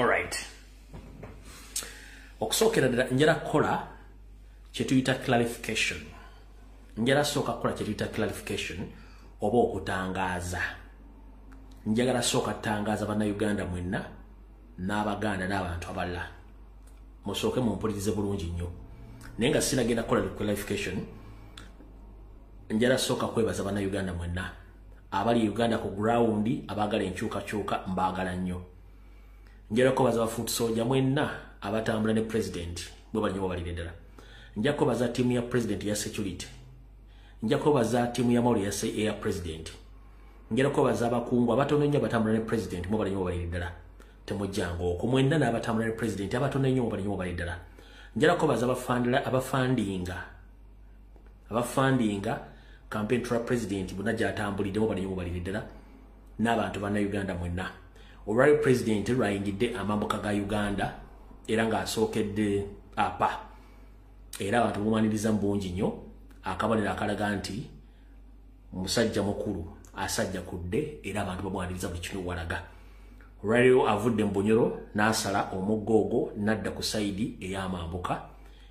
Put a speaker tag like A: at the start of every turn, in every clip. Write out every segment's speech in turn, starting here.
A: Alright. Okusokera njera kola kyetuyita clarification. Njera soka kola kyetuyita clarification oba okutangaza. Njagala soka tangaza bana Uganda mwenna n'Abaganda n'abantu abalala. Musooke mumpulirize bulungi nnyo. Naye nga sinagenda kola clarification. Njala soka kwebaza bana Uganda mwenna. Abali Uganda ku ground abagala enkyukakyuka mbagala nnyo. Njala kubaza bafuut soldier mwenna abatambula ne president bwe bali bali ddala. Njja kubaza timu ya president ya security. Njja kubaza timu ya mawuli ya president. Njala kubaza abakungu abatono nnyo abatambula ne president mwe bali ddala. Temujjango okumwenna n'abatambula ne president abatono nnyo bali ddala. Njala kubaza abafundinga campaign tra president bunaja atambulidde bali ddala n'abantu bana Uganda mwenna. Olwali president rayingidde amambuka ga Uganda era nga asookedde apa era abantu bumwaniriza mbungi nnyo akabonera akalaga nti musajja mukulu asajja kudde era abantu bamwaniriza buli kino walaga. Olwali avudde Mbunyoro n'asala omuggogo nadda ku saidi ey'amambuka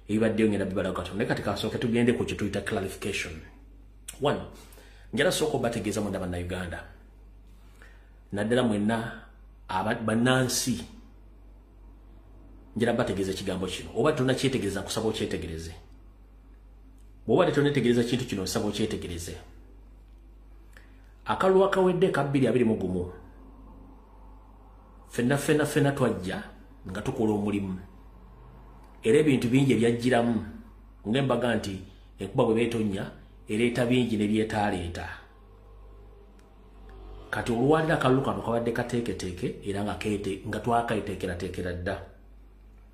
A: ebibaddeyo ngenda bibala Katonda. Kati kasooke tugende ku kyetuyita clarification. 1. Njala soko bategeeza mwenda bana Uganda naddala mwenna bannansi njala bategeeza kigambo kino oba tunakyetegereza kusaba okyetegereze. Bw'oba tetunetegereza kintu kino nsaba okyetegereze. Akalulu akawedde ka 2021 fenna twajja nga tukola omulimu era ebintu bingi ebyajjiramu ng'embaga nti enkuba bwe beetonnya ereeta bingi ne byetaaleeta. Kati olwalira akalulu kano kabadde kateeketeeke era nga twakaiteekerateekera dda.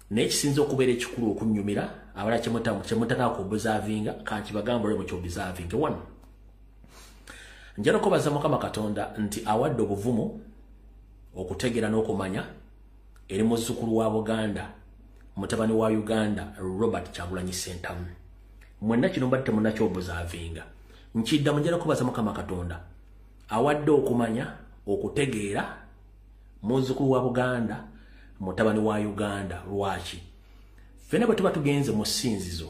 A: Naye kisinza okubeera ekikulu okunnyumira abala kyemutanaako obuzaavinga kankibagamba olwe mukyobuzaavinga. 1. Njala kubaza Mukama Katonda nti awadde obuvumu okutegeera n'okumanya eri muzzukulu wa Buganda mutabani wa Uganda Robert Kyagulanyi Ssentamu. Mwenna kino mbadde temunnakyobuzavinga. Nkiddamu njala kubaza Mukama Katonda awadde okumanya okutegeera muzzukulu wa Buganda mutabani wa Uganda. Lwaki? Ffenna bwe tuba tugenze mu ssinzizo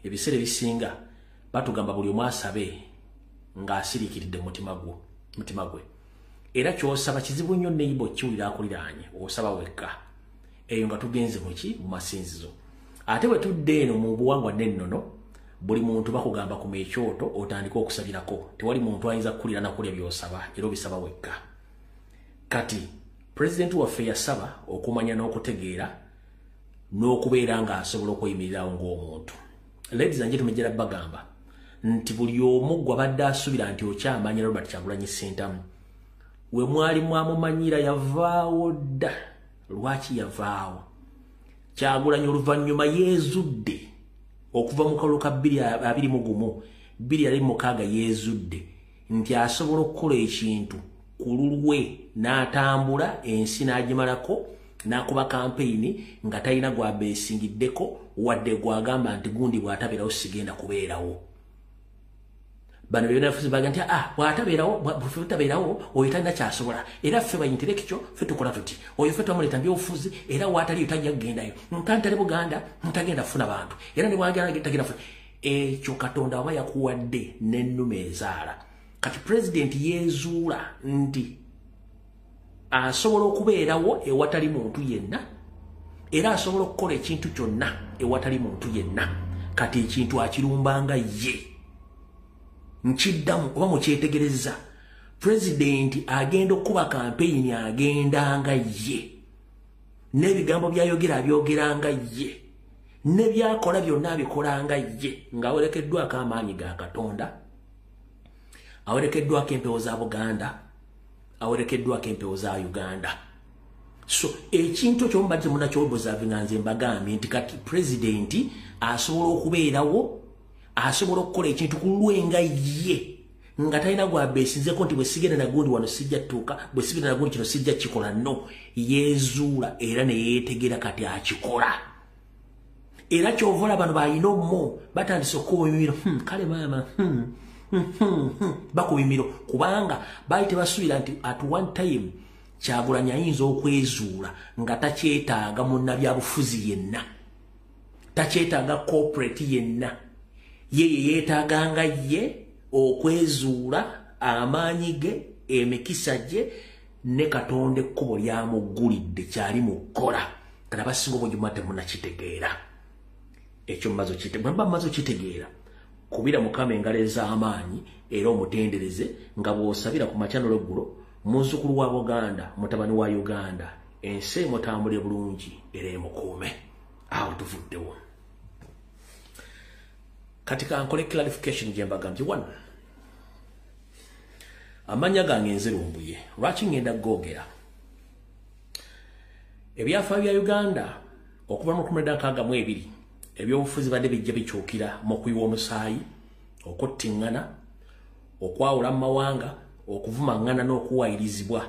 A: ebiseera ebisinga batugamba buli omu asabe ng'asiriikiridde mutima gwe. Era ky'osaba kizibu nnyo neibo kiwulira akuliraanye osaba wekka. Eyo nga tugenze mu masinzizo. Ate bwe tudde eno mu buwangwa n'ennono buli muntu bakugamba ku ekyoto otandika okusabirako. Tewali muntu ayinza kukulira nakulya by'osaba era obisaba wekka. Kati president waffe yasaba okumanya n'okutegeera n'okubeera ng'asobola okweyimirirawo ng'omuntu. Ladies and gentlemen, njala bagamba nti buli omu gw'abadde asuubira nti okyamanya Robert Kyagulanyi Ssentamu we mwali mwamumanyira yavaawo dda. Lwaki yavaawo? Kyagulanyi oluvannyuma yeezudde okuva mu kalulu ka 2021 2026 yeezudde nti asobola okukola ekintu ku lulwe n'atambula ensi n'agimalako n'akuba kampeyini nga talina gwabeesingiddeko wadde gwagamba nti gundi bw'atabeerawo sigenda kubeerawo. Bano byonafuzi baga nti bw'atabeerawo oyo talina kyasobola era ffe bayintire kityo ffe tukola tuti oyo ffe twamuleta byobufuzi era waataliyo tajja kugendayo nkantale Buganda ntagenda kufuna bantu era ne bwagala tagenda kufuna. Ekyo Katonda aba yakuwadde n'ennume ezaala. Kati president yeezuula nti asobola okubeerawo ewatali muntu yenna era asobola okukola ekintu kyonna ewatali muntu yenna. Kati ekintu akirumbanga ye. Nkiddamu oba mukyetegereza president agenda okuba kampeyini agendanga ye n'ebigambo byayogera abyogeranga ye ne byakola byonna abikolanga ye ng'awerekeddwako amaanyi ga Katonda, awerekeddwako empewo za Buganda, awerekeddwako empewo za Uganda. So ekintu ekyo mubadde munnakyobuzavinga nze mbagambye nti kati president asobola okubeerawo asobola okukola ekintu ku lwenga ye nga talina gwabeesinzeko nti bwe sigenda nagundi wano sijja tuuka bwe sigenda nagundi kino sijja kikola. No, yeezuula era ne yeetegeera kati akikola. Era kyovola bano balina omwo batandise okuba emimiro kale maama bakuba emimiro kubanga baali tebasuubira nti at one time Kyagulanyi ayinza okwezuula nga takyetaaga munnabyabufuzi yenna, takyetaaga corporate yenna, ye yeetaaga nga ye okwezuula amaanyi ge, emikisa gye ne Katonda ekkubo ly'amuggulidde kyali mu kkola. Kati abasinga obungi temunnakitegeera ekyo. Mmaze okitegeera kubira Mukama engalo ez'amaanyi era omutendereze nga bw'osabira ku makya n'olweggulo muzzukulu wa Buganda, mutabani wa Uganda, ensi emutambule bulungi era emukuume. Awo tuvuddewo. Kati kankole clarification gye mbagambye. 1. Amanya gange nzirumbuye. Lwaki ngenda googera? Ebyafaayo bya Uganda okuva mu 1962 ebyobufuzi badde bijja bikyukira mu kuyiwa omusaayi, okuttiŋŋana, okwawula mu mawanga, okuvumaŋŋana n'okuwayirizibwa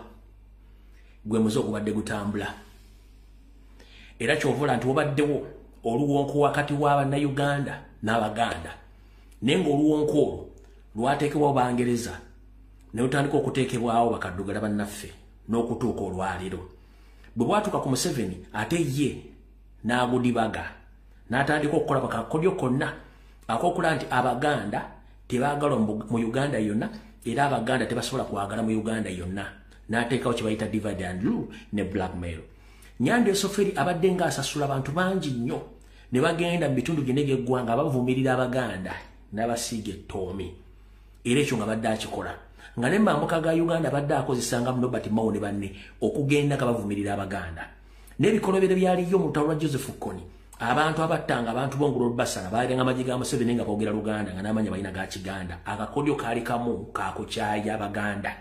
A: gwe muze ogubadde gutambula. Era kyovula nti wabaddewo oluwonko wakati w'Abannayuganda n'Abaganda, naye ng'oluwonko olwo lwateekebwawo Bangereza ne lutandika okuteekebwawo bakaddugala bannaffe n'okutuuka olwaliro. Bwe bwatuuka ku Museveni ate ye n'agudibaga n'atandika okukola bakakodyo konna ak'okulaba nti Abaganda tebaagala mu Uganda yonna era Abaganda tebasobola kwagala mu Uganda yonna. N'ateekawo kye bayita divide and rule ne blackmail. Nyanda Esoferi abadde ng'asasula abantu bangi nnyo ne bagenda mu bitundu byonna eby'eggwanga bavumirira Abaganda n'abasiiga ettoomi. Era ekyo nga badde akikola nga ne mambuka ga Uganda badde akozesanga mu Robert Mao ne banne okugenda nga bavumirira Abaganda. N'ebikolobero byaliyo mu lutalo lwa Joseph Kony, abantu abattanga abantu b'ongolo Basala baaliranga amagye ga Museveni nga boogera Luganda nga n'amanya balina ga Kiganda. Akakodyo kaali kamu kakukyaya Abaganda.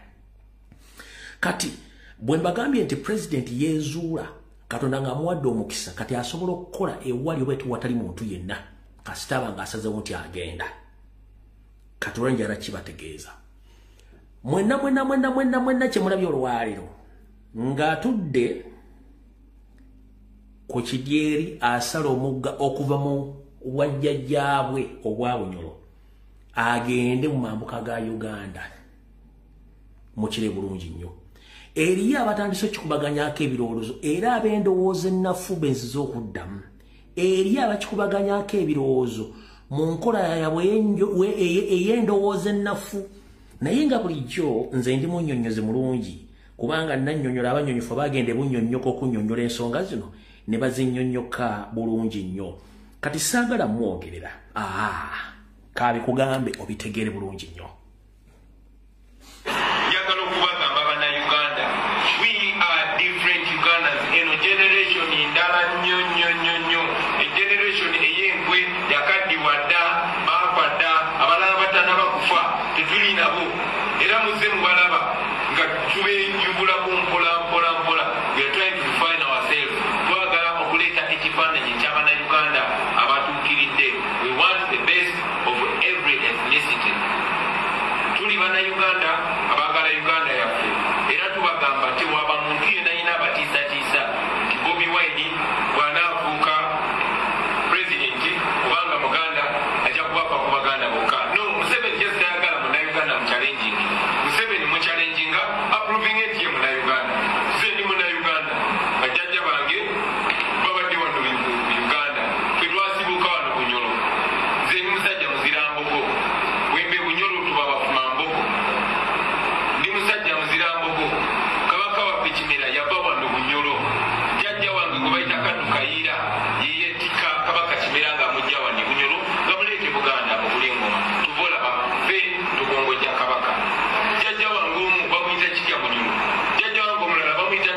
A: Kati bwe mbagambye nti President yeezuula, Katonda ng'amuwadde omukisa, kati asobola okukola ewali oba watali muntu yenna kasita aba ng'asazeewo nti agenda. Kati olwenjala kibategeeza. Mwenna kye mulabye olwaliro ng'atudde ku kidyeri asala omugga okuva mu bwajjajjaabwe obwa Bunyoro agende mu mambuka ga Uganda mukire bulungi nnyo. Eriyo abatandise okikubaganyako ebirowoozo era ab'endowooza ennafu benziza okuddamu. Eriyo abakikubaganyako ebirowoozo mu nkola yaabwe ey'endowooza ennafu. Naye nga bulijjo nze ndi munnyonnyozi mulungi kubanga nannyonnyola abannyonnyofu bagende bunnyonnyoka okunnyonnyola ensonga zino ne bazinnyonnyoka bulungi nnyo. Kati saagala mwogerera. Kaabikugambe obitegeere bulungi nnyo.
B: Njagala okubagamba Bannayuganda, we are different Ugandans. Eno generation endala nnyo. Generation ey'enkwe yakaddiwa dda, baafa dda, abalala batannaba kufa, tetuli nabo. Era muze mubalaba nga tubeeyubulako mpola. We are trying to define ourselves. Twagala okuleeta ekifaananyi ky'Abannayuganda abatuukiridde. We want the best of every ethnicity. Tuli Bannayuganda abaagala Uganda yaffe. Era tubagamba nti waba muntu yenna alina abatiisatiisa nti Bobi Wine bw'anaafuuka pulezidenti kubanga Muganda ajja kubapa ku Baganda bokka. No, Museveni just tayagala Munnayuganda mu challenging. Museveni mu challenginga approving it ye Munnayuganda. Nze ndi Munnayuganda. Bajjajja bange babadde wano Uganda. Ffe twasibuuka wano Bunyoro. Nze ndi musajja muzira Mbogo. Wembe Bunyoro tuba bafuma Mbogo. Ndi musajja muzira Mbogo. Kabaka waffe Kimera yava wano Bunyoro. Jjajja wange gwe bayita Kadu Kayiira ye yeetikka Kabaka Kimera ng'amujja wano Bunyoro nga muleete Buganda okuli engoma. Tuvola ffe tugongojja Kabaka. Jjajja wange omu bamuyita kitya Bunyoro. Jjajja wange omulala bamuyita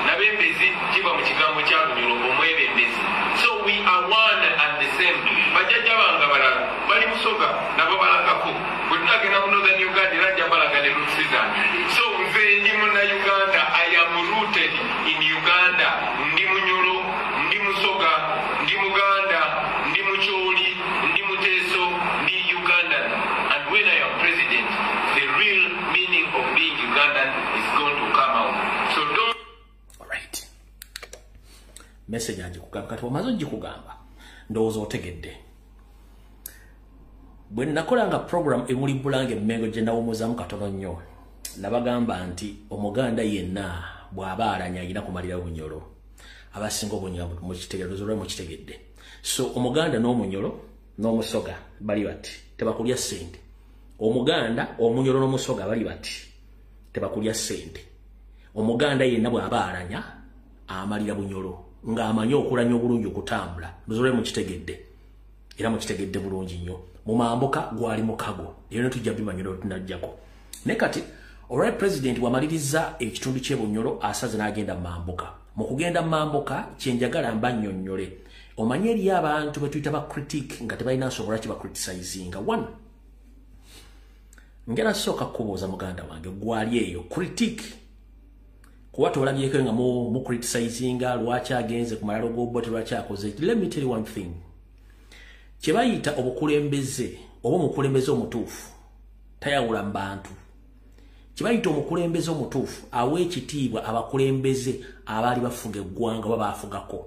B: Nabembezi kiva mu kigambo kya Bunyoro omwebembezi. So we are one and the same. Bajjajja bange abalala bali Busoga nabo balagako. Bwe tunagenda mu Northern Uganda era nja balaga ne Lusizana. So nze ndi Munnayuganda. I am rooted in Uganda. Ndi Munyoro, ndi Musoga, ndi Muganda, ndi Mucholi, ndi Muteso, ndi Ugandan. And when I am president, the real meaning of being Ugandan is going to come out. So don't...
A: Alright. Message yange kugamba kati wamaze ogikugamba ndowooza otegedde. Bwe nakolanga program emuli Bulange Mmengo gye nawumuzamu katono nnyo nabagamba nti omuganda yenna bw'aba alanya alina kumalira bunyolo abasinga obunyolo mu kitegeerezo lwe mu kitegedde so omuganda n'omunyolo n'omusoga bali bati tebakulya ssente omuganda omunyolo n'omusoga bali bati tebakulya ssente omuganda yenna bw'aba alanya amalira bunyolo ng'amanyi okulanya obulungi okutambula luzole mu kitegedde era mu kitegedde bulungi nnyo mu mambuka gwali mukago era netujja bimanyiro tunajjako ne kati olwa president wamaliriza ekitundu ky'ebunyolo asaze n'agenda mambuka mu kugenda mambuka kyenjagala mbannyonnyole omanye eri abantu betuyita ba critique nga tebalina nsobola ki ba criticizinga one ngera soka kubuuza muganda wange gwali eyo critique kuba tolabyeko nga mu criticizinga lwaki agenze ku malalo g'obote lwaki akoze let me tell you one thing kyebayita obukulembeze oba omukulembeze omutuufu tayawula mu bantu kyebayita omukulembeze omutuufu awa ekitiibwa abakulembeze abaali bafuga eggwanga oba baafugako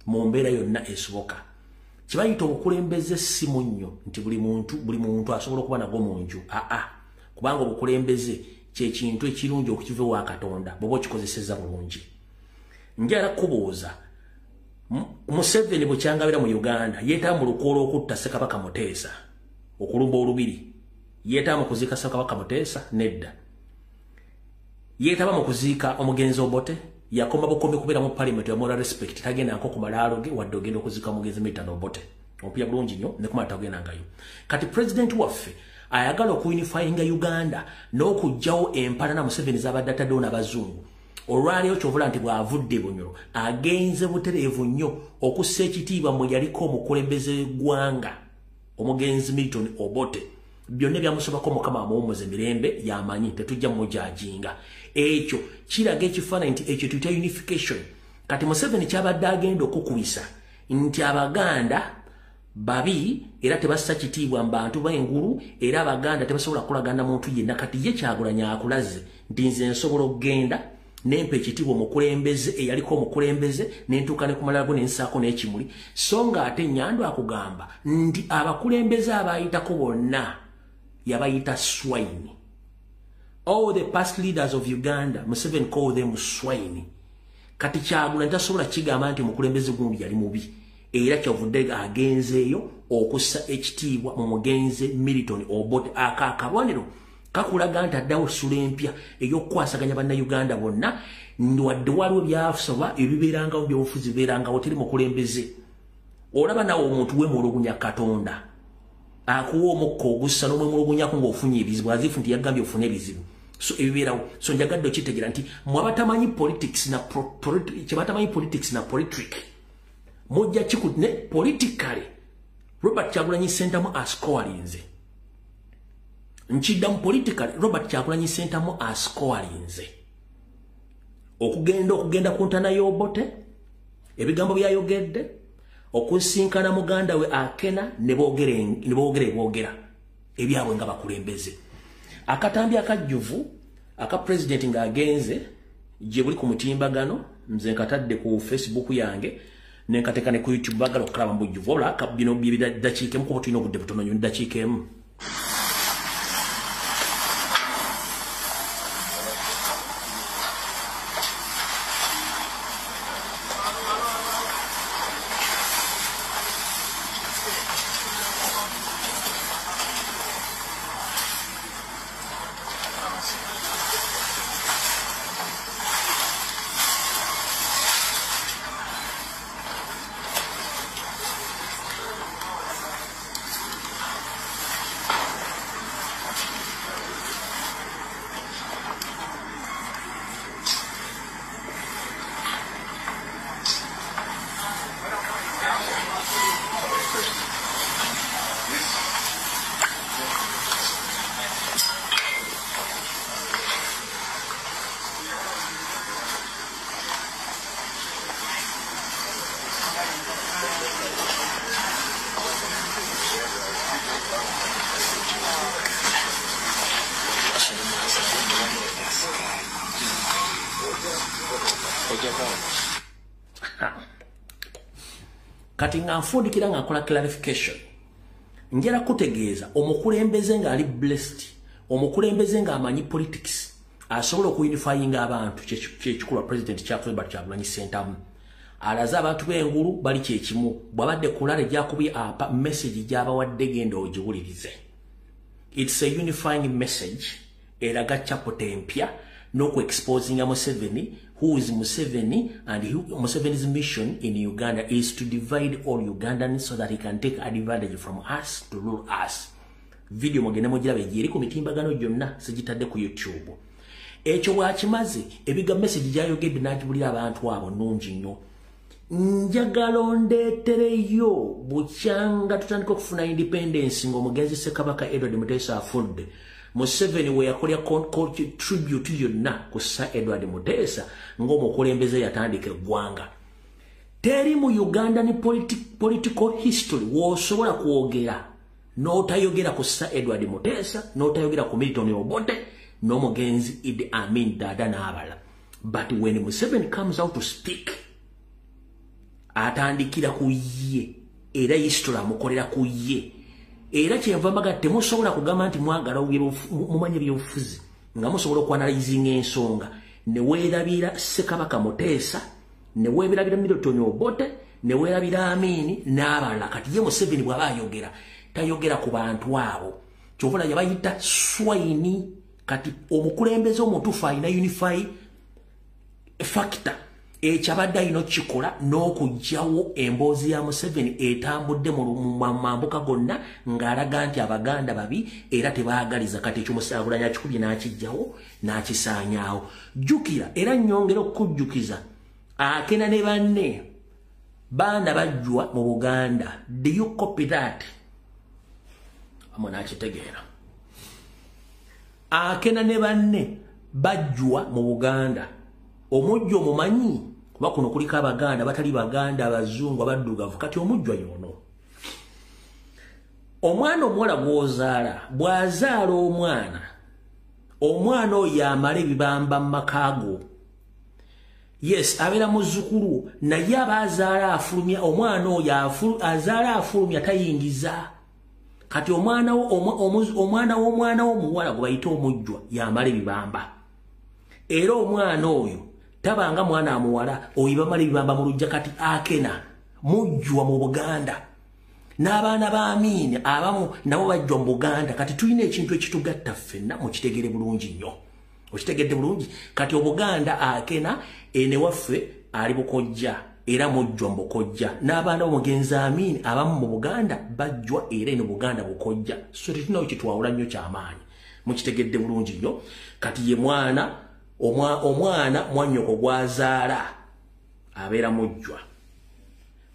A: mu mbeera yonna esoboka kyebayita obukulembeze si munnyo nti buli muntu asobola okuba nagwo mu nju kubanga obukulembeze kyekintu ekirungi okukiva ewa Katonda bw'oba okikozeseza bulungi njala kubuuza Museveni bukyangabira mu Uganda yeetaba mu lukoola okutta Ssekabaka Muteesa okulumba olubiri yeetaba mu kuziika Ssekabaka Muteesa nedda yeetaba mu kuziika omugenzi Obote yakoma bukomi kubeera mu parliament ya moral respect tagenda nko ku malaalo ge wadde ogenda okuziika omugenzi Milton Obote ompya bulungi nnyo ne kumala tagenda ngayo kati president waffe ayagala okuunifyinga Uganda n'okugjawo empalana Museveni z'abadde ataddewo n'abazungu olwaleero kyovula nti bw'avudde bunyolo agenze butereevu nnyo okussa ekitiibwa mwe yaliko omukulembeze w'eggwanga omugenzi Milton Obote byonna byamusobako Mukama amuwummuze emirembe yamanyi tetujja mujajinga ekyo kiraga ekifaananyi nti ekyo tuyita unification kati Museveni kyabadde agenda okukubisa nti Abaganda babi era tebassa kitiibwa mu bantu b'engulu era Abaganda tebasobola kulagana muntu yenna kati ye Kyagulanyi akulaze nti nze nsobola okugenda nempe ekitiibwa omukulembeze eyaliko omukulembeze nentuuka ne ku malalago nensaako n'ekimuli so nga ate Nyando akugamba nti abakulembeze abayitako bonna yabayita swine. All the past leaders of Uganda Museveni call them swine. Kati Kyagulanyi tasobola kigamba nti omukulembeze gundi yali mubi era kyavudde agenzeeyo okussa ekitiibwa mu mugenzi Milton Obote akakalwaniro kakulaga nti addawo ssula empya ey'okukwasaganya bannayuganda bonna wadde waliwo byasoba ebibeerangawo by'obufuzi bibeerangawo teri mukulembeze olaba nawe omuntu wemulugunya Katonda akuwa omukka ogussa n'omwemulugunyako ng'ofunye ebizibu azifu nti yagambye ofune ebizibu so ebibeerawo so njagadde okitegeera nti mwabatamanyi politics kyebatamanyi politics na politric mujja kikune politically Robert Kyagulanyi sentamu ascoalinze nchiddamu politically Robert Kyagulanyi sentamu ascoalinze okugenda ku ntana y'Obote ebigambo byayogedde okusinkana muganda we Akena ne boogera ebyabwe nga bakulembeze akatambi akajjuvu aka president ng'agenze gye buli ku mutimbagano nze nkatadde ku Facebook yange nenkateeka ne ku YouTube bagala okukalaba mu bujjuvu wabula bino dakiika emu kuba tulina obudde butono nnyo dakiika emu kati nga nfundikira nga nkola clarification njala kutegeeza omukulembeze nga ali blessed omukulembeze nga amanyi politics asobola okuyunifyinga abantu kyekikulu president Robert Kyagulanyi Ssentamu alaza abantu b'engulu bali kyekimu bwabadde kulale gyakubye apa message gy'abawadde genda ogiwulirize. It's a unifying message eraga chapter empya n'oku-exposing Museveni, who is Museveni, and Museveni's mission in Uganda is to divide all Ugandans so that he can take advantage from us to rule us. Video mugende mugirabe eri ku mitimbagano gyonna sigitadde ku YouTube. Ekyo bwakimaze ebiga message gyayogedde n'agibulira abantu abo nnungi nnyo. Njagala ondeetereyo bukyanga tutandika okufuna independence ng'omugenzi Ssekabaka Edward Muteesa afudde. Museveni we yakolya tribute yonna ku Sir Edward Muteesa ng'omukulembeze yatandika eggwanga. Teri mu Uganda ni political history w'osobola kwogera n'otayogera ku Sir Edward Muteesa n'otayogera ku Milton Obote n'omugenzi Idi Amin Dada n'abala. But when Museveni comes out to speak, atandikira ku ye era history amukolera ku ye. Era kyenva mbaga temusobola kugamba nti mwagala mumanye byobufuzi nga musobola okwanalizinga ensonga ne weerabira Ssekabaka Muteesa ne weerabira Milton Obote ne weerabira Amini n'abalala. Kati ye Museveni bw'aba ayogera tayogera ku bantu abo kyobula yabayita swine. Kati omukulembeze omutuufu alina unify factor ekyabadde alina kikola n'okugyawo emboozi ya Museveni etambudde mu mambuka gonna ng'alaga nti Abaganda babi era tebaagaliza. Kati ekyo Kyagulanyi akikubye n'akijjawo n'akisaanyaawo. Jjukira era nnyongera okukujjukiza Akena ne banne banda bajjwa mu Buganda. Do you copy that? Amwe n'akitegeera. Akena ne banne bajjwa mu Buganda. Omujjo mumanyi kuba kuno kuliko Abaganda batali Baganda abazungu abaddugavu. Kati omujjwa yono omwana omuwala gw'ozaala bw'azaala omwana oyo amala ebibamba mu makaago. Yes, abeera muzzukulu naye aba azaala afulumya. Omwana oyo azaala afulumya tayingiza. Kati omwana w'omwana w'omuwala gwe bayita omujjwa yamala ebibamba. Era omwana oyo tabanga mwana amuwala oyo bamala ebibamba mu lujja. Kati Akena mujjwa mu Buganda n'abaana ba Amini abamu nabo bajjwa mu Buganda. Kati tulina ekintu ekitugatta ffenna mukitegere bulungi nnyo. Okitegedde bulungi. Kati Obuganda Akena ene waffe ali Bukojja era mujjwa mu Bukojja n'abaana b'omugenzi Amini abamu mu Buganda bajjwa era ene Buganda Bukojja. So tetulinawo kitwawula nnyo ky'amaanyi mukitegedde bulungi nnyo. Kati ye mwana mwannyoko gwazaala abeera mujjwa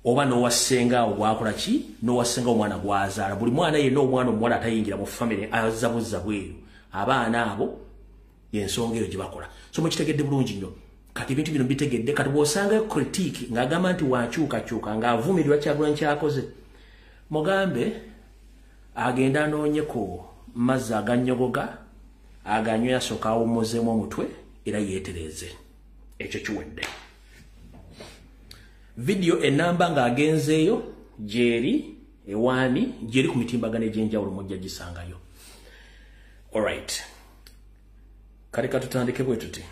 A: oba n'owassenga awo gwakola ki n'owassenga omwana gwazaala. Buli mwana yenna omwana omuwala atayingira mu famire azabuzza bweru. Abaana abo yensonga eyo gye bakola. So mukitegedde bulungi nnyo. Kati ebintu bino bitegedde. Kati bw'osangayo critique ng'agamba nti wakyukakyuka ng'avumirirwa Kyagulanyi kyakoze, mugambe agenda anoonyeko mazzi agannyogoga aganywe asooka awummuzeemu omutwe era yeetereze. Ekyo kiwedde. Video enamba ng'agenzeeyo gyeri ewaani gyeri ku mitimbagano egy'enjawulo mujja gisangayo. Alright. Kale katutandike bwe tuti.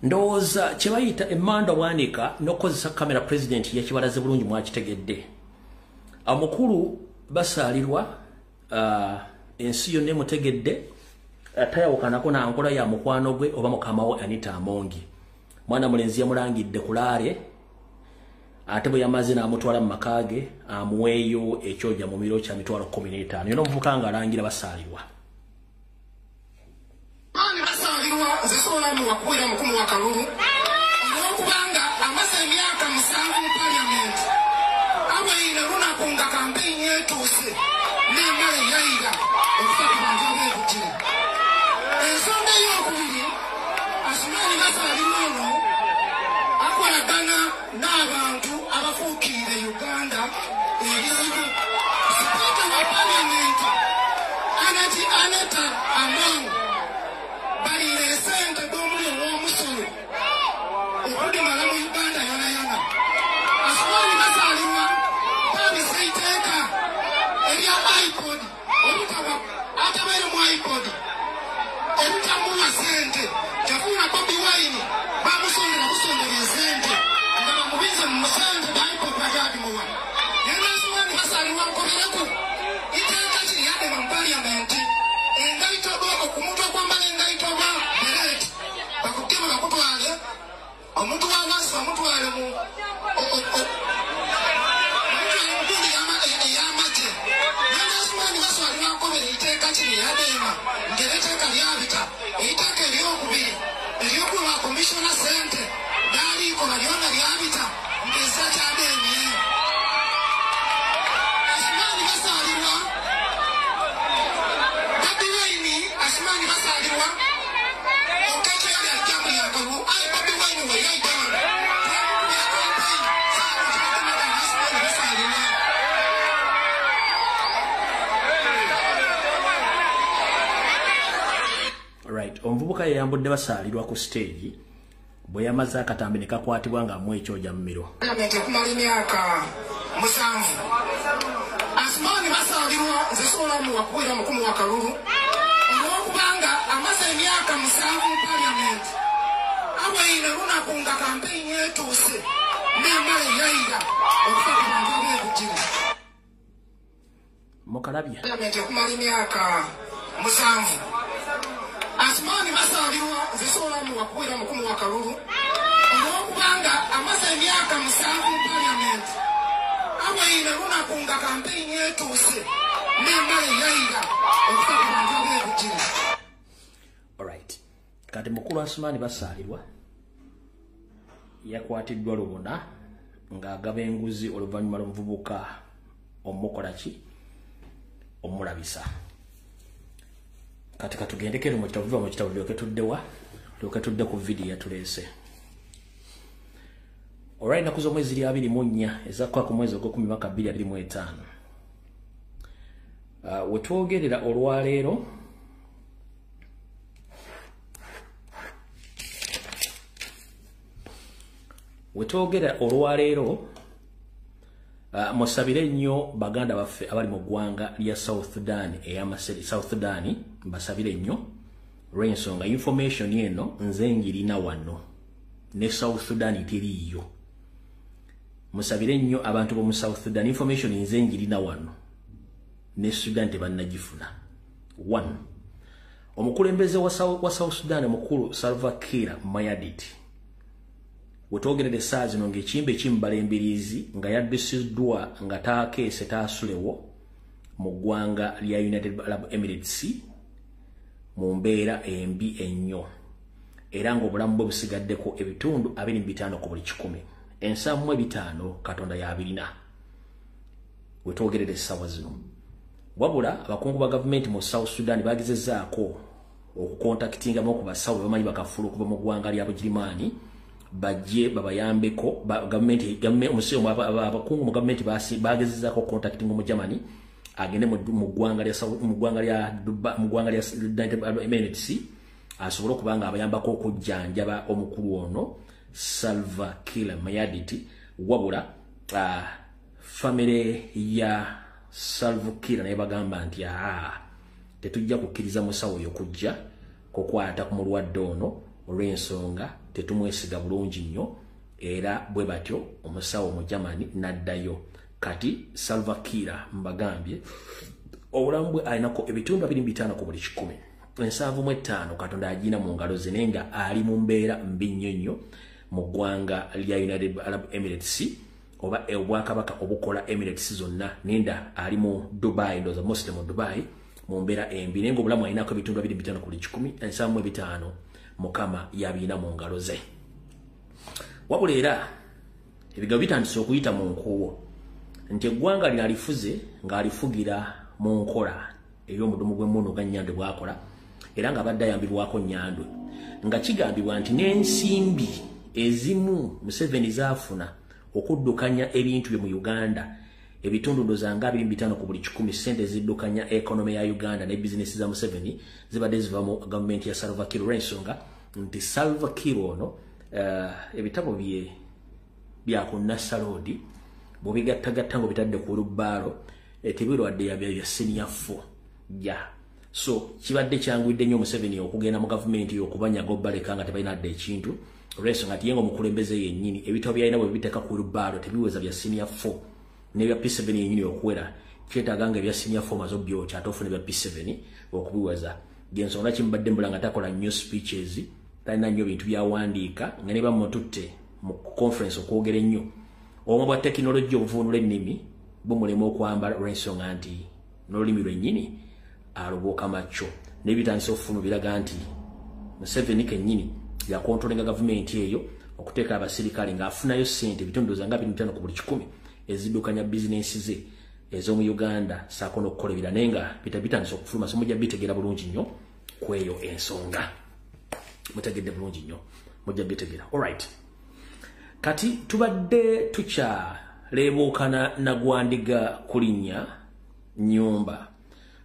A: Ndowooza kye bayita emmanda waanika n'okozesa kamera president yakibalaze bulungi mwakitegedde. Amukulu basaalirwa ensi yonna emutegedde tayawukanako na nkola ya mukwano gwe oba mukama we Anita Amongi. Mwana mulenzi yamulangidde kulaale ate bwe yamaze n'amutwala mu maka ge amuweeyo ekyoja mu miro kya mitwalo 15. Yona omuvubuka ng'alangira basaalirwa.
C: Zisola mu wakwira mukulu wa Kalulu okubanga amaze emyaka 7 mu parliament abaine lunakunga kampeni yetuuse n'emale yaira okusatu bantu abeekuti. Ensonga ey'okubiri Asumani Masali ono akolagana n'abantu abafuukirire Uganda ebizibu. Sipiika wa parliament Anita Among balire sente d'omuli ow'omusolo okudimala mu Uganda yonayona. Asumani bazaalibwa baabisa iteeka erya iPod obutaba atabeere mu iPod obutamuwa sente jafuula Bobi Wine bamusondera busondera esente nga bamubize mu sente ba iPod bajaadimuwa. Yena Asumani bazaalibwa nkomereku iteeka kiriyadde mu Parliament engaito okumutwa kwambala engaito ba bereti bakugema bakutwale omuntu w'awansi bamutwale mu ey'amagye. Yena Asumani bazaalibwa nkobere iteeka kiriyaddeema ng'eteeka lyabita iteeka eryokubiri ery'okuwa komishona sente lyaliikola lyona lyabita ng'essa kyadeemye. Asumani bazaalibwa Bobi Wine Asumani bazaalibwa okekere ajja mu yakalu ayi Bobi Wine we yayitawana Asumani bazaalibwa.
A: Right, omuvubuka yeyambudde basaalirwa ku stage bwe yamaze akatambi ne kakwatibwa nga mu ekyoja mmiro.
C: Parliament okumala emyaka 7. Asumani bazaalibwa nze sobola muwakuwera mukulu wa kalulu olw'okubanga amaze emyaka 7 mu Parliament abweine lunaku nga kampeyini etuuse n'emala eyayira okufa ku bantu ab'ebujiri.
A: Mukalabye
C: Parliament okumala emyaka 7. Asumani bazaalibwa nze sobola muwakuwera mukulu wa kalulu olw'okubanga amaze emyaka 7 mu Parliament abweine lunaku nga kampeyini etuuse n'emala eyayira okufa ku bantu ab'ebujiri.
A: alright, kati mukulu Asumani basaalirwa yakwatiddwa lubona ng'agaba enguzi oluvannyuma lw'omuvubuka omukola ki omulabisa. Kati katugendekere mu kitabu mu kitabu lyoke tudde ku video yatuleese. Alright, nakuzo mwezi lya 24 ezakwa ku mwezi ogw'okumi mwaka 2025. Wetwogerera olwaleero musabire nnyo baganda baffe abali mu ggwanga lya South Sudan South Sudan mbasabire nnyo lw'ensonga information eno nze ngirina wano ne South Sudan teriiyo. Musabire nnyo abantu b'omu South Sudan information nze ngirina wano ne Sudan tebannagifuna. 1. Omukulembeze wa South Sudan mukulu Salva Kiir Mayardit wetwogerere saa zino ng'ekimbe kimbala embiriizi nga yaddisiddwa nga taakeese taasulewo mu ggwanga lya United Arab Emirates mu mbeera embi ennyo era ng'obulamu bwe busigaddeko ebitundu 25 ku buli 100. Ensamu 5 Katonda y'abirina wetwogerere essaawa zino. Wabula abakungu ba gavumenti mu South Sudan bagezezzaako okukontakitingamu okubasawo bamanyi bakafulu okuva mu ggwanga lya Bugirimaani bajje babayambeko gavumenti omusimu abakungu mu gavumenti bagezezzaako kontakitinga mu Germany agende mu ggwanga lya United Arab Emirates asobole okubanga abayambako okujjanjaba omukulu ono Salva Kiir Mayardit. Wabula family ya Salva Kiir naye bagamba nti tetujja kukkiriza musawo oyo kujja kukwata ku mulwadde ono olw'ensonga tetumwesiga bulungi nnyo era bwe batyo omusawo mu Germany naddayo. Kati Salva Kiir mbagambye obulamu bwe alinako ebitundu 25 ku buli 100. 75 Katonda agina mu ngalo ze nenga ali mu mbeera mbi nnyo mu ggwanga lya United Arab Emirates oba obwakabaka obukola Emirates zonna nenda ali mu Dubai ndoza Muslim mu Dubai mu mbeera embi nenga obulamu alinako ebitundu 25 ku buli 100. 75 Mukama yabina mu ngalo ze. Wabula era ebigabo bitandise okuyita mu nkuwo nti eggwanga linalifuze ng'alifugira mu nkola ey'omudumu gw'emmundu ga Nnyandwe bwakola era nga badde ayambibwako Nnyandwe nga kigambibwa nti n'ensimbi ezimu Museveni zaafuna okuddukanya ebintu bye mu Uganda ebitundu ndozanga 25 ku buli 10 sente ziddukanya economy ya Uganda ne business za Museveni zibadde ziva mu government ya Salva Kiir olw'ensonga nti Salva Kiir ono ebitabo bya ku Nassarodi bobigattagatta ngo bitadde ku lubbaalo tebirwadde ya senior 4 so kibadde kyangwidde nnyo Museveni okugenda mu government y'okubanyaga obbaleka nga tebalina adde ekintu olw'ensonga nti yenga omukulembeze yennyini ebitabo byalina bwe biteeka ku lubbaalo tebiweza bya senior 4 nebya P7 yennyini okuwera kyetaaga nga ebya senior 4 mazo byokya ate ofune bya P7 okubiweza gyensonga kimbadde mbula nga takola nnyo speeches talina nnyo bintu byawandiika nga ne bamututte mu conference okwogera ennyo omwo bwa tekinologiya obuvunula ennimi bumulema okwambala olw'ensonga nti n'olulimi lwennyini alobooka macho n'ebitandisa okufuna biraga nti Museveni kennyini yakontrolinga gavumenti eyo okuteeka abasirikale ng'afunayo ssente ebitundu za nga 25 ku buli 10 eziddukanya bizinensi ze ez'omu Uganda saako n'okukola ebira naye nga bitandisa okufuluma so mujja bitegeera bulungi nnyo ku eyo ensonga mutegedde bulungi nnyo mujja bitegeera alright kati tubadde tukyaleebuukana na Gwandiga kulinnya nyumba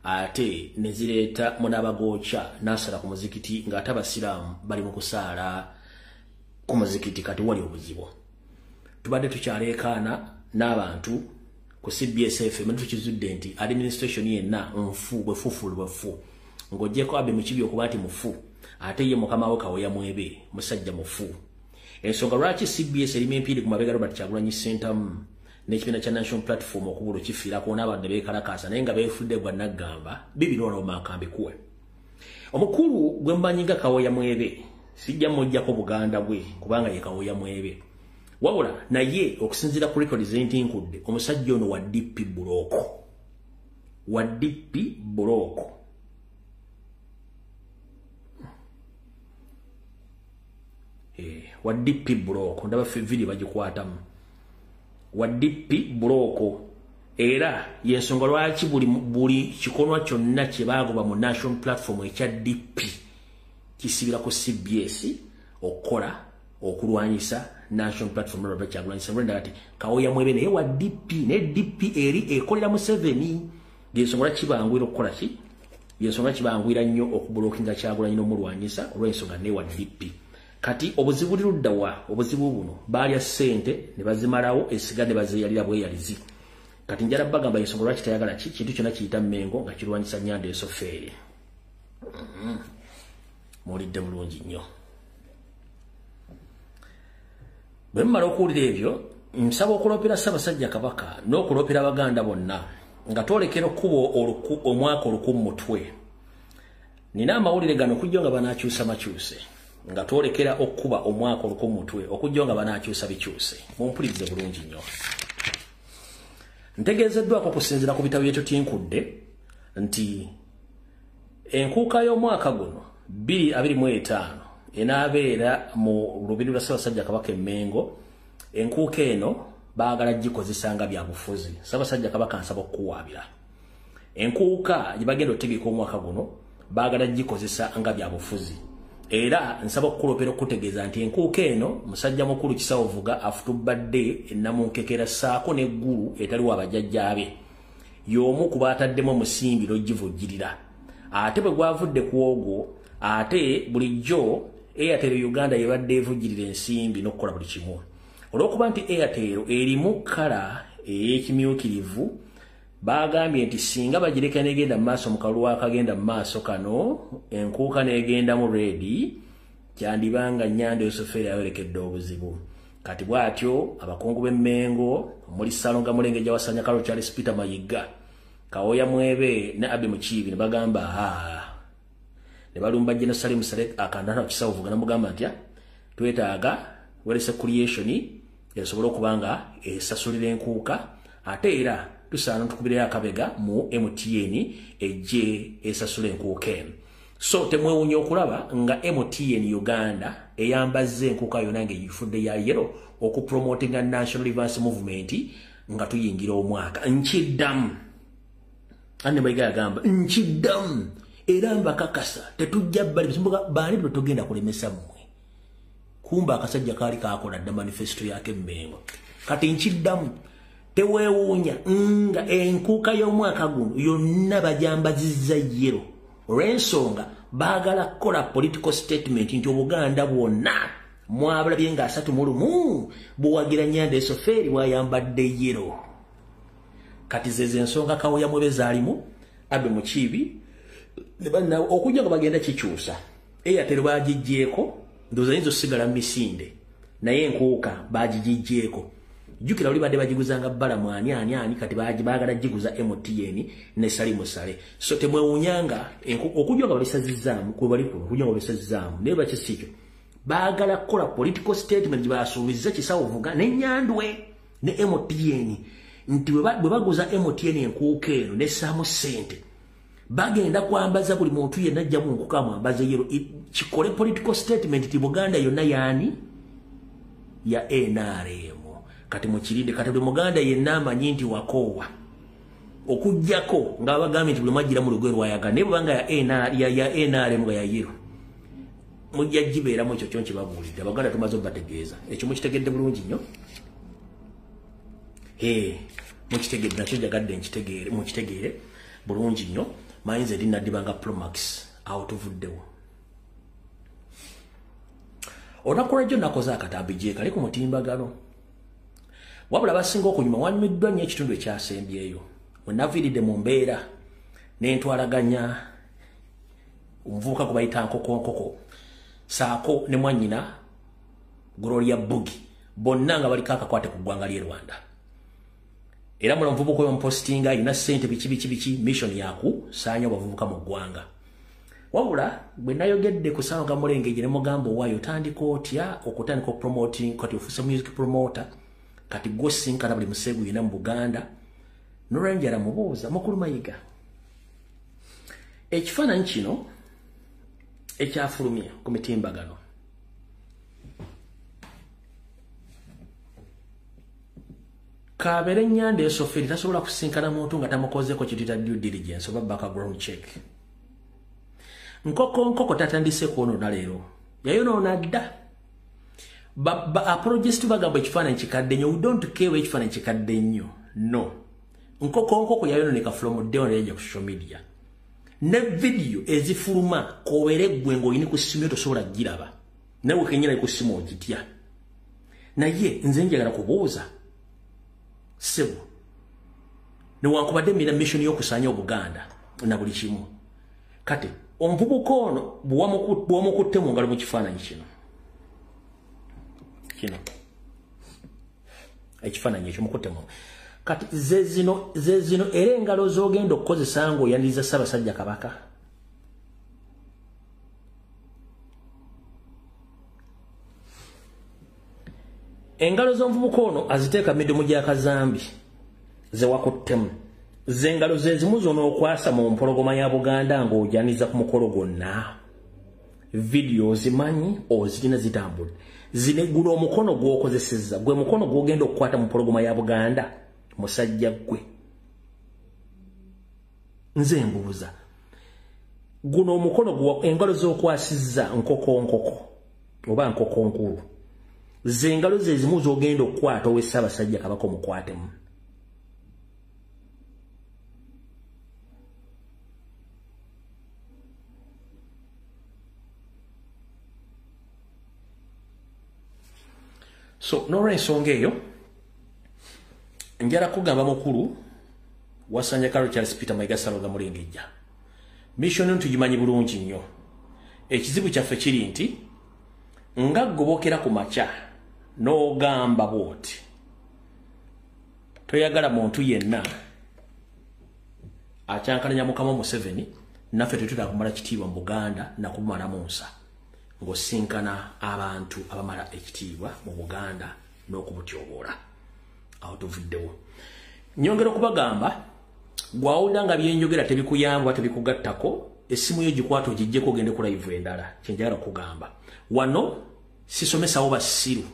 A: ate nezireeta munabagocha nasala ku muzikiti ng'ate abasiraamu bali mu kusaala ku muzikiti kati wali obuzibu tubadde tukyaleekaana n'abantu ku CBS FM tukizudde nti administration yenna nfu bwefufu ng'ogyeko abe mu kibi okuba nti mufu ate ye mukama we Kaweya Mwebe musajja mufu ensonga lwaki CBS erima empindi ku mabega Robert Kyagulanyi Center n'ekibiina kya National Platform okubulo kifiirako n'abadde beekalakaasa naye nga beefudde gwa naggamba bibirwala omakambi kuwe omukulu gwe mmanyi nga Kaweya Mwebe sijja mujjako Buganda bwe kubanga ye Kaweya Mwebe wabula naye okusinziira ku record z'entinkudde omusajja ono wa DP Buloko wa DP Buloko ndaba video bagikwatamu wa DP Buloko era yensonga lwaki buli kikonwa kyonna kye bagoba mu National Platform ekya DP kisibira ku CBS okola okulwanyisa National Platform Robert Kyagulanyi Ssentamu ati Kaweya Mwebe naye wa DP ne DP eri ekolera Museveni yensonga kibangwira okukola ki yensonga kibangwira nnyo okubulokinga Kyagulanyi n'omulwanyisa olw'ensonga ne wa DP kati obuzibu liruddawa obuzibu buno balya ssente ne bazimalawo esigadde bazeyalira bweyalizi kati njala bagamba yensonga lwaki tayagala ki kintu kyonna kiyita Mmengo nga kirwanyisa Nyanda Esofeeri mulidde bulungi nnyo bwe mmala okuwulira ebyo nsaba okuloopera Ssaabasajja Kabaka n'okuloopera Abaganda bonna nga twolekera okkuba omwaka olukumu mutwe nina amawulire gano okujja nga banaakyusa makyuse nga twolekera okkuba omwaka olukumu mutwe okujja nga banaakyusa bikyuse mumpulirize bulungi nnyo ntegeezeddwako okusinziira ku bitabo byetutinkudde nti enkuuka y'omwaka guno 2025 enaabeera mu lubiri lwa Ssaabasajja Kabaka Mmengo enkuuka eno baagala gikozesa nga byabufuzi Ssaabasajja Kabaka nsaba okukuwaabira enkuuka gye bagenda otegeka omwaka guno baagala gikozesa nga byabufuzi era nsaba okukulopera okutegeeza nti enkuuka eno musajja mukulu Kisaawovuga afutubadde ennamunkekera saako n'eggulu etaliwo abajjajjaabe y'omu ku baataddemu omusimbi lw'ogivujjirira ate bwe gwavudde ku ogwo ate bulijjo Airtel Uganda yebadde evujjirira ensimbi n'okukola buli kimu olw'okuba nti Airtel erimu kkala ey'ekimyukirivu bagambye nti singa bagireka negenda mu maaso mu kalulu akagenda mu maaso kano enkuuka negenda mu reedi kyandibanga Nyanda Esofeeri ayolekedde obuzibu kati bw'atyo abakungu b'Emmengo omuli Ssalonga Mulenge Jawasanya Kalo Charles Peter Mayiga Kaweya Mwebe ne Abe Mukiibi ne bagamba ne balumba General Salim Salek akandana Kisaawovuga namugamba nti twetaaga welese creation esobola okubanga esasulira enkuuka ate era tusaana tukubira akabega mu MTN ejje esasula enkuuka eno so temwewunya okulaba nga MTN Uganda eyambazze enkuuka yonna ng'eyifudde ya yero okupromotinga National Reverse Movement nga tuyingira omwaka nkiddamu ane Mayiga yagamba nkiddamu era mbakakasa tetujja bali bisimbuka baani bwe tugenda kulemesa mmwe kumba akasajja kaali kaakola dda manifesto yake Mmengo kati nkiddamu Tewewuunya nga enkuuka y'omwaka guno yonna bajambazizza yero olw'ensonga baagala kukola political statement nti Obuganda bwonna mwabalabye nga 31 buwagira Nyande Soferi bwayambadde yero. Kati zeze ensonga Kawoya Mwebe zaalimu Abe Mukiibi ne banna okujja nga bagenda kikyusa Airtel baagijjeeko ndoza yinzo sigala misinde naye enkuuka baagijjeeko. Jukira oli badde bagiguzanga bala mwani ani kati baagala jiguza MTN ne Salimu Sale. So temwewunyanga okujja nga balisazizaamu kwe bali kuno okujja nga balisazizaamu ne bakisiikyo baagala kukola political statement gye basuubiza Kisawo Vuga ne Nyandwe ne MTN nti bwe baguza MTN enkuuka eno ne Samu Sente bagenda kwambaza buli muntu yenna ajja mu nkuuka mwambaze yero kikole political statement ti Buganda yonna yaani ya NRM. Kati mukirinde kati buli Muganda yenna amanyi nti wakoowa okujjako nga bagambye nti buli mwajjira mu lugwe lwayaga ne bwanga ya NRM nga ya yero mujja gibeeramu ekyo kyonki babuulidde Abaganda tumaze obategeeza ekyo mukitegedde bulungi nnyo mukitegedde nakyo jagadde nkitegeere mukitegeere bulungi nnyo mayinza eri naddibanga Promax awo tuvuddewo onakola gyo nakoze akatambi gye kali ku mutimbagano wabula basinga okunyuma wanyumiddwa nnyo ekitundu ekyasembyeyo we naviiridde mu mbeera n'entwalaganya omuvubuka gwe bayita Nkokonkoko saako ne mwannyina Gloria Bugi bonna nga baliko akakwate ku ggwanga ly'e Rwanda era muno omuvubuka oyo omupositinga alina ssente biki mission yakusaanya abavubuka mu ggwanga wabula bwe nayogedde ku Saawa Mulengejje ne mugamba owaayo otandika otya okutandika promoting kati ofuuse music promoter kati gwosinkana buli musegu yina mu Buganda n'olwenjala mubuuza Mukulu Mayiga ekifaananyi kino ekyafulumya ku mitimbagano kabeere Nyande Soferi tasobola kusinkana muntu nga tamukozeeko kituyita due diligence oba background check. Nkokonkoko tatandise kuonoona leero yayonoona dda apologist bagamba ekifaananyi kikadde nnyo we don't care ekifaananyi kikadde nnyo no Nkokonkoko yayonooneka from day on ku social media ne video ezifuluma kobeere ggwe ng'olina ku ssimu tosobola giraba nawe kenyera ku ssimu ogitya naye nze njagala kubuuza sebo newankubadde mina mission y'okusaanya Obuganda na buli kimu kati omuvubuka ono bw'omukutte mu ngalo mu kifaananyi kino ekifaananyi ekyo mukuttemu kati ze zino era engalo z'ogenda okukozesa ng'oyaniriza Ssaabasajja Kabaka engalo z'omuvubuka ono aziteeka midumu gya kazambi ze wakuttemu zengalo ze zimu z'onookwasa mu mpologoma ya Buganda ng'ojaniza ku mukolo gwonna video zimanyi ozirina zitambula zinegula omukono gw'okozesezza gwe mukono gw'ogenda okukwata mu mpologoma ya Buganda musajja gwe nze mbuuza guno omukono engalo z'okwasizza Nkokonkoko oba Nkokonkulu zengalo ze zimu z'ogenda okukwata owe Ssaabasajja Kabaka omukwatemu so n'olw'ensonga eyo njala kugamba mukulu wasanja Karo Charles Peter Mayiga Saawa Mulengejja mission ntugimanyi bulungi nnyo ekizibu kyaffe kiri nti nga gobokera ku makya n'ogamba bwoti toyagala muntu yenna akyankalanya Mukama Museveni naffe tetutera kumala kitiibwa mu Buganda nakumala munsa ng'osinkana abantu abamala ekitiibwa mu Buganda n'okubutyoboola awo tuvuddewo nyongera okubagamba gwawulira nga byenjogera tebikuyamba tebikugattako essimu yo gikwata ogijjeko ogende ku live endala kyenjagala okugamba wano sisomesawo basiru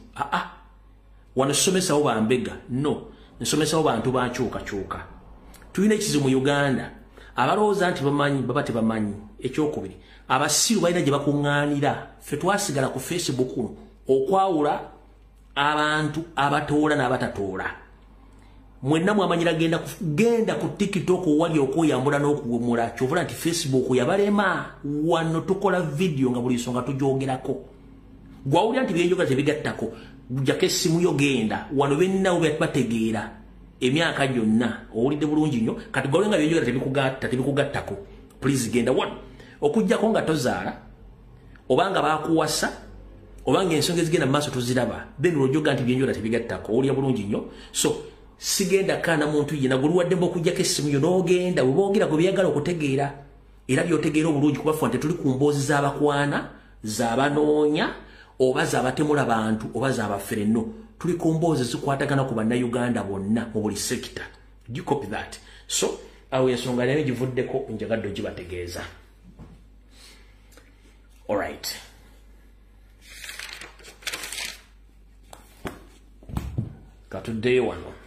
A: wano sisomesawo bambega no nsomesawo bantu bankyukakyuka tulina ekizibu mu Uganda abalowooza nti bamanyi baba tebamanyi ekyokubiri abasiru balina gye bakuŋŋaanira ffe twasigala ku Facebook okwawula abantu abatoola n'abatatoola mwenna mwamanyira genda ku TikTok wali okuyambula n'okuwumula kyovula nti Facebook yabalema wano tukola video nga buli nsonga tujogerako gwawulya nti byenjoga tebigattako jjako essimu yo genda wano bennawo bategeera emyaka gyonna owulidde bulungi nnyo kati gwawulya nga byenjoga tebikugattako please genda wano okujjako nga tozaala obanga bakuwasa obanga ensonga ezigenda mu maaso tuziraba then olwojoga nti byenjoga tebigattako owulya bulungi nnyo so sigenda kana muntu yena guluwaddembo okujjako essimu yo n'ogenda we boogera gwe byagala okutegeera era byotegeera obulungi kubafu nti tuli ku mboozi z'abakwana z'abanoonya oba z'abatemula bantu oba z'abafere no tuli ku mboozi zikwatagana ku bannayuganda bonna mu buli sekita. You copy that? So awo ensonga nayo givuddeko njagadde ogibategeeza. Alright. Katuddeyo wano.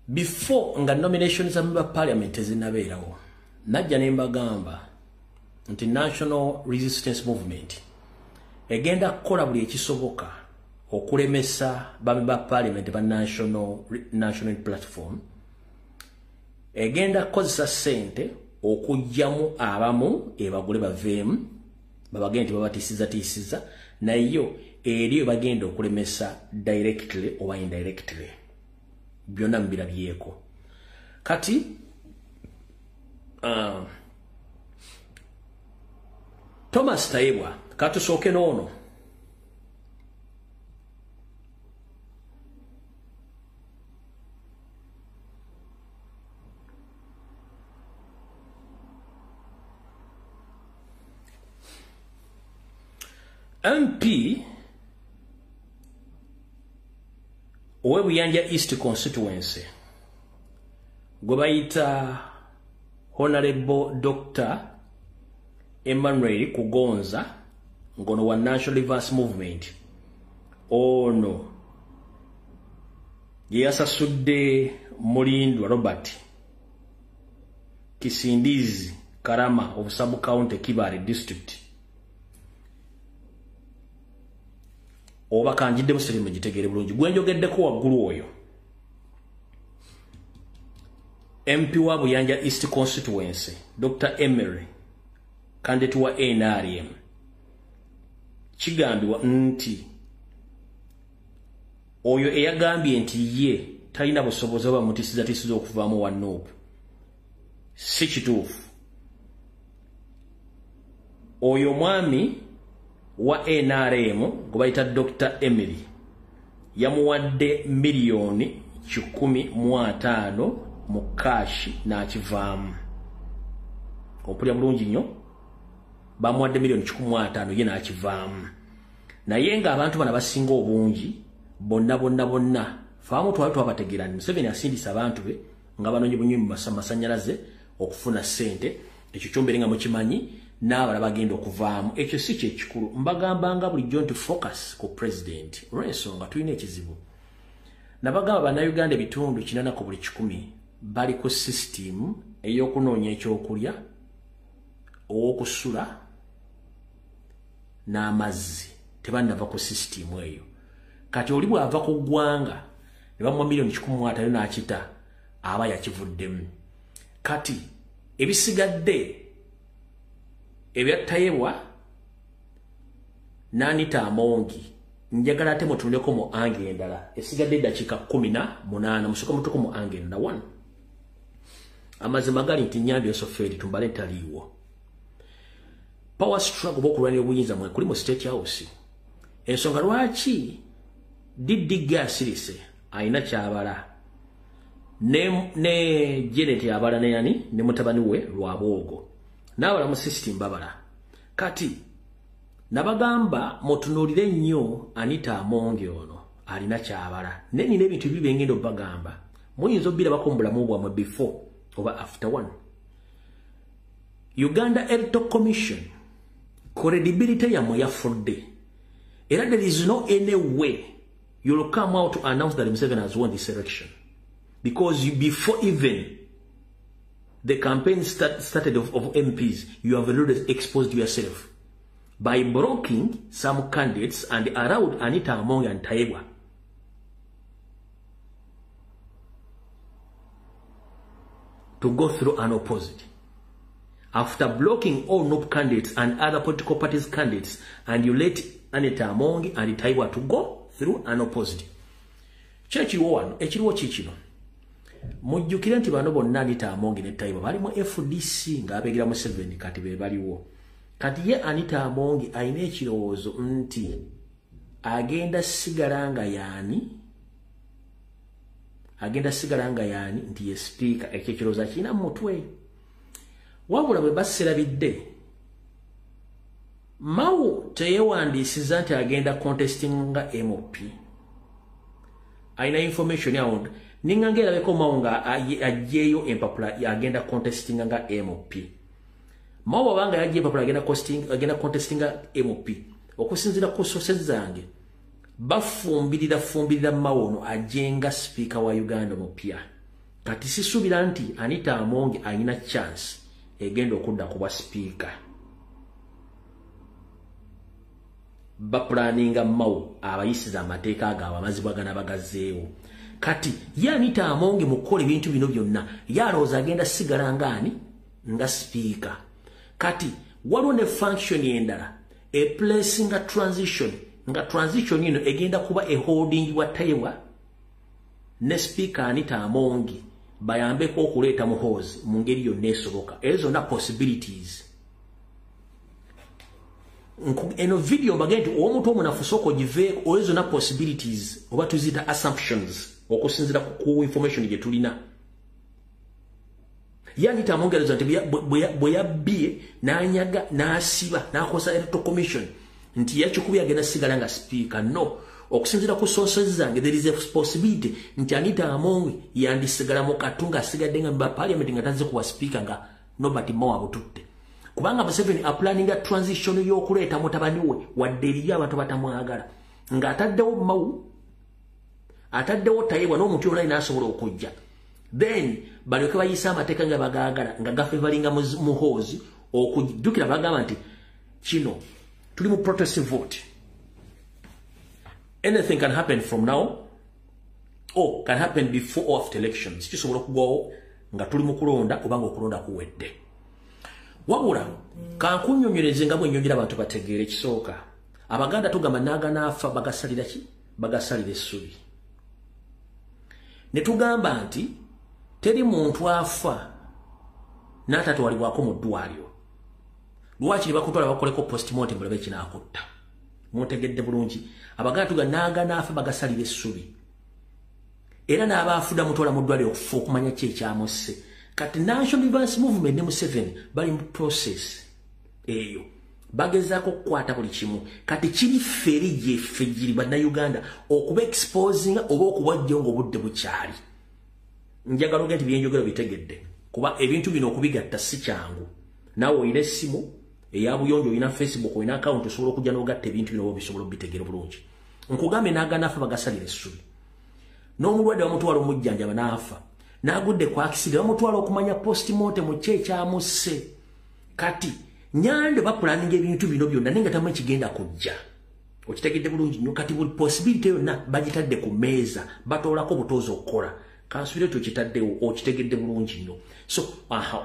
A: Before nga nominations za member parliament ezinabeerawo najja ne mbagamba nti National Resistance Movement egenda kukola buli ekisoboka okulemesa ba member parliament ba national platform egenda kukozesa ssente okujjamu abamu ebagule baveemu babagenda nti babatiisiza nayo eriyo bagenda okulemesa directly oba indirectly byonna mbirabyeko kati Thomas Tayebwa katusooke n'ono MP Owebuyanja East constituency gwe bayita Honorable Dr. Emmanuel Kugonza ngono wa National Reverse Movement ono yasasudde Mulindwa Robert Kisindizi Karama of Sub County Kibale District oba kanjidde musirimu gitegere bulungi gwenjogeddeko waggulu oyo MP wa Buyanja East constituency Dr. Emery candidate wa NRM kigambibwa nti oyo eyagambye nti ye talina busobozi oba mutisiza okuvaamu wanuupu si kituufu oyo mwami wa NRM gubayita Dr. Emery yamuwadde milioni 15 mu kashi n'akivaamu opulya bulungi nnyo bamuwadde milioni 15 ye n'akivaamu naye nga abantu bana basinga obungi bonna faamu twabategeerani Museveni asindisa abantu be nga banonye bunyumu masannyalaze okufuna ssente ekyo kyombere nga mukimanyi n'abala bagenda okuvaamu ekyo si kyekikulu mbagambanga bulijjo nti focus ku president olw'ensonga tulina ekizibu nabagamba bannayuganda ebitundu 80 ku buli 100 bali ku system ey'okunoonya ekyokulya ow'okusula n'amazzi tebannava ku system eyo kati oli bw'ava ku ggwanga ne bamuwa milioni 15 n'akita aba yakivuddemu kati ebisigadde ebya Tayebwa n'Anita Amongi njagala ate mutuleko mu ange endala esigadde eddakiika 18 musooka mutuko mu ange endala 1 amazima gali nti Nyambi Osoferi tumbale taliiwo power struggle bokulwanira obuyinza mwe kuli mu State House ensonga lwaki Diddiga asirise ayina kyabala ne Janet yabala ne yani ne mutabani we Lwabwogo n'abala mu system babala kati nabagamba mutunuulire nnyo Anita Amongi ono alina kyabala nenina ebintu bibi bengenda obagamba muyinza obirabako mu bulamu bwamwe before oba after one Uganda Electoral Commission credibility yamwe yafudde era there is no any way you'll come out to announce that Museveni has won this election because before even the campaign started of MPs, you have already exposed yourself by blocking some candidates and allowed Anita Amongi and Taibwa to go through an opposite. After blocking all NOP candidates and other political parties candidates, and you let Anita Amongi and Taibwa to go through an opposite. Ekiriwo kikino. Mujjukira nti bano bonna Anita Amongi ne Taibwa bali mu FDC ng'abegira mu 7 kati be baliwo. Kati ye Anita Amongi ayina ekirowoozo nti agenda sigalanga yaani nti ye speaker ekyo ekirowoozo kina mutwe. Wabula bwe baserabidde Mau teyewandiisiza nti agenda contesting nga MOP. Aina information yawo ninga ngerabeko Mau nga ajjeyo empapula agenda contesting nga MOP. Mau wabanga yajje empapula agenda contesting nga MOP. Okusinzira ku sources zange bafumbirira Mau ono ajenga speaker wa Uganda mupya. Kati sisubira nti Anita Amongi ayina chance egenda okudda kuba speaker. Baplaninga Mau abayisiza amateeka agaabwe amazibwa gana bagazeewo. Kati ye Anita Amongi mukola ebintu bino byonna yalowooza agenda sigala nga speaker. Kati waliwo ne function endala a place nga transition ino egenda kuba a holding wa Taibwa ne speaker Anita Amongi bayambeko okuleeta muhoozi mu ngeri yonna esoboka. Ezo na possibilities. Eno video bagenti omuntu omunafu soko jive ezo na possibilities oba tuzita assumptions okusinzira ku information gye tulina. Anita Amongi alizanti bwe yabbye n'anyaga n'asiba n'akosa electoral commission nti yakikubi agenda sigala nga speaker. No, okusinzira ku sources zange there is a possibility nti Anita Amongi yandisigala mu katunga asigadde nga mba parliament nga tazze kuba speaker nga nobody more abututte. Kubanga Museveni planninga transition y'okuleeta mutabani we wadde eriyo abantu batamwagala nga ataddewo Mau ataddewo Taibwa n'omuntu yonna n'asobola okujja. Then balyoke bayisa amateeka nga bagaagala nga gafevalinga muhoozi okujjukira bagamba nti kino tuli mu protest vote. Anything can happen from now or can happen before or after elections. Kisobola okugwawo nga tuli mu kulonda obanga okulonda kuwedde. Wabula kankunyonyereze nga bwe nnyonjera abantu bategeere kisooka. Abaganda tugamba naaga naafa bagasalira ki? Bagasalira essubi. Ne tugamba nti teri muntu afa n'atatwalibwako mu ddwaliro. Lwaki bakutwala bakoleko postmortem bulabe kinaakutta. Mutegedde bulungi. Abaganda tugamba naaga naafa bagasalira essubi. Era n'abaafudda mutwala mu ddwaliro okufa okumanya ki ekyamusse. Kati National Advance Movement ne Museveni bali mu process eyo bagezaako kukwata buli kimu. Kati kiri feri gyeffe giri bannayuganda okuba exposing oba okubajjayo ng'obudde bukyali. Njagala ogenti byenjogera bitegedde kuba ebintu bino okubigatta si kyangu. Naawe olina essimu eya buyonjo, olina Facebook, olina account osobola okujja n'ogatta ebintu bino bisobola obitegeera bulungi. Nkugambe n'aganafa bagasalira essubi. N'omulwadde bamutwala omujjanjaba n'afa. Nagudde kwa accident bamutwala okumanya postmortem kyekyamusse. Kati nyande bapulaninga ebintu bino byonna nenga tamu ekigenda kujja. Okitegedde bulungi nnyo. Kati buli possibility yonna bagitadde ku meeza batoolako butozi okukola. Kansubire tukitaddewo okitegedde bulungi nnyo. So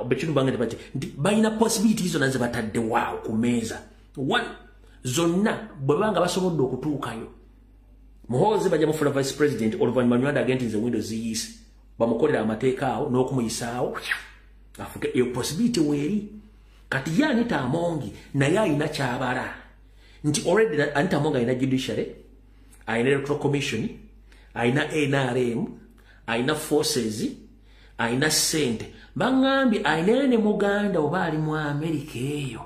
A: bekinu bange bati balina possibilities zonna ze bataddewo ku meeza. One zonna bwe banga basobodde okutuukayo. Muhoozi bajja mufuna vice president oluvannyuma Nywanda agenti nze Windows yise bamukolera amateeka awo n'okumuyisaawo afuke eyo possibility weeri. Kati ye Anita Amongi naye alina kyabala nti already Anita Amongi alina judiciary, alina electoral commission, alina NRM, alina forces, alina ssente. Bangambye alina ne muganda oba ali mu Amerika eyo,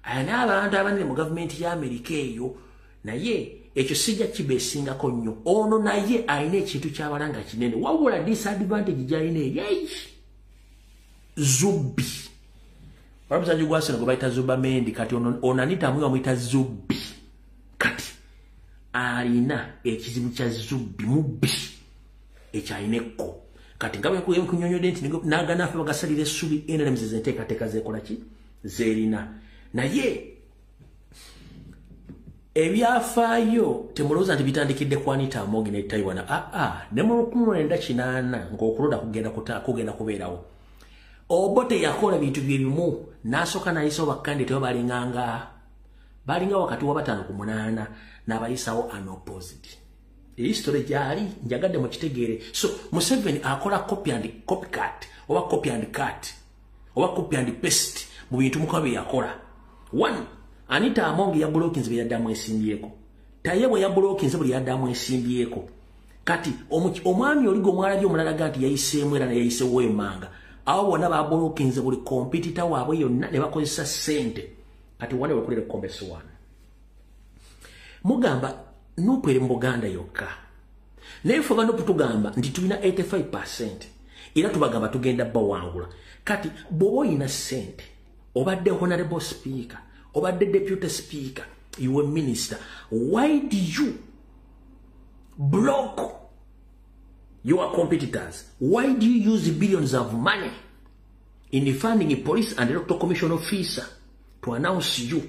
A: alina abantu abanene mu gavumenti ya Amerika eyo. Naye ekyo sijja kibeesingako nnyo. Ono naye alina ekintu kyabalanga kinene. Wabula disadvantage gy'alina eyo Zubbi. Wabuzanyi gwasino gwe bayita Zubba Mendi. Kati ono Anita Amongi bamuyita Zubbi. Kati alina ekizibu kya Zubbi mubbi ekyayinekko. kati ngabe kunyonyode nti nagana afe bagasalira essubi NRM zezenteekateeka zekola ki zerina naye ebyafaayo temulowooza nti bitandikidde ku Anita Among ne Taiwan ne mu 1998 ng'okulonda kugenda kubeerawo Obote yakola bintu bye bimu n'asooka n'ayisa bakandidate balinga wakati wa 5 ku 8 n'abayisawo unopposed history gyali njagadde mu kitegeere so Museveni akola copy and copycat oba copy and cut oba copy and paste mu bintu mukabe yakola one Anita Among ya blockings bya damu esimbyeko Tayebwa ya blockings buli ya damu esimbyeko kati omwami oligo mwalabye omulala gati yayiseemu era yayise wemanga awo bonna ba blockings buli competitor waabwe yonna ne bakozesa sente kati wane bakulira Kombesi 1 mugamba nupu eri mu Buganda yokka naye ffe bano tugamba nti tulina 85% era tubagamba tugenda bawangula kati bw'oba oyina sente obadde honorable speaker obadde deputy speaker you were minister why do you block your competitors why do you use billions of money in funding a police and electoral commission officer to announce you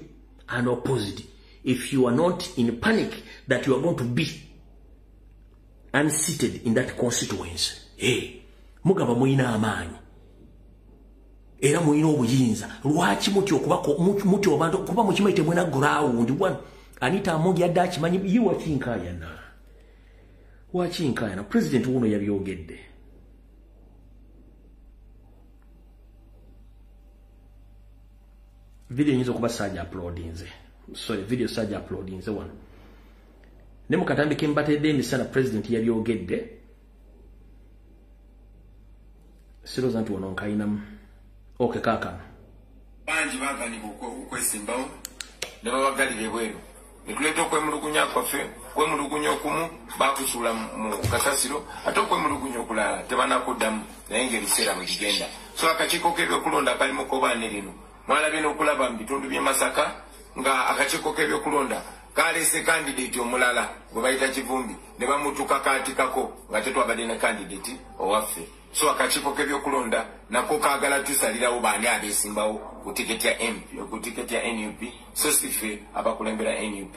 A: unopposed if you are not in panic that you are going to be unseated in that constituency mugamba muyina amaanyi era muyina obuyinza lwaki muti okubako muti obantu kuba mukimaite mwena ground one Anita Among yadde akimanyi yiwa kinkayana president wuno yabyogedde video nyizo kuba sajja uploadinze video sajja uploadinze one ne mukatandike mbatedde emisana president yabyogedde siroza nti wono nkayinamu okay kaka
B: banji bagani okwesimbawo ne babagalire bweru nikuleeta okwemulugunya kwaffe kwemulugunya okumu bakusuula mu kasasiro ate okwemulugunya okulala tebanakuddamu naye ng'ebiseera bwe kigenda so akakiiko k'ebyokulonda kali mu kkobaane lino mwalabye n'okulaba mu bitundu by'e Masaka nga akakiiko k'ebyokulonda kaleese kandidate omulala gwe bayita Kivumbi ne bamutuka kaatikako nga tetwabadde ne kandidate owaffe so akakiiko k'ebyokulonda nako kaagala tusalirawo baani abeesimbawo ku tiketi ya MP ku tiketi ya NUP so sife abakulembera NUP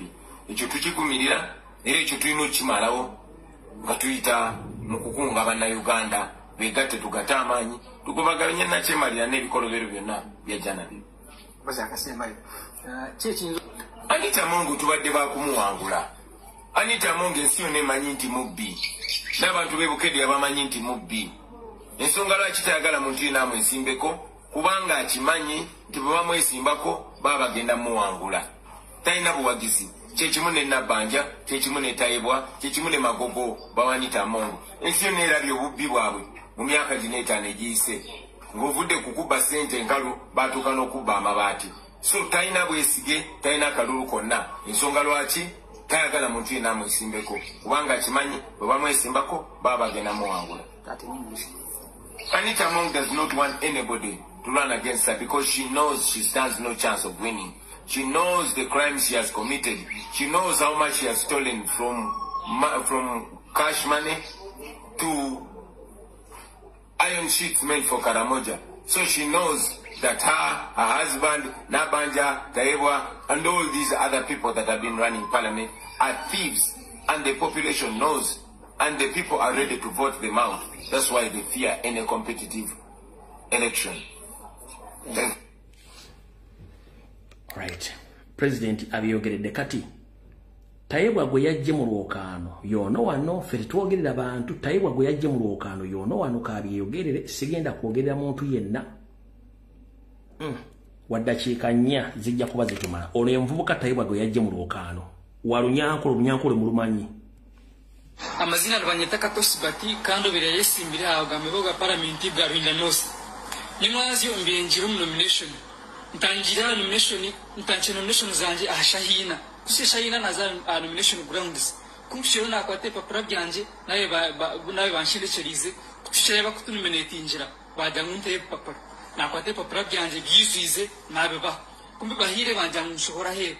B: ekyo tukigumirira era ekyo tulina okukimalawo nga tuyita mu kukunga bannayuganda begatte tugatte amaanyi tugobaganya nakyemalira n'ebikolobero byonna bya janabi Anita Among tubadde bakumuwangula Anita Among ensi yonna emanyi nti mubbi n'abantu b'ebukedde abamanyi nti mubbi ensonga lwaki tayagala muntu yenna amwesimbeko kubanga akimanyi nti bwe bamwesimbako baba bagenda muwangula talina buwagizi kyekimu ne Nabbanja kyekimu ne Tayebwa kyekimu ne Magogo ba Anita Among ensi yonna erabye obubbi bwabwe mu myaka gino 5 egiyise ng'ovudde kukuba ssente enkalu baatuuka n'okubba amabaati so talina bwesige talina akalulu konna ensonga lwaki tayagala muntu yenna amwesimbeko kubanga akimanyi bwe bamwesimbako baba bagenda muwangula. Anita Among does not want anybody to run against her because she knows she stands no chance of winning. She knows the crimes she has committed. She knows how much she has stolen from cash money to iron sheets made for Karamoja. So she knows that her husband, Nabbanja, Tayebwa, and all these other people that have been running parliament are thieves. And the population knows. And the people are ready to vote them out. That's why they fear any competitive election.
A: Right. President abyogeredde kati. Tayebwa gwe yajje mu lwokaano yono wano ffe tetwogerera bantu Tayebwa gwe yajje mu lwokaano yono wano kabyeyogerere sigenda kwogerera muntu yenna. Waddakiika 4 zijja kuba zitumala. Olwo envubuka Tayebwa gwe yajje mu lwokaano. Walunyankole mulumanyi.
D: Amazina Lubanyeta Katosi Bati kando bira yesimbire abagambo ga parliament bwa Rwanda North. Nimwazi ombienjiro mu nomination. Ntangira nomination zanje ahashahina. Kushahina naza nomination grounds. Kumshiro na kwate papura byanje nawe banshirikirize kushireba kutunominate injira badangunte papura. Na kwate papura byanje byisuize nabe ba. Kumbe bahire banja nshobora he.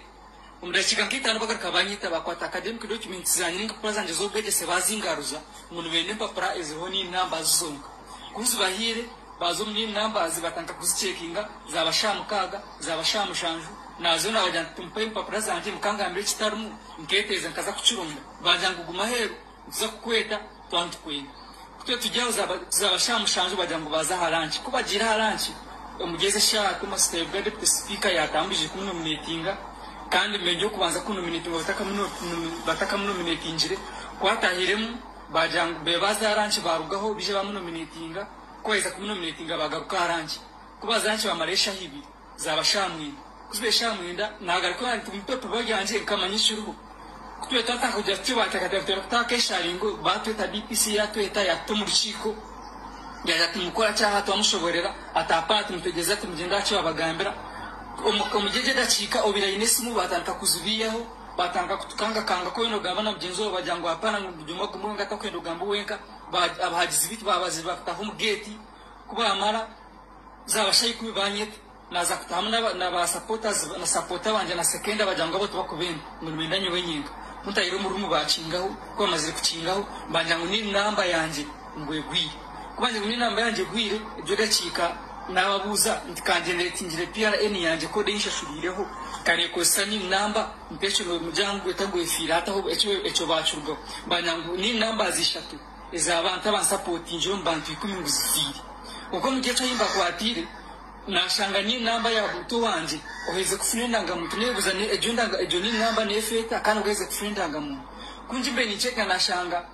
D: umudakika nkitano bagaruka banyita bakwata academic documents zanjye n'impapuro zanjye z'ubwegese bazingaruza umuntu bene impapuro eziho n'intamba z'uzungu kuzibahire bazo muri intamba zibatanga kuzicekinga zabashamukaga zabashamushanju nazo nabajya tumpa impapuro zanjye mukangambire kitarumu nketeza nkaza kucurumba bajanga guma hero uza kukweta twantukwenda kutwe tujyaho zabashamushanju bajya ngo baza haranchi kubagira haranchi umugeze shaka masitebwa deputy speaker yatambije kunominatinga kandi menyo kubanza kunominatinga batakamunominatingire kwatahiremu bajanga bebaza haranchi barugaho bije bamunominatinga kweza kunominatinga bagaruka haranchi kubaza haranchi bamaresha hibi zabashamwinda kuzibeshamwinda nagariko ari tumpepe bajyanje kamanyishuruho kutwe tata kujya tubatakatafutera kutakesharingo batweta DPC yatweta yatumurishiko yaja tumukora cyaha twamushoborera atapata mutegeza tumugenga cyo abagambira umujeje dacika obirayinesi mu batanta kuzubiyaho batanga kutukanga kanga ko ino gabana mugenzo bajyango apana mu byuma kumunga takwendo gambo wenka abahagizi biti babazi bafataho umugeti kuba amara zabashayi kubanyete naza kutamuna na ba supporters na supporter banje na sekenda bajyango abo tubakubenda ngo mendanye wenyinga mutayiro mu rumu bacingaho ko amaze kucingaho banjango ni namba yanje ngwegwi kubanje ngo ni namba yanje gwire ibyo gacika nababuza ndikangendetingire PRN yanje ko deyishashurireho kare ko sani namba mpesho mujango etango ifira ataho echo bacurgo banyango ni namba zishatu ezabanta bansupport njiro mbantu 10 nguzifiri uko mugiye cyimba kwatire nashanga ni namba ya buto wanje oheze kufinendanga muntu nebuza ne ejo ni namba nefeta kandi ogeze kufinendanga muntu kunjimbe ni cheka nashanga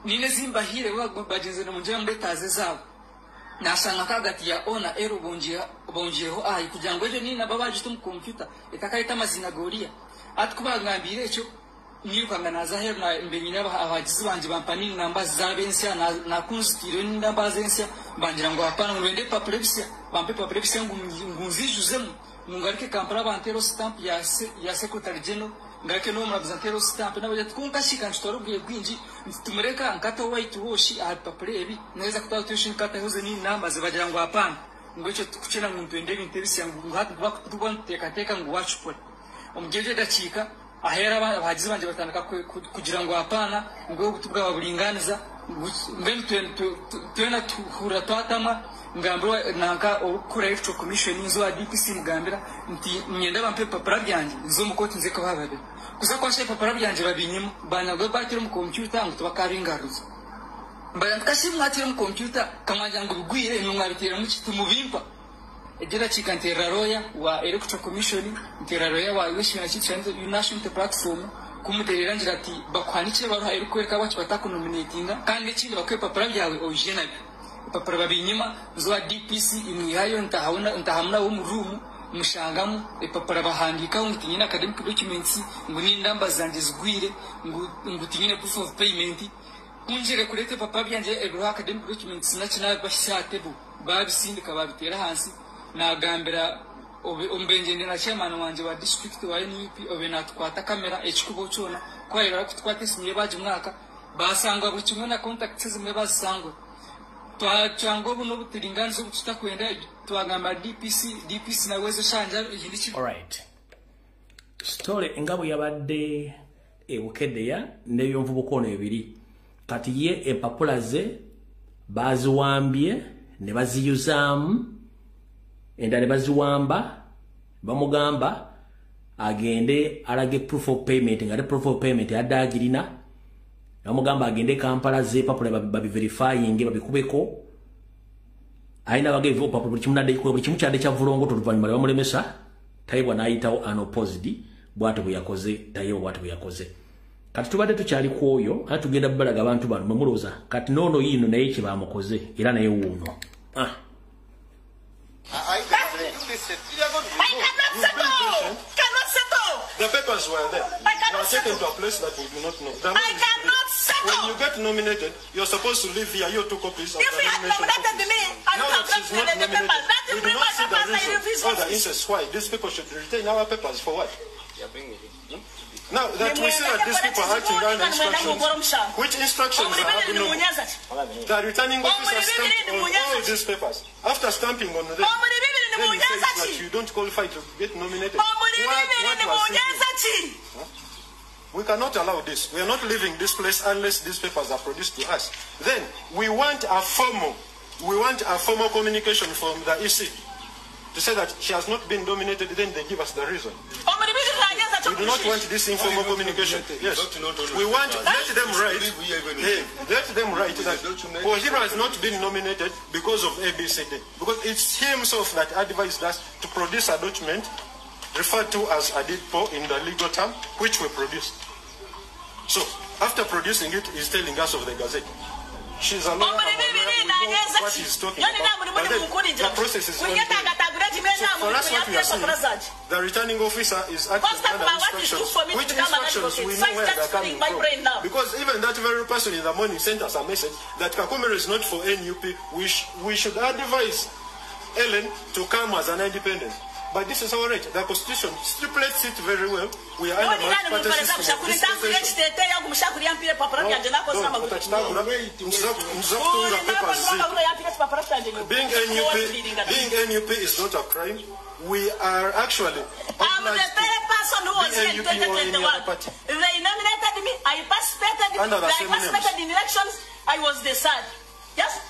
D: nine zimba hire bagenze no munje mbetaze zabo nashanga kagati ya ona ero bonjeho kugira ngo ejo nina babaje tum computer itakaita mazina goria atkubangambire echo nirukanga naza hero na mbenyina abagizi banje bampani namba zabensia na kunzitiro namba zensia bangira ngo apana ngwende paplepsia bampe paplepsia ngunzijuzemu ngarike kampara bantero stamp ya secretary general ngake no mabzantero stamp na bajya tunkashika ntwarubwiye bwinji tumureka nkato white wash paprebi neza kutatushini kata huze ni namba zibagira ngo apana ngocho kuchena muntu endeni interisi yangu ngati bakutubwa teka ngo wachukwe umjeje dacika ahera abagizi banje batandika kugira ngo apana ngo gutubwa baburinganiza mbemtu twena tuhura twatama ngambro nanka okura electoral commission inzo a DPC mugambira nti myenda bampe papara byanje nzo mukoti nze kabababe kuza kwashe papara byanje babinyimo banagwe batire mu computer ngo tubakaringaruza mbaya kashi mwatire mu computer kamanja ngo bigwire numwabitira mu kitu mubimpa ejera chikantera roya wa electoral commission ntera roya wa wishina chitendo national platform kumuterera ngira ati bakwanikire baruha erikwereka bacu batakunominatinga kandi ikindi bakwe papara byawe original papara babinyima zo DPC imwihayo ntahamuna wo mu room mushangamu papara bahandika ngutinyina academic documents ngo ni ndamba zanje zigwire ngutinyine proof of payment kunjere kurete papa byanje ebro academic documents national bashatebo babisindika babitera hansi nagambira umbenje na chairman wanje wa district wa NUP obenatkwata kamera ekikubo cyona kwayira kutwate simye baje mwaka basanga bucimwe na contacts zimwe bazisangwe twachango buno butiringanzo tutakwenda twagamba DPC na wezo shanja yindi ki.
A: All right, story engabo yabadde ebukedeya nebyo mvubukono ebiri kati ye empapula ze baziwambye ne baziyuzamu endale baziwamba bamugamba agende alage proof of payment ngale proof of payment adagirina bamugamba agende Kampala ze papula babi verifying babikubeko aina bage vo papula kimuna ko buli kimu kyade kya vulongo tuluvanyuma bamulemesa tayibwa nayitawo unopposed bwate buyakoze tayo bwate buyakoze kati tubade tukyali kwoyo atugenda balaga abantu bano memuloza kati nono yino naye kibamukoze era naye wuno
E: The papers were there. You are taken to a place that you do not know.
C: I cannot settle.
E: When you get nominated, you're supposed to leave here your 2 copies of
C: if
E: the
C: you had
E: nomination
C: nominated me, I
E: Now
C: would have
E: that she's not
C: the
E: nominated,
C: papers.
E: we do not see the reason or the interest why these people should retain our papers for what? Now that we see that these people are acting under instructions, which instructions are abnormal? The returning officer stamped on all these papers. After stamping on them, then he says that you don't qualify to get nominated. What was it? We cannot allow this. We are not leaving this place unless these papers are produced to us. Then we want a formal communication from the EC to say that she has not been dominated. Then they give us the reason. We do not want this informal communication. Yes, we want let them write that Pohiro has not been nominated because of ABCD, because it's he himself that advised us to produce a document referred to as a deed poll in the legal term, which we produced. So, after producing it, he's telling us of the Gazette. She's a lawyer, what he's talking about. But then, the process is ongoing. So, for us, what we are saying, the returning officer is acting under instructions. Which instructions we know where they're coming from. Because even that very person in the morning sent us a message that Kakumero is not for NUP. We should advise Ellen to come as an independent. But this is our right. The Constitution stipulates it very well. We are under multi-party system. Being NUP is not a crime. We are actually obliged to be NUP or any other party.
F: They nominated me. I participated in elections. I was the son. Yes?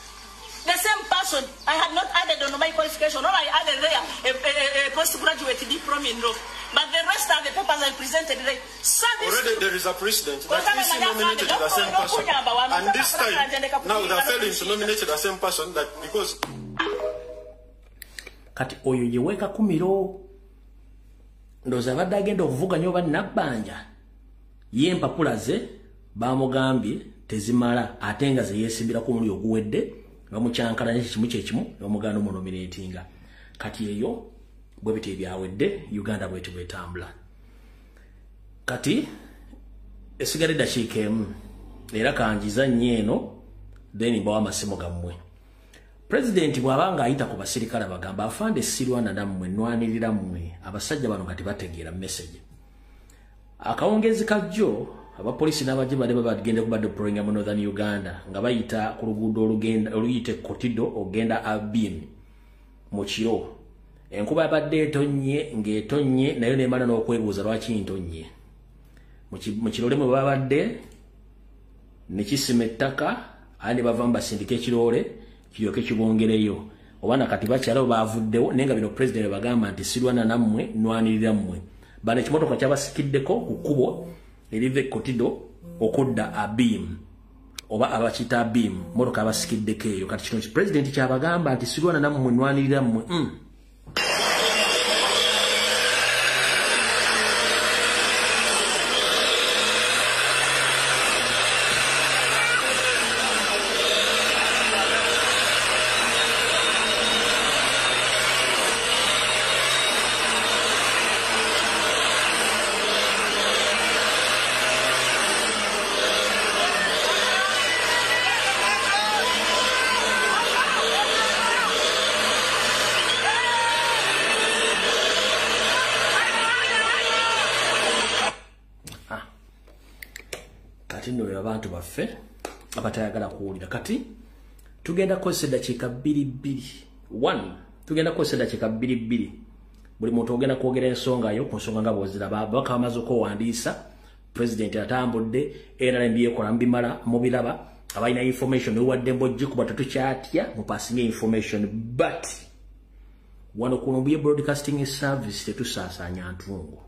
F: The same person. I had not added on my qualification. All I added there a postgraduate diploma in law. But the rest of the papers I presented there.
E: Already there is a precedent that is nominated the same person. And this time, now they are failing to nominate the same person that because
A: kati oyo yeweka kumiro ndoza abadde agenda okuvuganya oba nabbanja ye empapula ze bamugambye tezimala ate nga ze yeesimbira ku muli oguwedde bamucyankala n'ekimu kyekimu n'omuganda omunominatinga kati eyo bwe bite ebyawedde Uganda bweti bwetambula kati esigale dakiika emu era kanjiza nnyo eno then bawa amasimu gammwe President bwabanga ayita ku basirikale bagamba afande sirwana nammwe nwanirira mmwe abasajja bano kati bategeera message akawongezi kajjo abapolisi n'abajiba leba bagenda kubadde deploying mu Northern Uganda nga bayita ku luguudo oluyite Kotido ogenda Abim mu kiro enkuba yabadde etonnye ng'etonnye nayo nemala n'okwebuuza lwaki ntonnye mu kirole mwe babadde ne kisima ettaka andi bava mbasindika ekirole kiyoke kibongereyo obana kati bakyalo bavuddewo nenga bino president bagamba nti sirwana nammwe nwanirira mmwe bana ekimotoka kyabasikiddeko ku kkubo erive Kotido okudda Abim oba abakita Abim motoka abasikiddeko eyo kati kino president kyabagamba nti sirwana nammwe nwanirira mmwe abantu baffe abatayagala kuwulira kati tugenda kozesa dakiika 2 tugenda kozesa dakiika 2 buli muntu ogenda kwogera ensonga yo ku nsonga nga bwoziraba baka bamaze okuwandiisa president atambudde era mbyekola mbimala mubiraba abalina information ewadde mbojjikuba tetukyatya mupasinga information but wano kuno bye broadcasting service tetusaasanya ntungo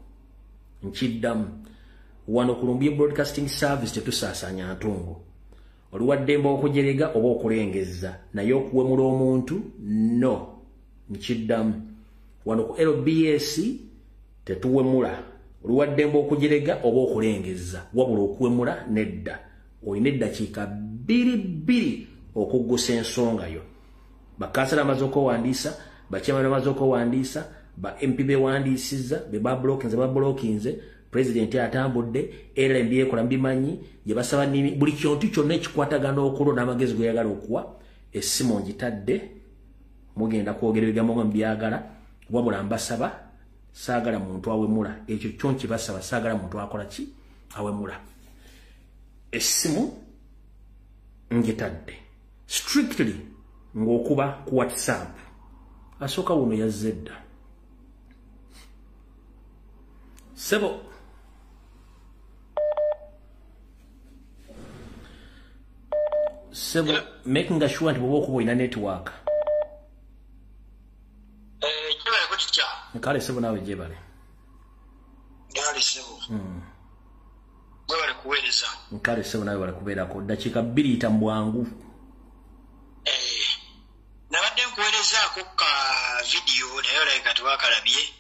A: nkiddamu wano Columbia Broadcasting Service tetusaasanya ntungo oluwaddemba okujerega oba okulengeza naye okuwemula omuntu no nkiddamu wano ku LBS tetuwemula oluwaddemba okujerega oba okulengeza wabula okuwemula nedda olina eddakiika 2 okuggusa ensonga yo bakansala amaze okuwandiisa bakyamana amaze okuwandiisa ba MP bewandiisiza be bablokinze President atambudde era mbyekola mbimanyi ye basaba nimi buli kintu kyonna ekikwatagana okulo n'amagezi gwe yagala okuwa essimu ngitadde mugenda kwogererega mu byagala wabula mbasaba saagala muntu awemula ekyo kyonki basaba saagala muntu akola ki awemula essimu ngitadde strictly ng'okuba ku WhatsApp asooka wuno yazedda sebo Sebo, making sure nti bwoba okuba olina network.
G: Jebale kutya.
A: Nkale Sebo nawe jebale.
G: Dali Sebo. Bwebale kuweereza.
A: Nkale Sebo nawe bale kubeerako. Dakiika 2 itambwangu.
G: Nabadde nkuweerezaako ka video naye olabika tewakalabye.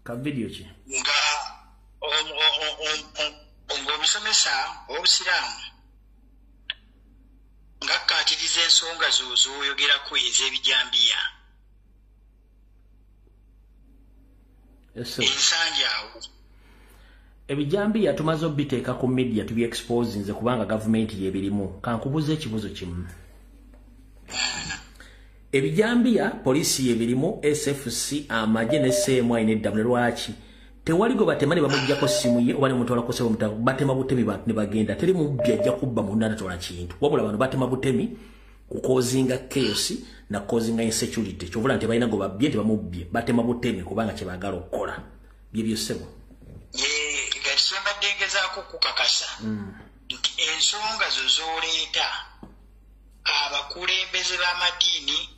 A: Ka video ki?
G: Nga ng'omusomesa w'obusiraamu ng'akkaatiriza ensonga z'oyogerako ez'ebijambiya. Ensanja awo.
A: Ebijambiya tumaze obiteeka ku media tubi expose nze kubanga gavumenti y'ebirimu. Kankubuza ekibuzo kimu. Ebijambiya polisi y'ebirimu SFC amagye ne CMI ne W lwaki tewali go batemani bamujjako simu ye oba ne mutwala ko sebo mutago batema butemi ba ne bagenda teri mubya ajja kubba mu ndana tola kintu wabula bano batema butemi ku kozinga chaos na kozinga insecurity chovula nti balina go babye te bamubye batema butemi kubanga kye bagalo kola byebyo sebo
G: gasonga dengezaako kukakasa ensonga zozoleeta abakulembeze b'amadini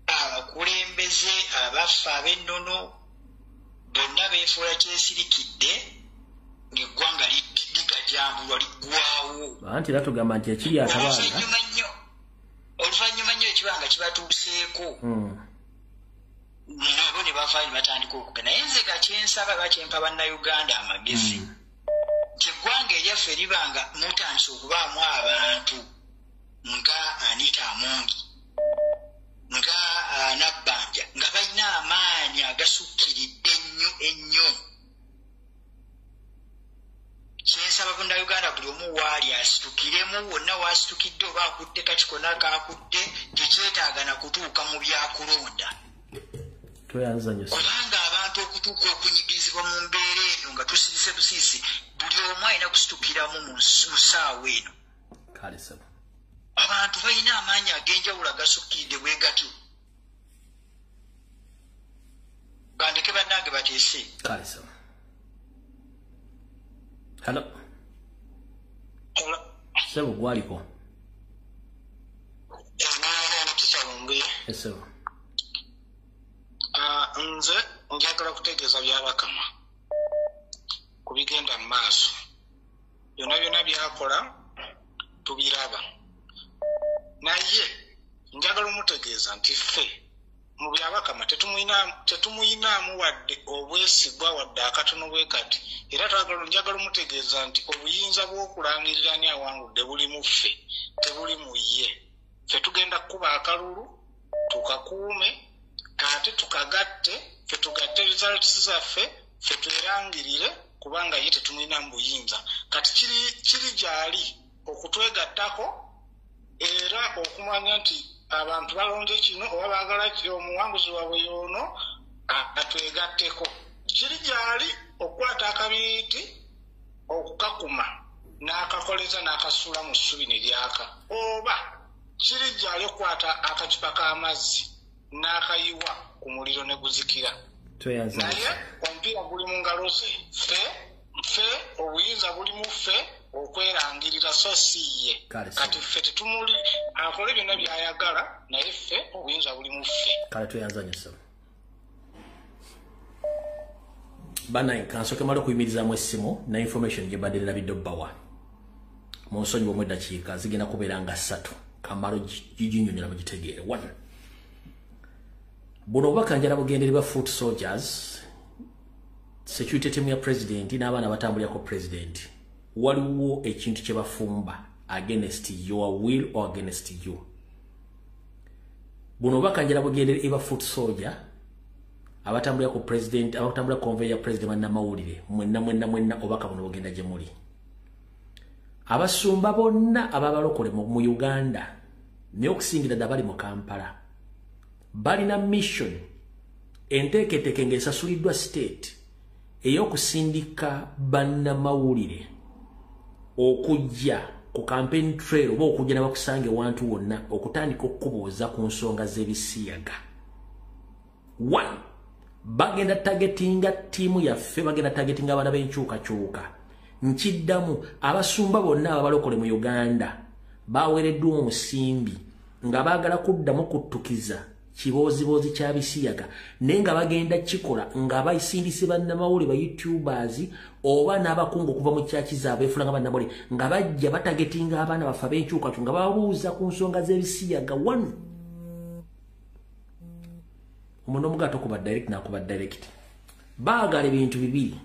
G: abakulembeze abafa ab'ennono bonna beefuula kyesirikidde ng'eggwanga ligajambulwa liggwawo
A: anti era tugamba nti ekiri atabaala
G: oluvannyuma nnyo ekibanga kibatuuseeko nabo ne bavaayo ne batandika okuga naye nze gakyensaba bakyempa bannayuganda amagezi nti eggwanga eryaffe libanga mutandise okubaamu abantu nga Anita Amongi nga Nabbanja nga balina amaanyi agasukkiridde ennyo kyensaba bannayuganda buli omu waali asitukiremu wonna waasitukidde oba akudde kakikona kaakudde tekyetaagana kutuuka mu byakulonda kubanga abantu okutuuka okunyigizibwa mu mbeera eno nga tusirise busiisi buli omu alina kusitukiramu mu ssaawa eno abantu balina amaanyi ag'enjawulo agasukkiridde bwe gatyo bandeke bannange bateese
A: Hello. Sebo gwaliko. Sebo.
G: Nze njagala kutegeeza byabakama ku bigenda mu maaso byonna byakola tubiraba naye njagala omutegeeza nti ffe mu byabakama tetumuyinaamu wadde obwesigwa wadde akatono bwe kati era njagala omutegeeza nti obuyinza bw'okulangirira ani awangudde buli mu ffe tebuli mu ye ffe tugenda kukuba akalulu tukakuume ate tukagatte ffe tugatte results zaffe ffe twerangirire kubanga ye tetumuyinaamu buyinza kati kiri gyali okutwegattako era okumanya nti abantu balonze kino oba baagala omuwanguzi waabwe y'ono atwegatteko kiri gyali okukwata akabiiti okukakuma n'akakoleza n'akasuula mu ssubi ne lyaka oba kiri gyali okukwata akacupa k'amazzi n'akayiwa ku muliro ne guzikira naye omupiira guli mu ngalo ze ffe obuyinza buli mu ffe okwerangirira so si ye kati ffe tetumuli akole byonna byayagala naye ffe obuyinza buli mu ffe
A: kale tweyanzanyisa bana kansoke malo kuyimirizaamu essimu na information gye badde labidde obbawa mu nsonyi bw'omu eddakiika zigenda kubeera nga 3 kamalo giginyonyola mugitegeere 1 buno obubakanjala bugenderi ba foot soldiers security team ya president n'abaana abatambulirako president waliwo ekintu kye bafumba against your will or against you buno obubakanjala bugenderi eba foot soldier abatambulirako president abatambulira convoy ya president bannamawulire mwenna obaka buno bugenda gye muli abasumba bonna ababalokole mu Uganda ne okusingira ddala bali mu Kampala balina mission enteeketeeke ng'esasuliddwa state ey'okusindika bannamawulire okujja ku campaign trail oba okujja n'abakusange wantu wonna okutandika okukubuuza ku nsonga z'ebisiyaga 1 bagenda targetinga tiimu yaffe bagenda targetinga abaana b'enkyukakyuka nkiddamu abasumba bonna ababalokole mu Uganda bawereddwa omusimbi nga baagala kuddamu kuttukiza kibozibozi kya bisiyaga naye nga bagenda kikola nga bayisindise bannamawulire ba YouTubers oba n'abakungu okuva mu kyaki zaabwe efula nga bannamawulire nga bajja batagetinga abaana bafe ab'enkyukakyuka nga babuuza ku nsonga z'ebisiyaga wanu omuntu omugato kuba direct nakuba direct baagala ebintu bibiri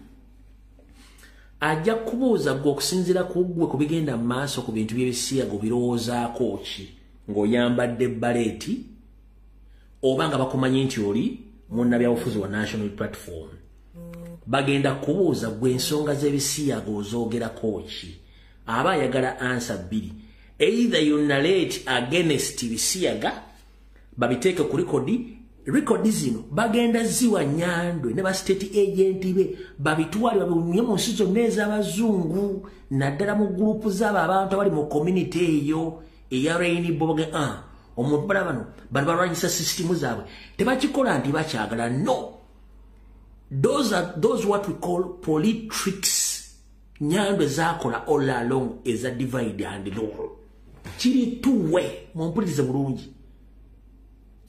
A: ajja kubuuza gwe okusinziira ku gwe ku bigenda mu maaso ku bintu by'ebisiyaga obirowoozaako ki ng'oyambadde baleeti oba nga bakumanyi nti oli munnabyabufuzi wa national platform bagenda kubuuza gwe ensonga z'ebisiyaga ozoogerako ki aba ayagala ansa bbiri either you narrate against bisiyaga babiteeke ku rekodi zino bagenda ziwa Nyandwe ne ba state agent be babitwali babinywe mu nsi zonna ez'abazungu naddala mu gurupu z'abo abantu abali mu community eyo eya Rainbow omuntu balabano balwanyisa system zaabwe tebakikola nti bakyagala no those what we call politics Nyandwe zakola all along is a divide and rule kiri tuwe mumpulirize bulungi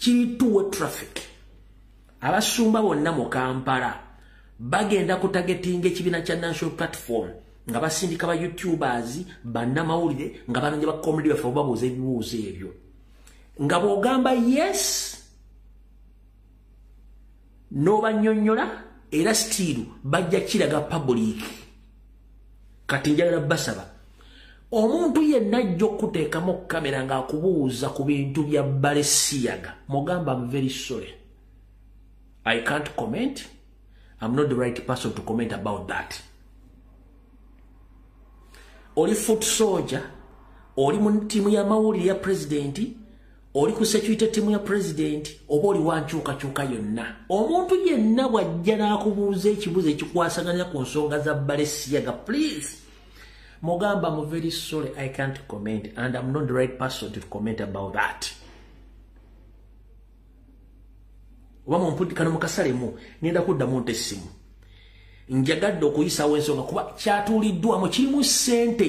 A: kiri tuwe traffic abasumba bonna mu Kampala bagenda kutagetinga ekibiina kya national platform nga basindika ba YouTubers bannamawulire nga bananja ba comedy bafe babuuza ebibuuzo ebyo nga bw'ogamba yes n'obanyonnyola era still bajja kiraga public kati njagala basaba omuntu yenna ajja okuteekamu kamera ng'akubuuza ku bintu bya Balesiyaga mugamba I'm very sorry I can't comment I'm not the right person to comment about that oli foot soldier oli mu timu ya mawulire ya presidenti oli ku security team ya president oba oli wankyukakyuka yonna omuntu yenna bw'ajja n'akubuuza ekibuuzo ekikwasaganya ku nsonga za Balesiyaga please mugamba I'm very sorry I can't comment and I'm not the right person to comment about that oba mumpuddikano mukasalemu ngenda kuddamu nte essimu njagadde okuyisaawo ensonga kuba kyatuuliddwamu kirimu ssente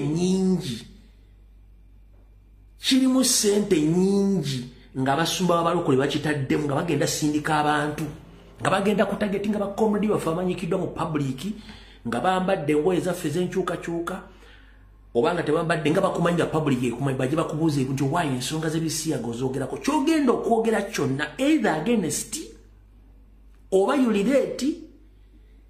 A: nyingi ng'abasumba b'abalokole bakitaddemu nga bagenda sindika abantu nga bagenda kutagetinga ba comedy bafe amanyikiddwa mu public nga bambadde engoye zaffe ez'enkyukakyuka oba nga tebambadde nga bakumanyi nga public ekumanyi bajje bakubuuza ebintu why ensonga z'ebisiyaga ozoogerako kyogenda okwogera kyonna either against oba you relate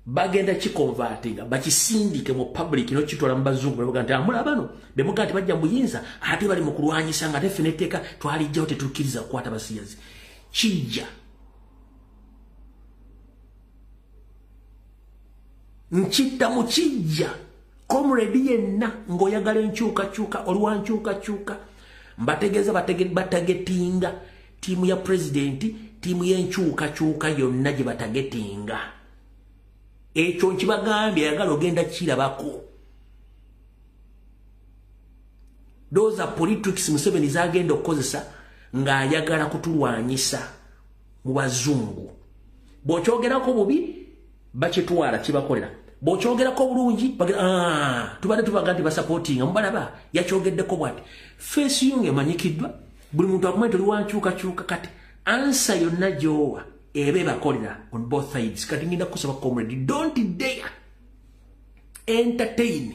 A: bagenda kikonvatinga bakisindike mu public n'okitwala mu bazungu ne bagamba nti amula bano be mugaa nti bajja mu buyinza ate bali mu kulwanyisa nga teffe n'etteeka twalijjawo tetukkiriza kukwata basiyazi kijja nkitta mu kijja comrade yenna ng'oyagala enkyukakyuka oliwa nkyukakyuka mbategeeza batagetinga tiimu ya presidenti tiimu y'enkyukakyuka yonna gye batagetinga ekyo nkibagambye ayagala ogenda kirabako those are politics Museveni zagenda okukozesa ng'ayagala kutulwanyisa mu bazungu bw'okyogerako bubi bakitwala kibakolera bw'okyogerako bulungi tubadde tubaga nti basapootinga mubalaba yakyogeddeko bwati feesi yo ng'emanyikiddwa buli muntu akumanyi toli wankyukakyuka kati ansa yonna gy'owa ebe bakolera on both sides kati ngenda kusaba comrade don't dare entertain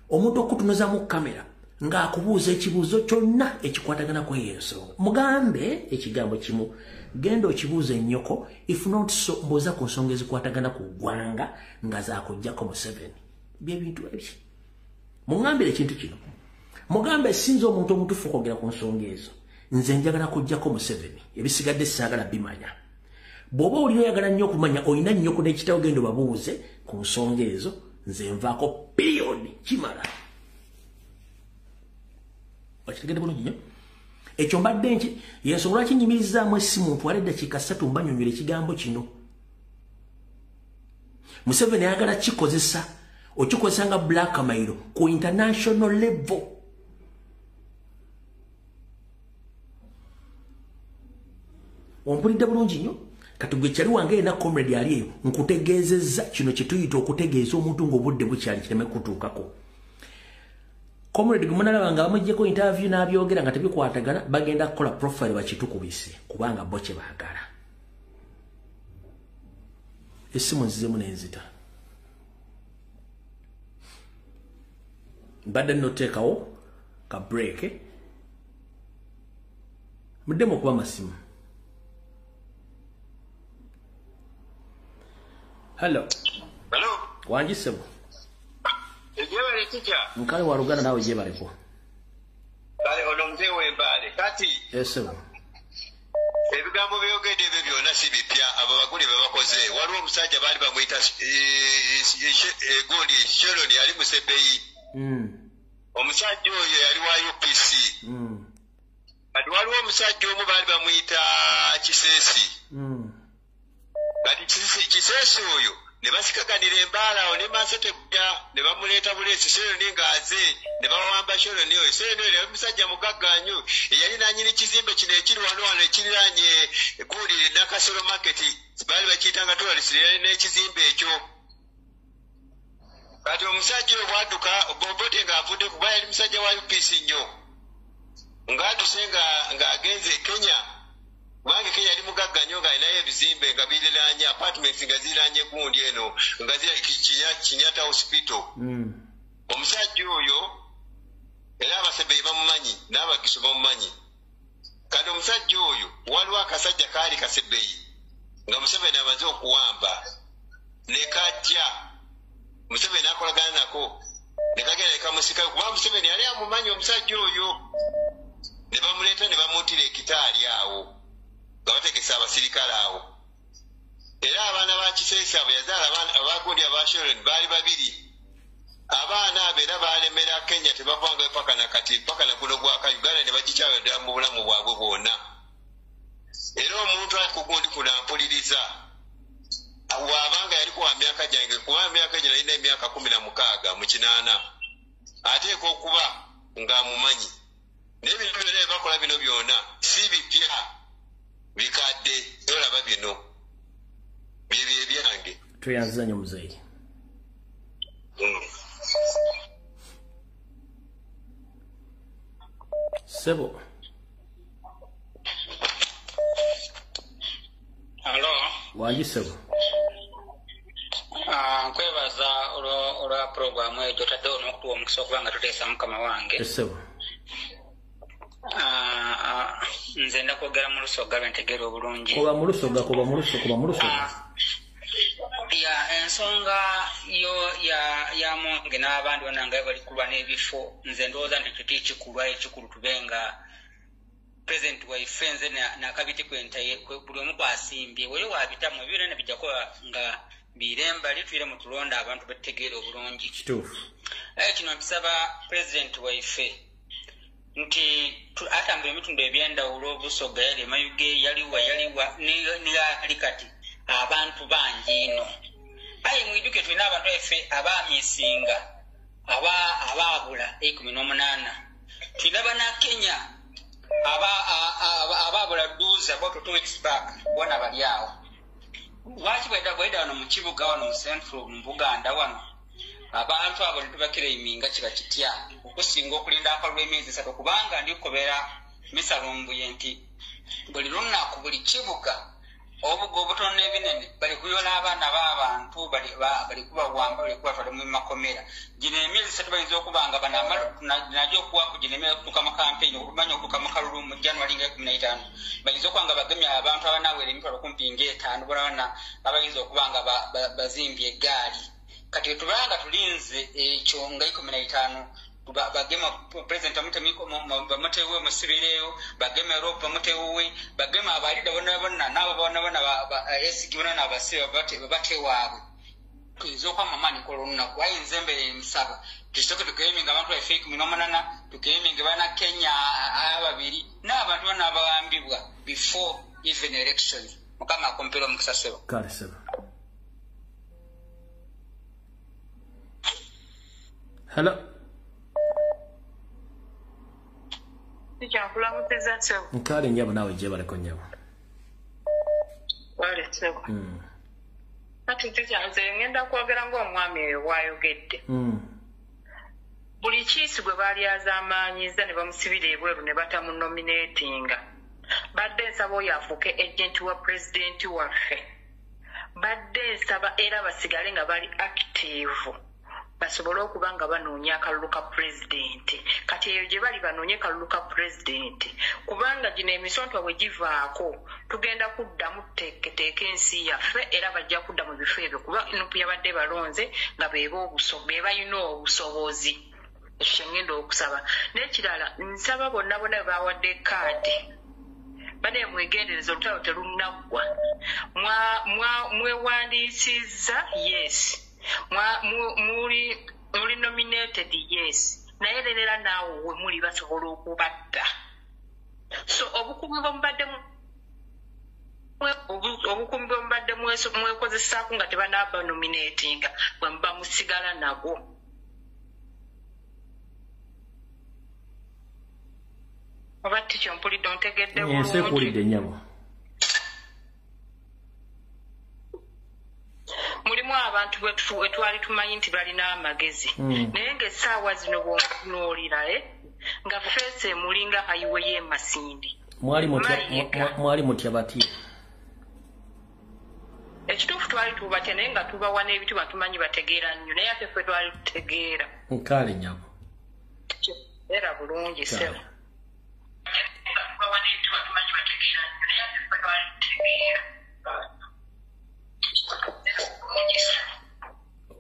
A: omuntu okutunuza mu kamera ng'akubuuza ekibuuzo kyonna ekikwatagana ku eyo ensonga mugambe ekigambo kimu genda okibuuza ennyoko if not so mbuuza ku nsonga ezikwatagana ku ggwanga nga zaakuggyako Museveni byebintu ebyo mugambire ekintu kino mugambe sinza omuntu omutuufu okwogera ku nsonga ezo nze njagala kuggyako Museveni ebisigadde saagala bimanya bw'oba olina oyagala nnyo okumanya olina nnyoko n'ekitabo genda babuuze ku nsonga ezo nze nvaako piriyodi kimala wakitegedde bulungi nnyo ekyo mbadde nki yensonga lwaki nnyimirizaamu essimu ntwala eddakiika 3 mbanyonyola ekigambo kino Museveni ayagala kikozesa okikozesa nga blackmail ku international level ompulidde bulungi nnyo kati gwe kyali wange yena comrade ali eyo nkutegeezezza kino kye tuyita okutegeeza omuntu ng'obudde bukyali kireme kutuukako comrade gumunalaba nga bamujjeko interview n'abyogera nga tebikwatagana bagenda kukola profile bakitukubise kubanga bo kye baagala essimu nzizemu n'enzita mbadde nnoteekawo ka break muddemu okuba amasimu. Hello.
H: Hello.
A: Wanjisebo.
H: Ejebale teacher.
A: Nkale wa Luganda nawe jebaleko.
H: Kale ono mzewe mbale. Kati.
A: Yesebo.
H: Ebigambo byogedde ebyo byonna si bipya abo baguli babakoze. Waliwo omusajja baali bamuyita gundi Sheroni ali Musebeyi. Omusajja oyo yali wa UPC. Kati waliwo omusajja omu baali bamuyita Kiseesi. Kati Kiseesi oyo ne basikaganira embaala awo ne Mansete kujja ne bamuleeta buleesi Sheroni ng'aze ne bawamba Sheroni oyo. Sheroni oyo yali musajja mugagganyo eyali nannyini kizimbe kino ekiri wano ekiriraanye gundi Nakasero market baali bakiyitanga tourist yali n'ekizimbe ekyo. Kati omusajja oyo bwadduka Bobote ng'avudde kuba yali musajja wa UPC nnyo ng'adduse ng'agenze e Kenya. Wange Kenya yali mugagga nnyo ng'alinayo ebizimbe nga biriraanye apartments nga ziriraanye gundi eno nga Kinyata hospital. Omusajja oyo era Abasebeyi bamumanyi n'Abagisu bamumanyi. Kati omusajja oyo waliwo akasajja kaali Kasebeyi nga Museveni amaze okuwamba ne kajja Museveni akolagana nako ne kagenda ne kamusika kuba Museveni yali amumanyi omusajja oyo ne bamuleeta ne bamuutira ekitaali awo nga bategesa abasirikale awo. Era abaana ba Kiseesi abo yazaala abagundi aba Sheroni baali babiri. Abaana abo era baalemera Kenya tebavangayo paka na kati paka na guno gwaka Uganda ne bagikyawera mu bulamu bwabwe bwonna. Era omuntu ali ku gundi kuno ampuliriza wabanga yali kuwa myaka gyange kuba myaka gye nalina emyaka 16 mu 8 ateeka okuba ng'amumanyi. N'ebintu byonna bakola bino byonna si bipya bikadde olaba bino byebye byange.
A: Tuyanza nnyo muzeeyi. Sebo.
I: Hello.
A: Wanjisebo.
I: Nkwebaza olwa programu eyo gyotadde n'okutuwa omukisa okuba nga tuteesa mukama wange.
A: Sebo.
I: Nze ndakwogera mu lusoga lwentegeera obulungi.
A: Kuba mu lusoga.
I: Ya ensonga yo ya Monge n'abandi bonna nga bali kulwa n'ebifo nze ndowooza nti kiti ekikulu tubenga president waife nze nakabiti kwentaye buli omu kwasimbye weyo wabitamu ebyo byonna bijja kuba nga biremba litwire mu tulonda abantu betegeera obulungi.
A: Kituufu.
I: Kino ntusaba president waife nti atambula ebitundu ebyendawulo Busoga yali Mayuge yaliwa niyali kati abantu bangi ino. Aye mwiduke tulina abantu effe abaamisinga abaabula 18. Tulina bana Kenya abaabula duza about 2 weeks back bona bali awo. Lwaki bweda wano mu kibuga wano mu Central mu Buganda wano abantu abo netubakira iminga kiba kitya okusinga okulinda akalwa emyezi 3 kubanga ndikobera misalumbuye nti buli lunaku buli kibuga obugo obutono n'ebinene bali kuyola abaana b'abantu bali kubawamba bali kubatwala mu makomera. Gino emyezi 3 bayinza okubanga najja okuwaku gino emyezi okutuuka mu campaign okumanya okutuuka mu kalulu mu January nga 15 bayinza okuba nga bagemya abantu abanawera emitwalo kumpi nga 5 bona abayinza okuba nga bazimbye eggaali. Kati tubanga tulinze ekyo nga 15 bagema president bamutewe musibireyo bagema Europe bamutewe bagema abalida bonna nabo bonna esigibona n'abasiba batewaabwe tuizo kwa mamani kolonna kwa nzembere msaba tustoke tukeminga abantu ba fake minomanana tukeminga bana Kenya ababiri n'abantu bana abambibwa before even elections mukama kompero mukisasebo
A: kale sebo. Hello.
J: Ticha kulamuteza sebo.
A: Nkale nyabo nawe jebaleko nyabo.
J: Wale sebo. Ati ticha nze ngenda kwogera ng'omwami oyo bw'ayogedde. buli kiisi gwe baali azaamaanyiza ne bamusibira ebweru ne batamunominatinga badde nsaba oyo afuuke agenti wa pulezidenti waffe badde nsaba era basigale nga bali active basobole okuba nga banoonya akalulu ka pulezidenti kati eyo gye bali banoonye kalulu ka pulezidenti kubanga gino emisonto bwe givaako tugenda kuddamu teeketeeka ensi yaffe era bajja kudda mu bifo ebyo kuba nupu yabadde balonze nga be balina obusobozi ekyo kyengenda okusaba n'ekirala nsaba bonna bonna bawadde kaadi bane mwegendereza olutalo terunaggwa mwewandiisizza yes muli nominated yes naye leera naawe we muli basobola okubatta so obukuumi bwemubadde mwekozesaako nga tebanaaba nominatinga bwe muba musigala nagwo oba tikyo mpulidde ontegedde
A: bulungi nnyabo
J: mulimu abantu bwetwali tumanyi nti balina amagezi naye ng'essaawa zino bwontunuulira nga feesi emulinga hayiwe y'emasindi
A: mwali mutya batya
J: ekituufu twali tubatya naye nga tubawa n'ebitibwa tumanyi bategeera nnyo naye ate ffe twali tutegeera
A: nkale nyabo
J: era bulungi sebo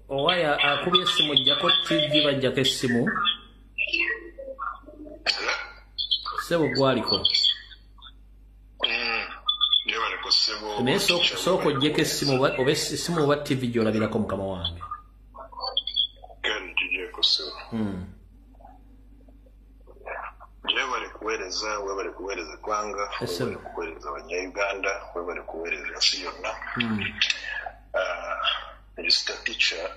A: owaya akubye essimu jjako TV bajjako essimu sebo gwaliko naye sooka ojjeko essimu oba essimu oba TV gy'olabirako mukama wange
E: webale kuweereza eggwanga webale kuweereza abanyayuganda webale kuweereza ensi yonna Mr. Teacher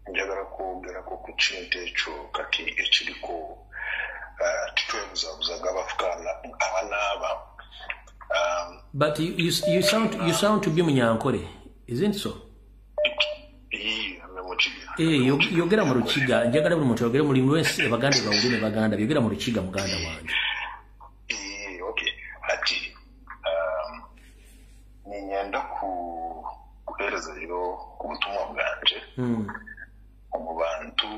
E: njagala kwogerako ku kintu ekyo kati ekiriko titwebuzabuzaga abafukaana abanaaba
A: but you sound to be Munyankole, isn't so? Yogera mu Lukiga njagala buli muntu yogere mulimu wese baganda bawulire baganda byogera mu Lukiga muganda wange
E: okay ati ninyenda kuhereza rero ubutumwa bwanje mu bantu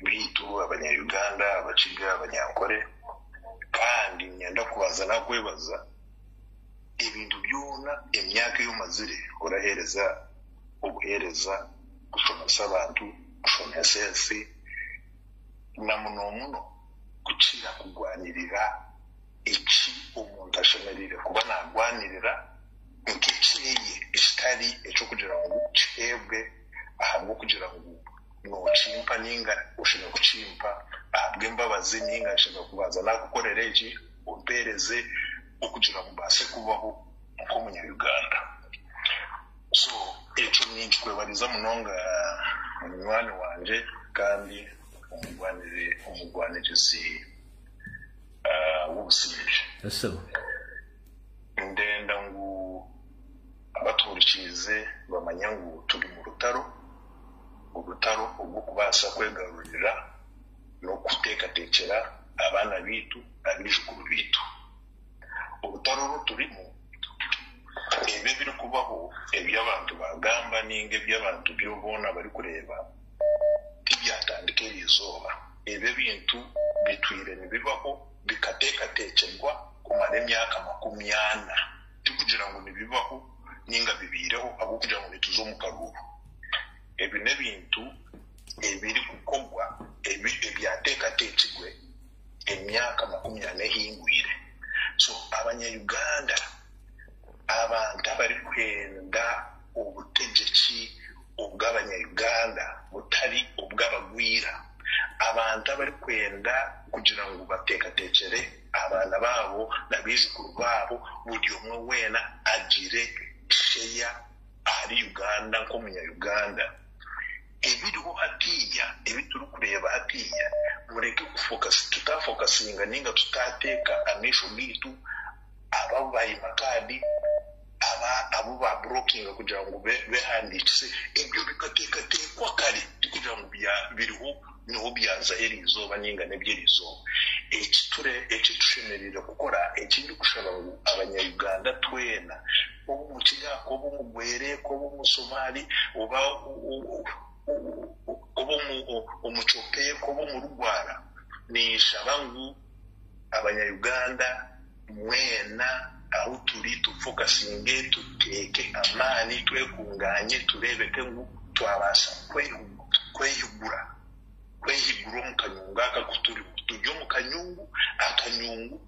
E: bitu abanyayuganda abakiga abanyankore kandi nyenda kubaza nakwebaza ebintu byona emyaka y'omazire orahereza obuhereza kusomesa abantu kusomesa ensi na muno kukira kugwanirira iki omuntu ashemerire kuba nagwanirira nk'ekireye ekitali ekyokugira ngu kihebwe ahabwo kugira ngu nokimpa ninga oshobora kukimpa ahabwe embabazi ninga nshobora kubaza nakukorera eki ompereze okugira ngu mbaase kubaho nk'omunyayuganda so ekyo ninkikwebariza munonga munywani wanje kandi omugwanirizi w'obusinge ndenda ngu abaturikize bamanya ngu turi mu rutaro ogw'okubaasa kwegarurira n'okuteekateekera abaana biitu ab'eijukuru biitu orutaro ruturimu ebyo biri kubaho eby'abantu bagamba ninga eby'abantu by'oboona bari kureeba tibyatandika erizooba ebyo bintu bitwire nibibaho bikateekateekerwa kumara emyaka 40 tikugira ngu nibibaho ninga bibiireho habw'okugira ngu nituze omu karuubo ebyo n'ebintu ebiri kukorwa ebyateekateekirwe emyaka 40 ehingwire so abanyayuganda abantu abari kwenda obutegyeki obw'abanyayuganda butari obw'abagwira abantu abari kwenda kugira ngu bateekateekere abaana baabo n'abaijukuru baabo buli omwe weena agire sheya ahari uganda nk'omunyayuganda ebiriho hatiya ebituri kureeba hatiya mureke tutafokasinga ninga tutateeka amaisho gaitu ababo bayima kaadi
K: tusaba abo ba broking kugira ngo behanditse ibyo bikateekwa kale kugira ngo biriho niho byaza erizoba n'ingane by'erizoba ekitushemerera gukora ekindi kushaba ngo abanyayuganda twena obu mu Kigali obu mu Bwere obu mu Somali oba obu mu Chope obu mu Rugwara ni shabangu abanyayuganda mwena aho turi tufokasinge tuteke amani twekunganye turebeke ngo twabasha kwehigura mu kanyungu akakuturi tujyo mu kanyungu akanyungu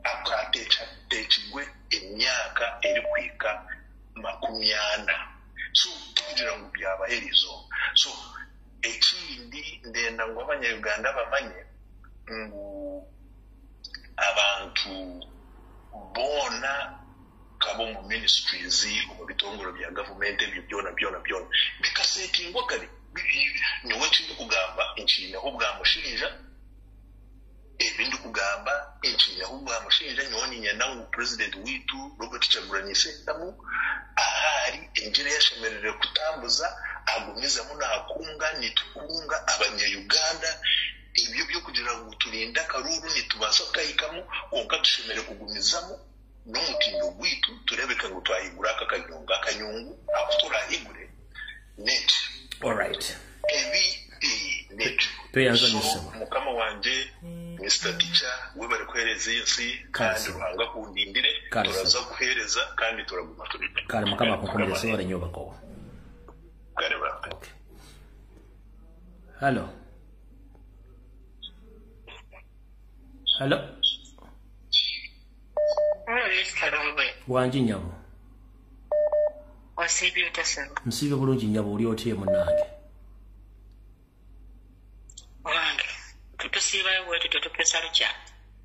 K: akatekigwe emyaka eri kwika 40 so tugira ngo byabaherizo so ekindi ndenda ngo abanyayuganda bamanye ngo abantu bona kabo mu ministries mu bitongoro bya government byona bikasetingwa kali niwe kindi kugamba inchina ho bwamushinja ebindi kugamba inchina ho bwamushinja nyoni nyanangu president witu Robert Kyagulanyi Ssentamu ahari enjire yashemerere kutambuza agumiza muna akunga nitukunga abanyayuganda ibyo byo kugira ngo turinda karuru nitubasa kayikamo onka dushemere kugumizamo no mutindo gwitu turebeka ngo twahigura akanyungu afuturahigure net.
A: All right.
K: Net. Mukama wanje Mr. Teacher we bari kwereza yinsi kandi ruhanga kundindire turaza kuhereza kandi turaguma turinde
A: kandi mukama akokomeza sore nyubako
K: kareba.
A: Okay. Hello. Wanji nyabo.
L: Wasibi utasema.
A: Msibe bulungi nyabo uli otiye munange.
L: Wange. Tutusiba yewe tutupesa lucha.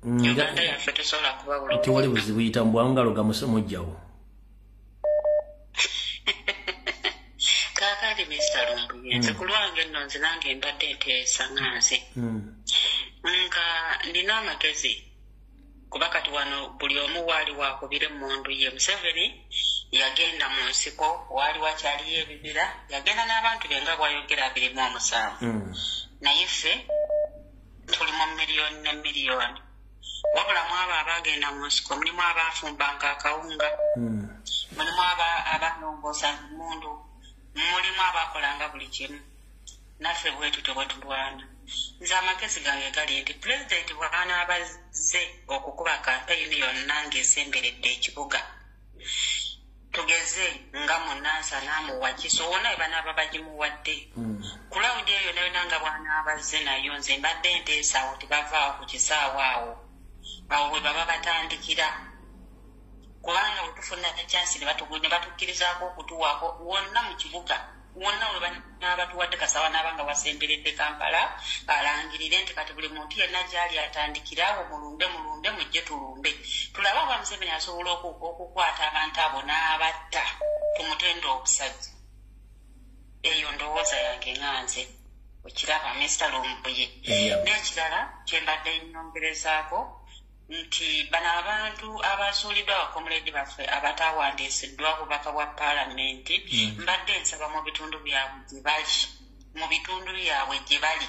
L: Uganda ya fete sola kuba bulungi.
A: Ati wali buzibu yitambwa ngalo gamusemo jjawo.
L: Kakali Mr. Lumbu. Nzikulwange nno nzinange mbadde nteesa nganze. Nga nina amagezi kuba kati wano buli omu waali wakubire mundu ye Museveni yagenda mu nsiko waali wakyaliyo ebibira yagenda n'abantu benga bwayogera 27 naye ffe tuli mu miliyoni ne miliyoni wabula mu abo abagenda mu nsiko mulimu abaafumbanga akawunga mulimu abanongoosa mundu mulimu abakolanga buli kimu naffe bwetu tebwetulwana. Nze amagezi gange gali nti pulezidenti bw'abaana abazze okukuba kampeyini yonna ng'esemberedde ekibuga tugeze nga Munansa n'amuwa Kiso wonna we banaaba bagimuwadde kulawudi eyo nayona nga bwana abazze nayo nze mbadde nteesa awo tebavaawo ku kisaawa awo bwe baba batandikira kubanga bwe tufuna ekyansi ne batukkirizaako okutuwaako wonna mu kibuga wonna we batuwadde Kasawa n'abanga wasemberedde Kampala alangirire nti kati buli muntu yenna gyali atandikirawo mulumbe mujje tulumbe tulabe oba Museveni asobola okukwata abantu abo n'abatta tumutenda obusajja. Eyo ndowooza yange nganze okiraba Mr. Lumbuye. N'ekirala kyembadde nnyongerezaako nti bano abantu abasuuliddwa abakomuledi baffe abataawandiisiddwa obubaka bwa paalamenti mbadde nsaba mu bitundu byabwe gye bali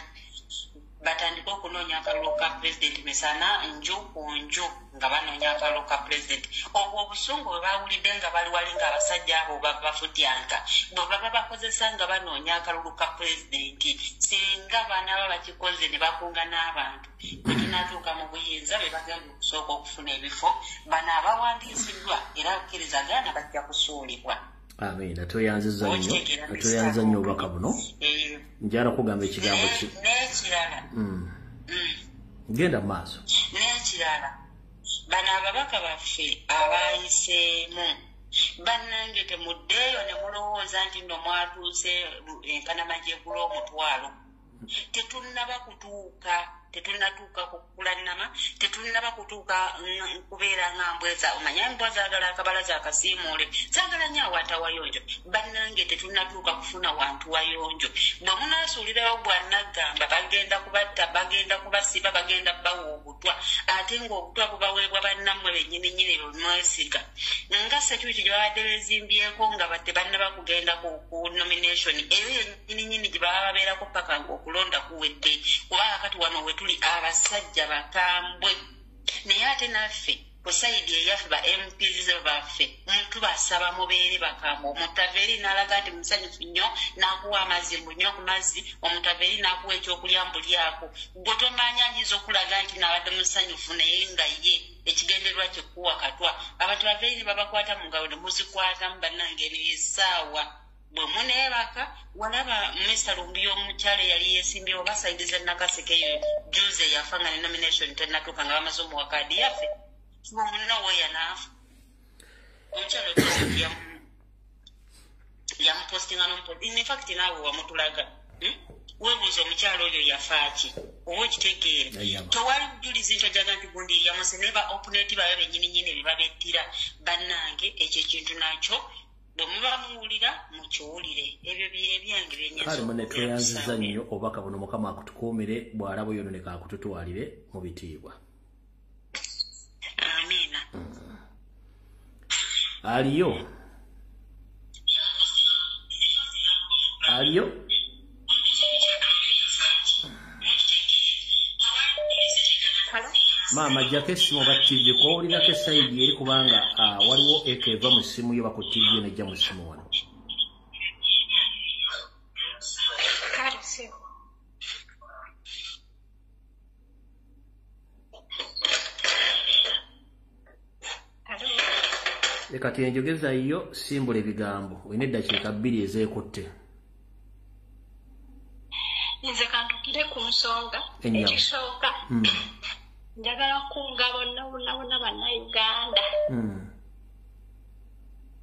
L: batandika okunoonya akalulu ka pulezidenti misana nju ku nju nga banoonya akalulu ka pulezidenti. Obwo obusungu bwe baawulidde nga bali wali ng'abasajja abo babafutyanka bwe baba bakozesa nga banoonya akalulu ka pulezidenti singa banaaba bakikoze ne bakunga n'abantu bwe tunatuuka mu buyinza be bagenda okusooka okufuna ebifo bano abawandiisiddwa era okkirizagana bajja kusuulibwa.
A: Amina toyanziza nnyo obubaka buno njala kugamba ekigambo ki
L: n'ekirala
A: genda mu maaso
L: n'ekirala bano ababaka baffe abayiseemu bannange temuddeeyo ne mulowooza nti nno mwatuuse enkanamagye gul'omutwalo tetunnaba kutuuka tetunnatuuka kukulanama tetunnaba kutuuka kubeera nga mbweza omanya embwa zaagala akabalaza akasiimuule zaagala nnyo awaata wayonjo bannange tetunnatuuka kufuna wantu wayonjo bwe munaasuulirawo bwannagamba bagenda kubatta bagenda kubasiba bagenda bawa obutwa ate ng'obutwa bubaweebwa bannammwe bennyininyini bemwesiga nga security gye babadde bezimbyeko nga tebannaba kugenda ku nomination eyo yennyininyini gye baba babeerako paka ng'okulonda kuwedde kubanga kati wano we tuli abasajja bakambwe naye ate naffe ku sayidi eyaffe ba MPs baffe tubasaba mubeere bakambwe omutaveri n'alaga nti musanyufu nnyo n'akuwa amazzi nnyo ku mazzi omutaveri n'akuwa ekyokulya mbulyako gwe tomanya ayinza okulaga nti n'abadde musanyufu naye nga ye ekigendererwa kyekuwa katwa abantu baveri ne babakwata mu ngalo ne muzikwatamu bannange n'essaawa bwe muneebaka walaba Mr. Lumbi omukyala eyali yeesimbyewo basaidiza Nakasekeyo juze yafa nga ne nomination tennatuuka nga bamaze omuwa kaadi yaffe munnawe yanaafa omukyala ojuze yamupostinga in fact naawe wamutulaga weebuuza omukyala oyo yafaaki oba okitegeere tewali bujulizi nti ojaga nti gundi yamuse naye ba opuneti bayo bennyininyini bye babettira bannange ekyo ekintu nakyo bwe muba muwulira mukiwulire ebyo ebyange
A: byenyaalimu ne tweyanziza nnyo obubaka buno mukama akutukuumire bw'alaba oyononeka akututwalire mu bitiibwa
L: amiina
A: aliyo maama jjako essimu battidde kwowulirirako esayidi eri kubanga waliwo eka eva mu ssimu yo bakuttidde nejja mu ssimu wano leka tyenjogeza yo simbula ebigambo olina eddakiika 2 ezeekutte
M: nze kantukire ku nsonga ekisooka njagala kunga bonna bannayuganda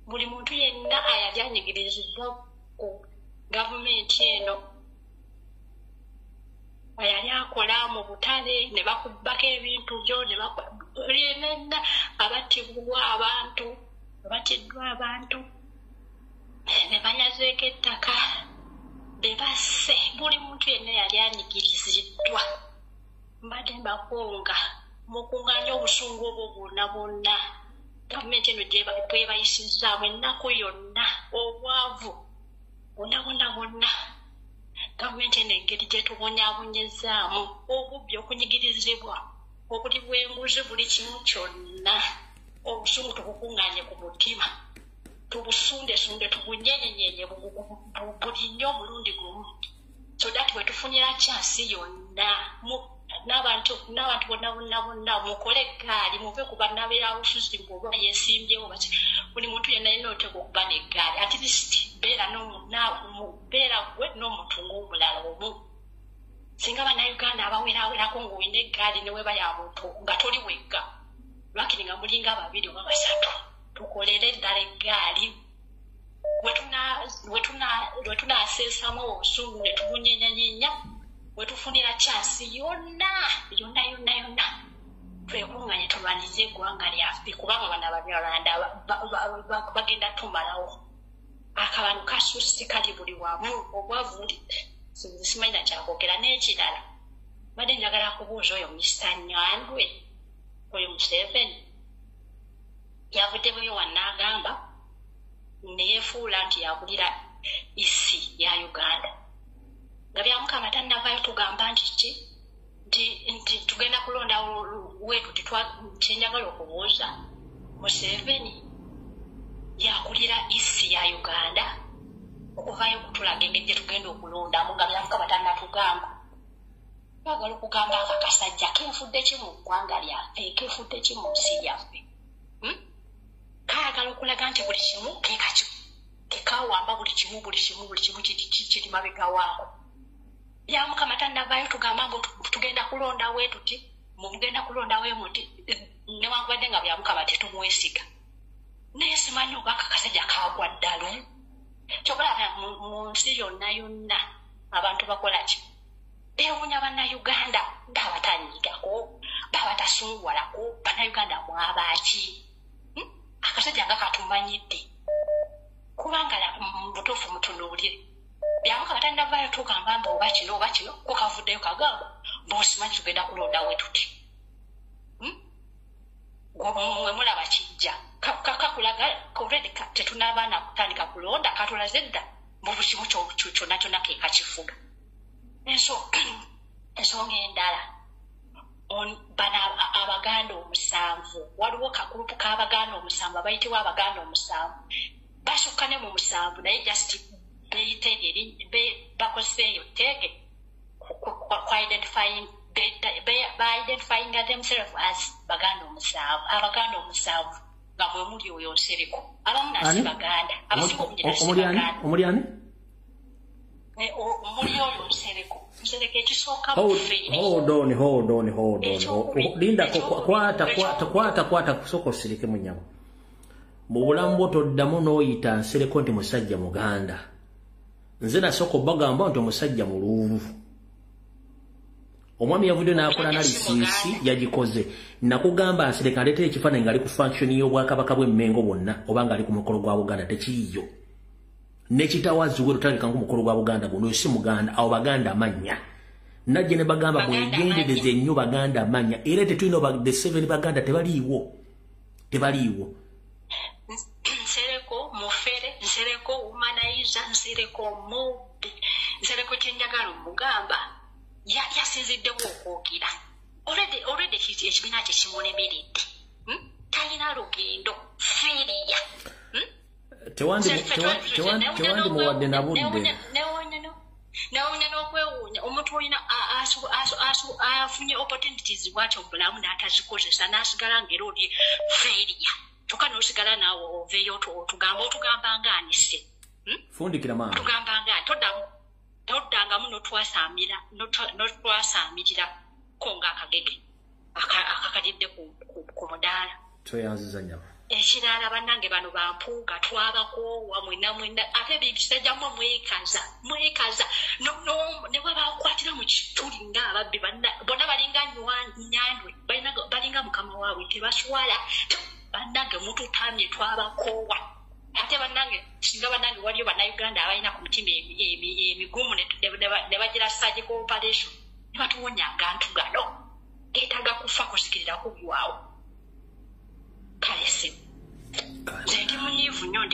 M: buli muntu yenna ayali anyigiriziddwa ku gavumenti eno ayali akola mu butale ne bakubbako ebintu byo yenna abattibwa abantu battiddwa abantu ne banyazeeko ettaka bebasse buli muntu yenna yali anyigiriziddwa mbadde mbakunga mukunganya obusungu obwo bwonna gavumenti eno bwebayisizaamu ennaku yonna obwavu bonna gavumenti eno engeri gyetubonyaabonyezaamu obubbi okunyigirizibwa obuli bw'enguzi buli kimu kyonna obusungu tubukunganye ku mutima tubusundesunde tubunyenyenyenye buli nnyo omulundi gumu so that bwe tufunira kyasi yonna n'abantu bonna mukole eggaali muve ku bannabeerabufuzi ng'oba yeesimbyewo bati buli muntu yenna alina oteeka okuba n'eggaali at least beera gwe n'omuntu ng'omulala omu singa bannayuganda abaweraawerako ng'olina eggaali ne weba ya muntu nga toli wegga lwakiri nga mulinga 2 oba 3 tukolere eddala eggaali we tunaaseesamu obusungu ne tubunyenyanyenya we tufunira kyasi yonna twekunganye tulwanize eggwanga lyaffe kubanga bana Abanyarwanda bagenda tumalawo akabantu kasuusi kali buli wamu obwavu simanyi nakyakogera n'ekirala badde njagala kubuuza oyo Mr. Nyandwe oyo Museveni yavuddeyo wannaagamba neyefuula nti yakulira isi ya Uganda nga byamukama tannavaayo tugamba nti tugenda kulonda wetu kyenjagala okubuuza Museveni yakulira isi ya Uganda okuvaayo okutulaga engeri gye tugenda okulondamu nga byamukama tannatugamba bagala okugamba akakasajja kenfudde ki mu ggwanga lyaffe kenfudde ki mu nsi yaffe kaagala okulaga nti buli kimu kekakyo kekawamba buli kimu kiri mabega waako byamukama tannavaayo tugamba mbu tugenda kulonda we tuti mugenda kulonda we muti newankubadde nga byamukama tetumwesiga naye simanyi oba akakasajja kaagwa ddalo kyokulaba mu nsi yonna abantu bakola ki bewunya bannayuganda babatanyigako babatasungwalako bannayuganda mwabaki akasajja nga katumanyidde kubanga butuufu mutunuulire byamuka batandika vaayo tugamba mba oba kino ko kavuddeyo kagamba mbosimanyi tugenda kulonda we tuti mwe mulaba kijja kakulaga already tetunaabaana kutandika kulonda katulaze dda mu bukimu kyonna kyonna ke kakifuga ensonga endala bana abaganda 7 waliwo kagurupu k'abaganda 7 abayitibwa abaganda 7 basukka ne mu 7 naye just bakozeeyo teege by identifying themselves as baganda 7 abaganda 7 nga mwe muli oyo Nsereko abamu nasi baganda abasinga obungi nasi baganda
A: omulyani
M: omuli oyo Nsereko ekisooka
A: hold on Linda kwata kusooka osirike mu nnyama mu bulamu bwo toddamu n'oyita Nsereko nti musajja muganda nze nasooka bagamba nti omusajja muluuvu omwami yavudde n'akola analysis yagikoze nakugamba Nsereko aleetera ekifaananyi ng'ali ku function y'obwakabaka bw'Emmengo bwonna oba ng'ali ku mukolo gwa Buganda tekiriyo nekitawaziwe lutandika ng'omukolo gwa Buganda guno si muganda abo baganda amanya najje ne bagamba mwegendereze ennyo baganda amanya era tetulina the 7 baganda tebaliiwo
M: Nsereko mufere Nsereko umanayiza Nsereko mubbi Nsereko kyenjagala omugamba yasinziddewo okwogera already ekibiina kye kimulemeredde talina lugendo feriya
A: tewandi muwadde nabudde
M: nawunya n'okwewuunya omuntu olina afunye opportunities bwatyo obulamu n'atazikozesa n'asigala ng'era oli feriya kyokka n'osigala naawe oveeyo otugamba ng'anise
A: fundikira maama
M: otugamba ng'ani toddangamu n'otwasamirira ko ng'akagege akakalidde ku mudaala
A: toyanziza nyama
M: ekirala bannange bano bampuuga twabakoowa mwena ate ebikisajjamu mwekaza ne bwebakwatira mu kituli ng'ababbi bonna balinga nyandwe balinga mukama waabwe tebaswala bannange mututamye twabakoowa ate bannange singa bannange waliyo bannayuganda abalina ku mutima emigumu ne bagira surgical operation ne batuwonya agantu gano geetaaga kufa kusikirira kugwawo kale simu nze ndi munyiivu nnyo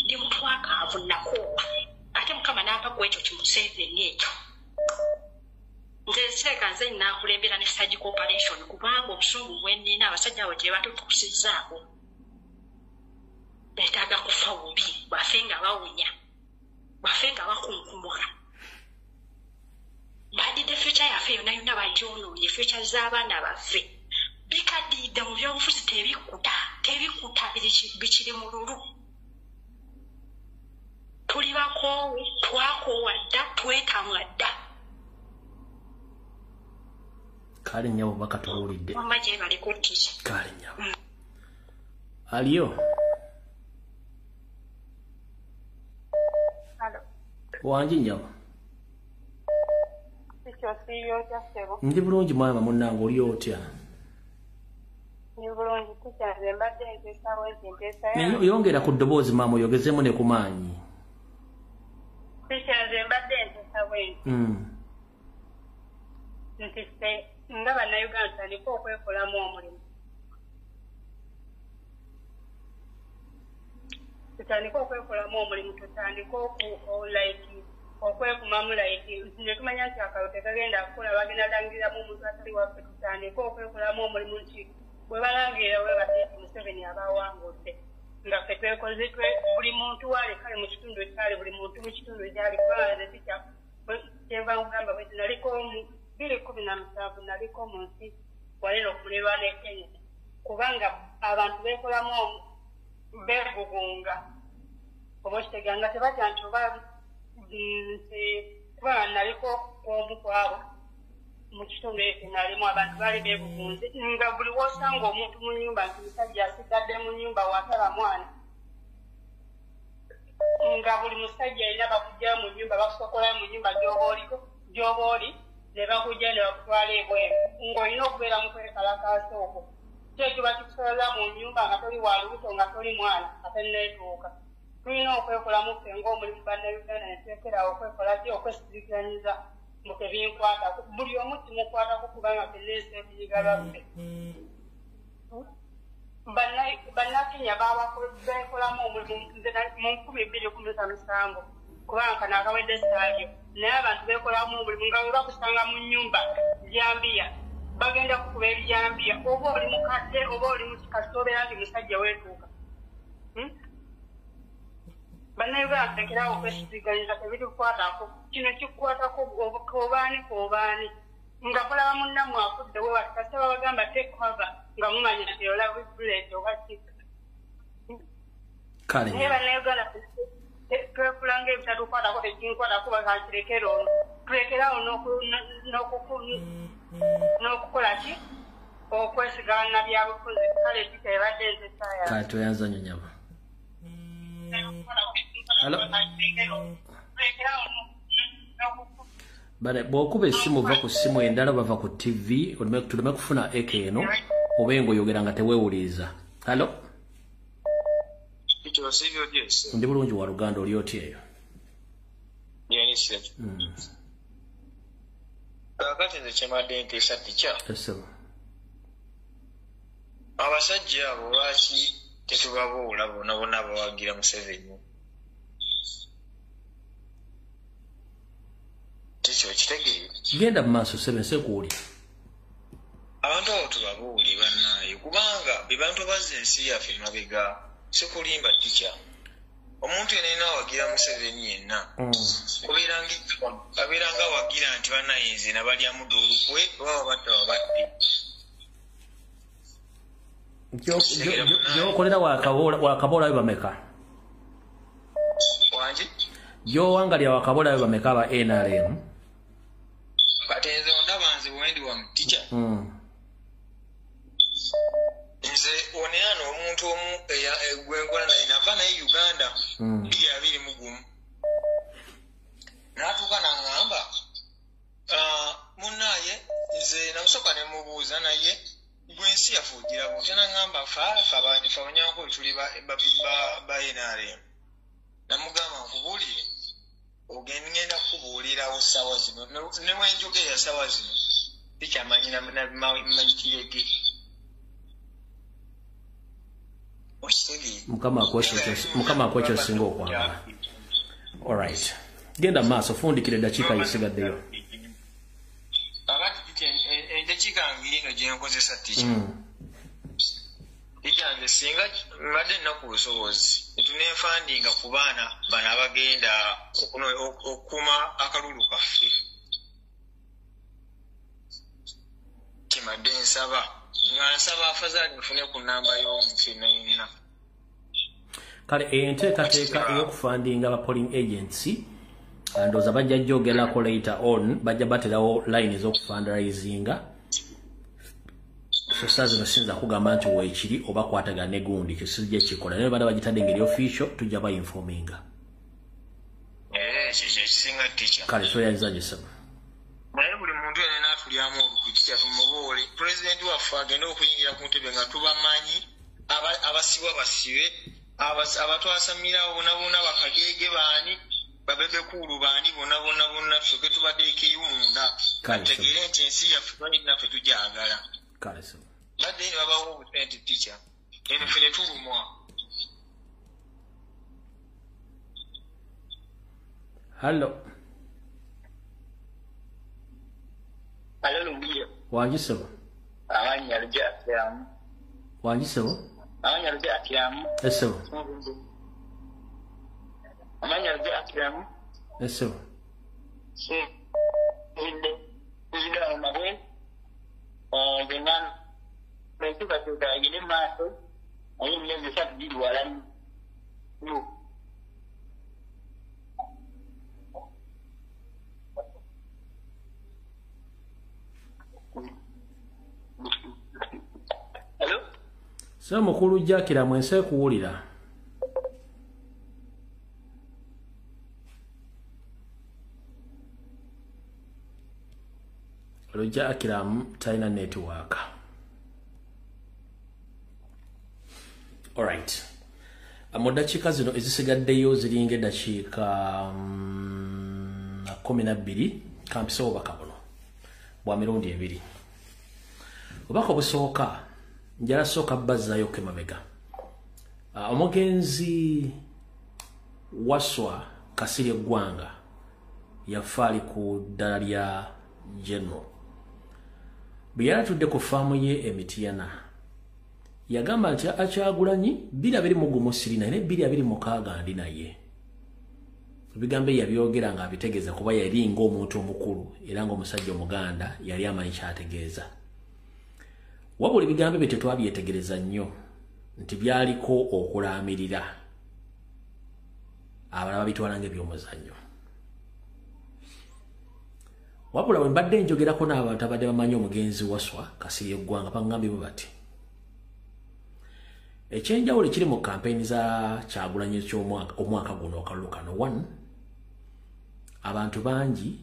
M: ndi mutwakaavu nakoowa ate mukama n'ampa ku ekyo kimuseveni ekyo nze Nsereko nze naakulembera ne surgical operation kubanga obusungu bwenina abasajja abo gye batutuusizaako beetaaga kufa bubi bafe nga bawunya bafe nga bakunkumuka badidde future yaffe yonna bagyonoonye future z'abaana baffe bikaddiidde mu byobufuzi tebikuta bikiri mu lulu tuli bakoowu twakoowa dda twetamwa dda
A: kale nnyabo bakatuwulidde
M: mama gye balikuttiki
A: kale nnyabo aliyo wangi nnyabo ndi bulungi mwama munnange oli otya yongera ku ddoboozi maama oyogezemu ne ku maanyi
N: nti ffe nga bannayuganda tutandika okwekolamu omulimu tutandika okwekumamu nti tumanya nti akalo tekagenda kukola bagenda langiriramu omuntu atali waffe tutandika okwekolamu omulimu nti bwe balangirira we bateeti Museveni abawangudde nga ffe twekoze buli muntu wali kale mu kitundu ekyali buli muntu mu kitundu gyali kubanga tekya kyenva nkugamba bwe naliko 2017 naliko mu nsi walina okulirwa ne Kenya kubanga abantu beekolamu beegugunga oba kiteganga tebatya nti oba nti kubanga naliko omu kwabo mu kitundu ekyo nalimu abantu baali beegugunze nga buli wosanga omuntu mu nnyumba nti musajja asigadde mu nnyumba watala mwana nga buli musajja alina bakujjayo mu nnyumba bakusokolayo mu nnyumba gy'oba oliko gy'oba oli ne bakujja ne bakutwala ebweru ng'olina okubeera mu kwekalakaasa okwo kyekiba kikusobola mu nnyumba nga toli wa lubuto nga toli mwana ate neetuuka tulina okwekolamu ffe ng'omulimu bannayuganda ne twekerawo okwekolaki okwesirikiranyiza mu tebinkwatako buli omu kimukwatako kubanga fenneesi ebiyiga lwaffe bannakenya beekolamu omulimu mu 2017 kubanga kano akawedde saalyo naye abantu beekolamu omulimu nga bwe bakusanga mu nnyumba jambiya bagenda kukuba ebijambiya oba oli mukadde oba oli mukikasi obeera nti musajja weetuuka bannayuganda tekerawo okwesisiganiza tebitukwatako kino kikukwatako obaani koobaani nga kulaba munnamu afudde we bati kasaba bagamba tekwava nga mumanya nti olaba buleti oba kika naye bannayuganda twekulanga ebitatukwatako tekinkwatako bakankirekera ono tulekerawo n'okukola ki okwesigana byabufuzi kale kitebadde enzesaya
A: kale toyanza nyonyama bale bw'okuba essimu ova ku ssimu endala bava ku TV tuleme kufuna eka eno oba ng'oyogera nga teweewuliza. Halo? Ndi bulungi wa Luganda oli otya eyo?
O: Kakati nze kyemadde nteesa tica. Abasajja abo lwaki tetubabuula bonna bonna bawagira Museveni? Tekyo kitegeere.
A: Genda mu maaso Museveni sekuwulira.
O: Abantu abo tubabuuli bannaaye kubanga be bantu bazza ensi yaffe emabega sikulimba tica. Omuntu yenna awagira Museveni yenna abeeranga awagira nti bannaye nze nabalya muddo olukwe baba batta babadde.
A: Gy'okolera wakabola bameka?
O: Wangi?
A: Gy'owangalira wakabola bameka aba NRM?
O: Kati nze ondaba nze wendi wa mutica. Nze oneyano omuntu omu gwenkola naye nava naye Uganda 2021 n'atuuka n'aŋŋamba munnaye nze namusooka ne mubuuza naye gwensi yafuugira butya n'aŋŋamba ffe abanyanko tuli ba NRM namugamba nkubuulire ogenda kukubuulirawo ssaawa zino ne wenjogera ssaawa zino tikyamanyi nabimayitire ge.
A: Mukama akwekyo singa okwagala. Alright. Genda maaso fundikira eddakiika yisigaddeyo.
O: Abati eddakiika ng'ino gye nkozesa tica. Tica nze singa mbadde nnaku busobozi netunefandinga ku baana bano abagenda okukuuma akalulu kaffe. Kimadde nsaba nga nsaba afazaali nfune ku nnamba y'omukenayina.
A: Kale enteekateeka ey'okufandinga aba polling agency ndowooza bajja gyogerako later on bajja baterawo line ez'okufundraisinga. So saa zino sinza kugamba nti weekiri oba kwatagana negundi kisijja kikola naye bana bagitadde ngeri official tujja bayinfominga.
O: Kisinga tica.
A: Kale toyanza gisaba.
O: Naye buli muntu yenna atulyamu olukutya tumubuule pulezidenti waffe agenda okuyingira ku ntebe nga tubamanyi abasibwa basibe abatwasamira bonna bonna bakagege baani babebekulu baani bonna ffe tubaddeeko ey'omunda bategeere nti ensi yaffe naffe tugyagala. Badde ne babawo obusente tica eno ffe ne tulumwa.
A: Halo. Wangisebo. Wangisebo. Esebo. Esebo. So mukulu jakira mwense kuwulira. Roja Akiram China network. All right. Amodachika zino ezisigaddeyo ziringe dachika 12 kampisa obaka buno bwa mirundi ebiri. Obaka busooka njala soka bazzayo kemabega. Omugenzi Waswa Kasirye Gwanga yafali ku ddala lya General. Biyala tudde ku faamu ye Emitiana. Yagamba nti Kyagulanyi 226 ne 226 ndi naye. Bigambe yabyogera nga abitegeeza kuba yali ng'omuntu omukulu era ng'omusajja Omuganda yali amanyi kyategeeza. Wabula bigambe bye tetwabyetegereza nnyo nti byaliko okulaamirira abalaba bitwala ng'ebyomuzannyo. Wabula bwe mbadde njogerako n'abantu abadde bamanyi omugenzi Waswa Kasirye Gwanga bangambye bwe bati ekyenjawulo kiri mu kampeyini za Kyagulanyi omwaka guno okalukano 1 abantu bangi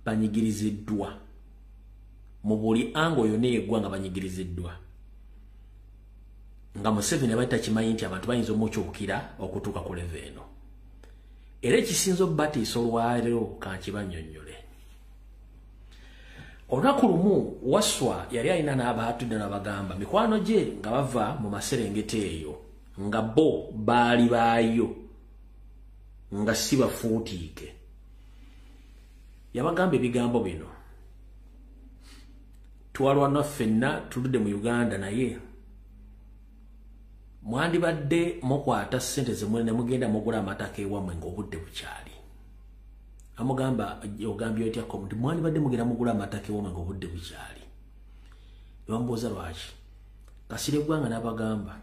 A: banyigiriziddwa mu buli ango yonna eggwanga banyigiriziddwa nga Museveni abaita kimanyi nti abantu bayinza omukyukira okutuuka ku leve eno era ekisinza obbatiisa olwaleero kankibannyonnyole. Olunaku lumu Waswa yali alina n'abaatudde n'abagamba mikwano gye nga bava mu Maserengeta eyo nga bo baali baayo nga si bafuutiike. Yabagamba ebigambo bino, twalwana ffenna tuludde mu Uganda naye mwandibadde mukwata ssente ze ne mugenda mugula amataka ewammwe ng'obudde bukyali. Amugamba ogambye otya ko nti mwandibadde mugenda mugula amataka ewammwe ng'obudde bukyali. Bambuuza lwaki. Kasirye Gwanga n'abagamba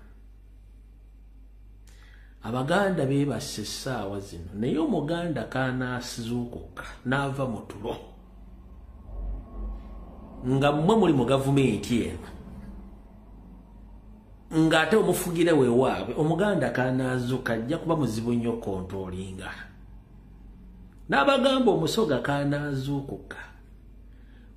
A: Abaganda beebase essaawa zino naye Omuganda kaanaasizuukuka n'ava mu tulo nga mmwe muli mu gavumenti eno ng'ate omufugire weewaabwe Omuganda kaanaazuuka ajja kuba muzibu nnyo kontoolinga. N'abagamba omusoga kaanaazuukuka,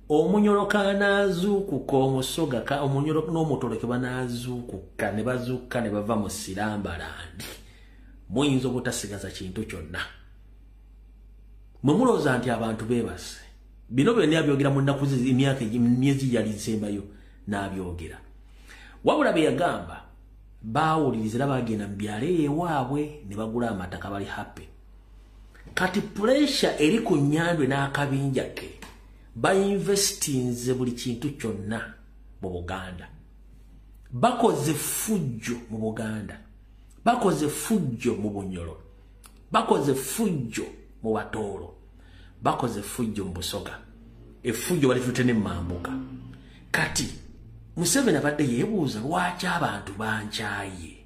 A: omunyolo kaanaazuukuka, omusoga omunyolo n'omutoloke banaazuukuka ne bazuukuka ne bava mu Sirambalandi. Muyinza obutasigaza kintu kyonna. Mwe mulowooza nti abantu beebase. Bino byonna abyogera mu nnaku emyezi gyali nsembayo n'abyogera. Wabula bye yagamba baawuliriza era bagenda mu byalo ewaabwe ne bagula amataka bali happy. Kati pressure eri ku Nyandwe n'akabinja ke bainvestinze buli kintu kyonna mu Buganda. Bakoze fujjo mu Buganda, bakoze fujjo mu Bunyoro, bakoze fujjo mu Batoolo, bakoze fujjo mu Busoga, efujjo balitute ne Mambuka. Kati Museveni abadde yeebuuza lwaki abantu bankyaye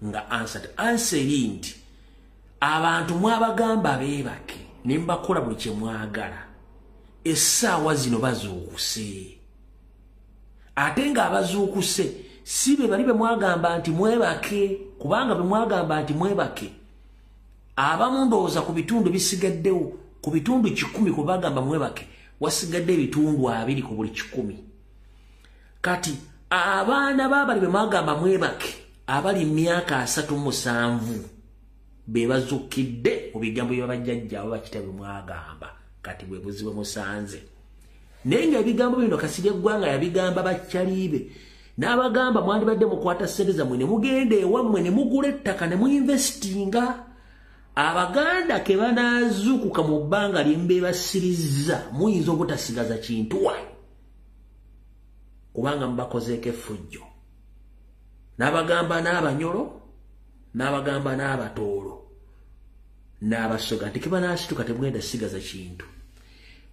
A: nga answeri nti abantu mwabagamba beebake ne mbakola buli kye mwagala essaawa zino bazuukuse ate nga abazuukuse si be bali be mwagamba nti mwebake kubanga be mwagamba nti mwebake abamu ndowooza ku bitundu bisigaddewo ku bitundu 10 ku bagamba mwebake wasigadde ebitundu 2 ku buli 10. Kati abaana babali be mwagamba mwebake abali myaka 37 bebazukidde mu bigambo by'abajjajja abo bakitabe mwagamba kati bwe buzibu musanze. Naye nga ebigambo bino Kasirye Gwanga yabigamba bakyalibe n'abagamba mwandibadde mukwata ssente zammwe ne mugenda ewammwe ne mugula ettaka ne muinvestinga. Abaganda ke banaazuukuka mu bbanga lyembeebasirizza muyinza obutasigaza kintu wa kubanga mubakozeeko effujjo. N'abagamba n'Abanyoro, n'abagamba n'Abatoolo, n'Abasoga nti ke banaasituka temugenda sigaza kintu.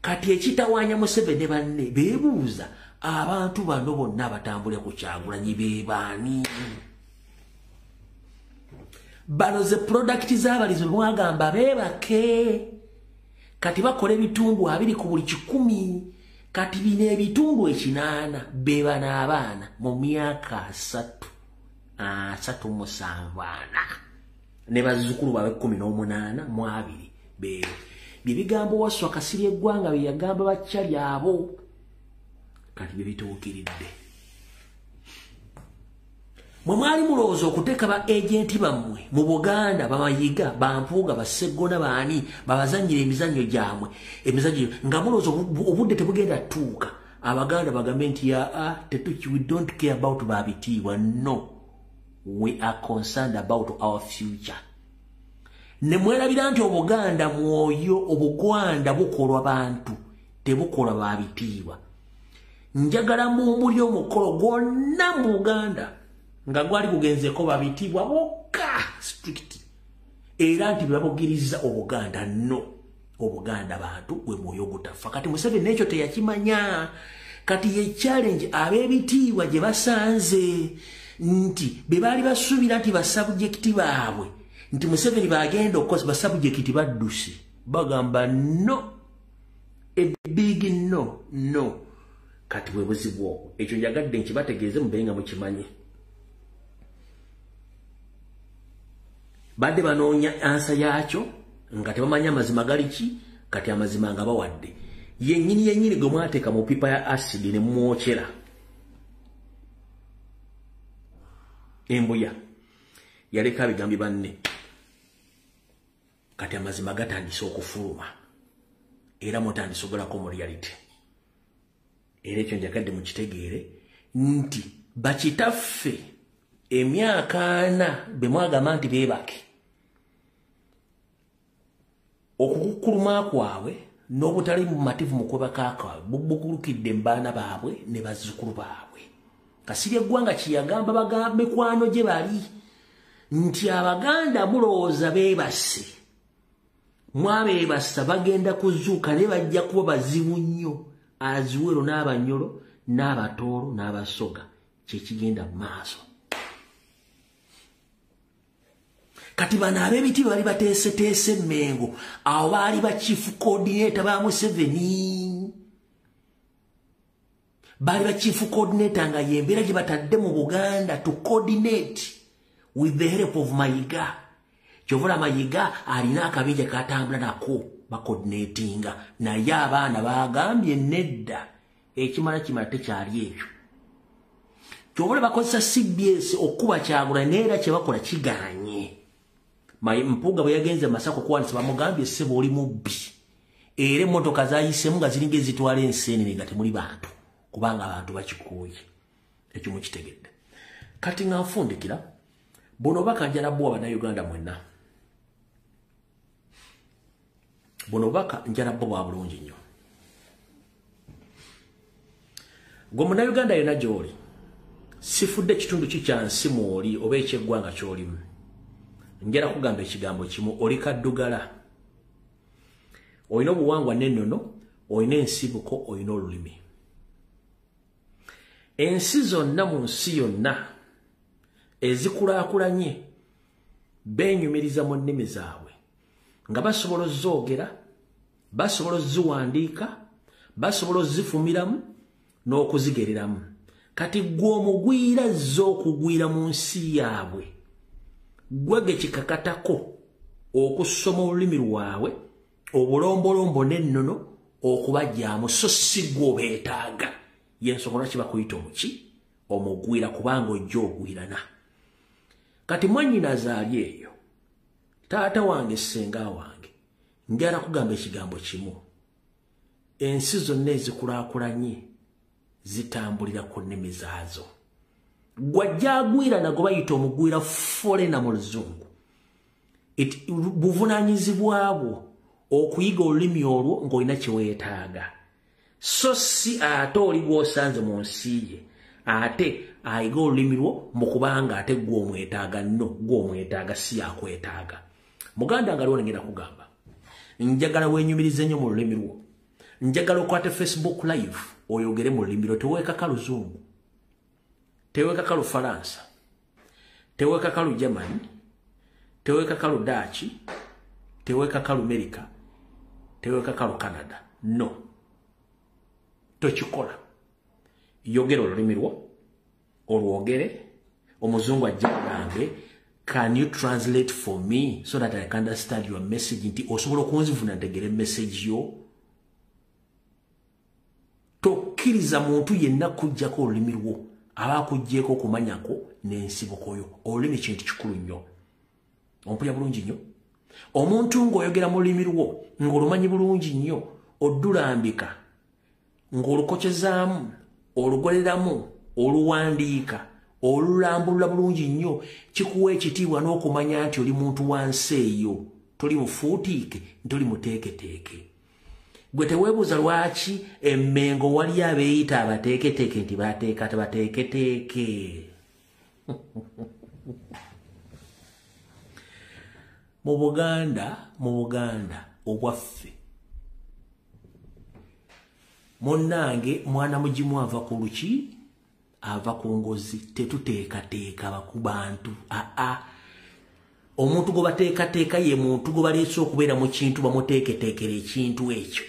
A: Kati ekitawaanya Museveni banne beebuuza abantu bano bonna abatambulira ku Kyagulanyi beebaani. Bano ze product z'abalizo mwagamba beebake. Kati bakola ebitundu 2 ku buli 10. Kati bino ebitundu 8 beebana abaana mu myaka 37 ne bazzukulu baabwe 18 mu 2 beewe. bibigambo Wasswa Kasirye Gwanga bye yagamba bakyali abo kati bibituukiridde. Mwe mwali mulowooza okuteeka ba agenti bammwe mu Buganda bamayiga bampuuga baseggona baani babazannyira emizannyo gyamwe emizannyo nga mulowooza obudde tebugenda tuuka Abaganda bagambe nti we don't care about babitiibwa. No, we are concerned about our future. Ne mwerabira nti Obuganda mwoyo Obuganda bukolwa bantu tebukolwa babitiibwa. Njagala mumbuli omukolo gwonna mu Uganda nga gwali kugenzeko babitiibwa bokka strict era nti babugiriza Obuganda. No, Obuganda bantu gwe mwoyo gutafa. Kati Museveni nekyo teyakimanya. Kati ye challenge abebitiibwa gye basanze nti bebaali basuubira nti basubjekiti baabwe nti Museveni bagenda okukosa basubjekiti baddusi bagamba no, a big no, no. Kati bwe buzibu obwo ekyo njagadde nkibategeeze mubere nga mukimanyi. Badde banoonya ansa yakyo nga tebamanya amazima gali ki. Kati amazima nga bawadde yennyini gwe mwateeka mu pipa ya acid ne mwokera embuya yaleka bigambi banne. Kati amazima gatandise okufuluma era mutandise ogolako mu reality. Era ekyo njagadde mukitegeere nti bakitaffe emyaka 4 be mwagamba nti beebake okukuluma kwabwe n'obutali mumativu mu kwebaka kwabwe bubukulukidde mbaana baabwe ne bazzukulu baabwe. Kasirye Gwanga kiyagamba bagambe kwano gye bali nti Abaganda mulowooza beebase mwabeebasa bagenda kuzuuka ne bajja kuba bazibu nnyo. Aziwero n'Abanyolo n'Abatoolo n'Abasoga kyekigenda mu maaso. Kati bano ab'ebiti bali bateeseteese Mmengo awo baali ba chief coordinator ba Museveni. Baali ba chief coordinator nga yembeera gye batadde mu Buganda to coordinate with the help of Mayiga. Kyovula Mayiga alina akabinja katambula nako bacoordinatinga naye abaana bagambye nedda ekimala kimala tekyali ekyo. Kyovula bakozesa CBS okuba Kyagulanyi neera kye bakola kiganye. Mpuuga bwe yagenze Masako kwanisa bamugambye ssebo oli mubbi era emmotoka zayisemu nga ziringa ezitwala enseenene nga temuli bantu kubanga abantu bakikuuye. Ekyo mukitegedde. Kati nga nfundikira buno baka njala bwa Bannayuganda mwenna. Buno baka njala bwa bulungi nnyo. Gwe Munnayuganda yonna gy'oli sifudde kitundu kikyansi mw'oli oba ekyeggwanga ky'olimu. Njala kugamba ekigambo kimu oli kaddugala. Olina obuwangwa n'ennono, olina ensibuko, olina olulimi. Ensi zonna mu nsi yonna ezikulaakulanye beenyumiriza mu nnimi zaabwe nga basobola ozoogera, basobola oziwandiika, basobola ozifumiramu n'okuzigereramu. Kati gwe omugwira zo okugwira mu nsi yaabwe gwege kikakatako okusoma olulimi lwabwe obulombolombo n'ennono okubajjaamu so si gwe obeetaaga. Y'ensonga lwaki bakuyita omuki omugwira kubanga ojja ogwirana. Kati mwannyina azaali eyo taata wange ssenga wange njala kugamba ekigambo kimu. Ensi zonna ezikulaakulanye zitambulira ku nnimi zaazo. Gwajja agwirana gwe bayita omugwira foreigner mu Luzungu. Buvunaanyizibwa bwo okuyiga olulimi olwo ng'olina kye weetaaga. So si ate oli gw'osanze mu nsi ye ate ayiga olulimi lwo mu kubanga ate gw'omwetaaga. No, gw'omwetaaga si yakwetaaga. Muganda nga lwo ngenda kugamba njagala weenyumirize nnyo mu lulimi lwo. Njagala okwate Facebook live oyogere mu lulimi lwo. Teweekaka Luzungu, teweekaka Lufalansa, teweekaka Lugermany, teweekaka Ludaaki, teweekaka Lumerika, teweekaka Lucanada. No, tokikola. Yogera olulimi lwo olwogere. Omuzungu ajja agambe Can you translate for me so that I can understand your message? Nti osobola okunzivuna ntegere message yo. Tokkiriza muntu yenna kujjako olulimi lwo aba akujjeeko okumanyako n'ensiboko yo. Olulimi kintu kikulu nnyo. Ompulya bulungi nnyo. Omuntu ng'oyogera mu lulimi lwo ng'olumanyi bulungi nnyo oddulambika ng'olukokyezaamu olugoleramu oluwandiika olulambulula bulungi nnyo kikuwa ekitiibwa n'okumanya nti oli muntu wansi eyo toli mufuutiike ntoli muteeketeeke. Gwe teweebuuza lwaki emmengo wali abeeyita abateeketeeke nti bateeka tebateeketeeke. Mu Buganda obwaffe munnange mwana mugimu ava ku luki ava ku ngozi tetuteekateeka bakubantu omuntu gwe bateekateeka ye muntu gwe baleese okubeera mu kintu bamuteeketeekera ekintu ekyo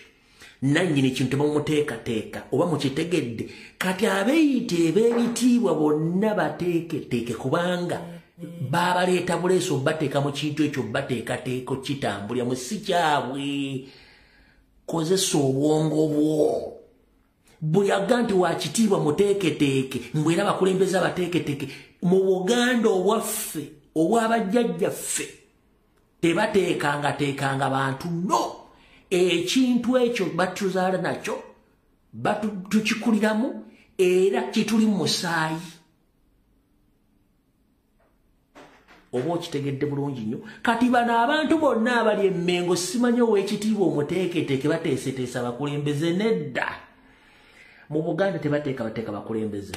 A: nannyini kintu tebamumuteekateeka oba mukitegedde kati abeeyita eb'ebitiibwa bonna bateeketeeke kubanga babaleeta buleesi obateeka mu kintu ekyo bateekateeka kitambulira mu si kyabwe. Kozesa obwongo bwo. Buli agamba nti wakitiibwa muteeketeeke mbwera abakulembeze abateeketeeke mu Buganda obwaffe obw'abajjajjaffe tebateekanga bantu no. Ekintu ekyo batuzaala nakyo tukikuliramu era kituli mu musaayi. Oba okitegedde bulungi nnyo. Kati bano abantu bonna abali emmengo simanyi ow'ekitiibwa omuteeketeeke bateeseteesa bakulembeze nedda. Mu Buganda bateeka bakulembeze.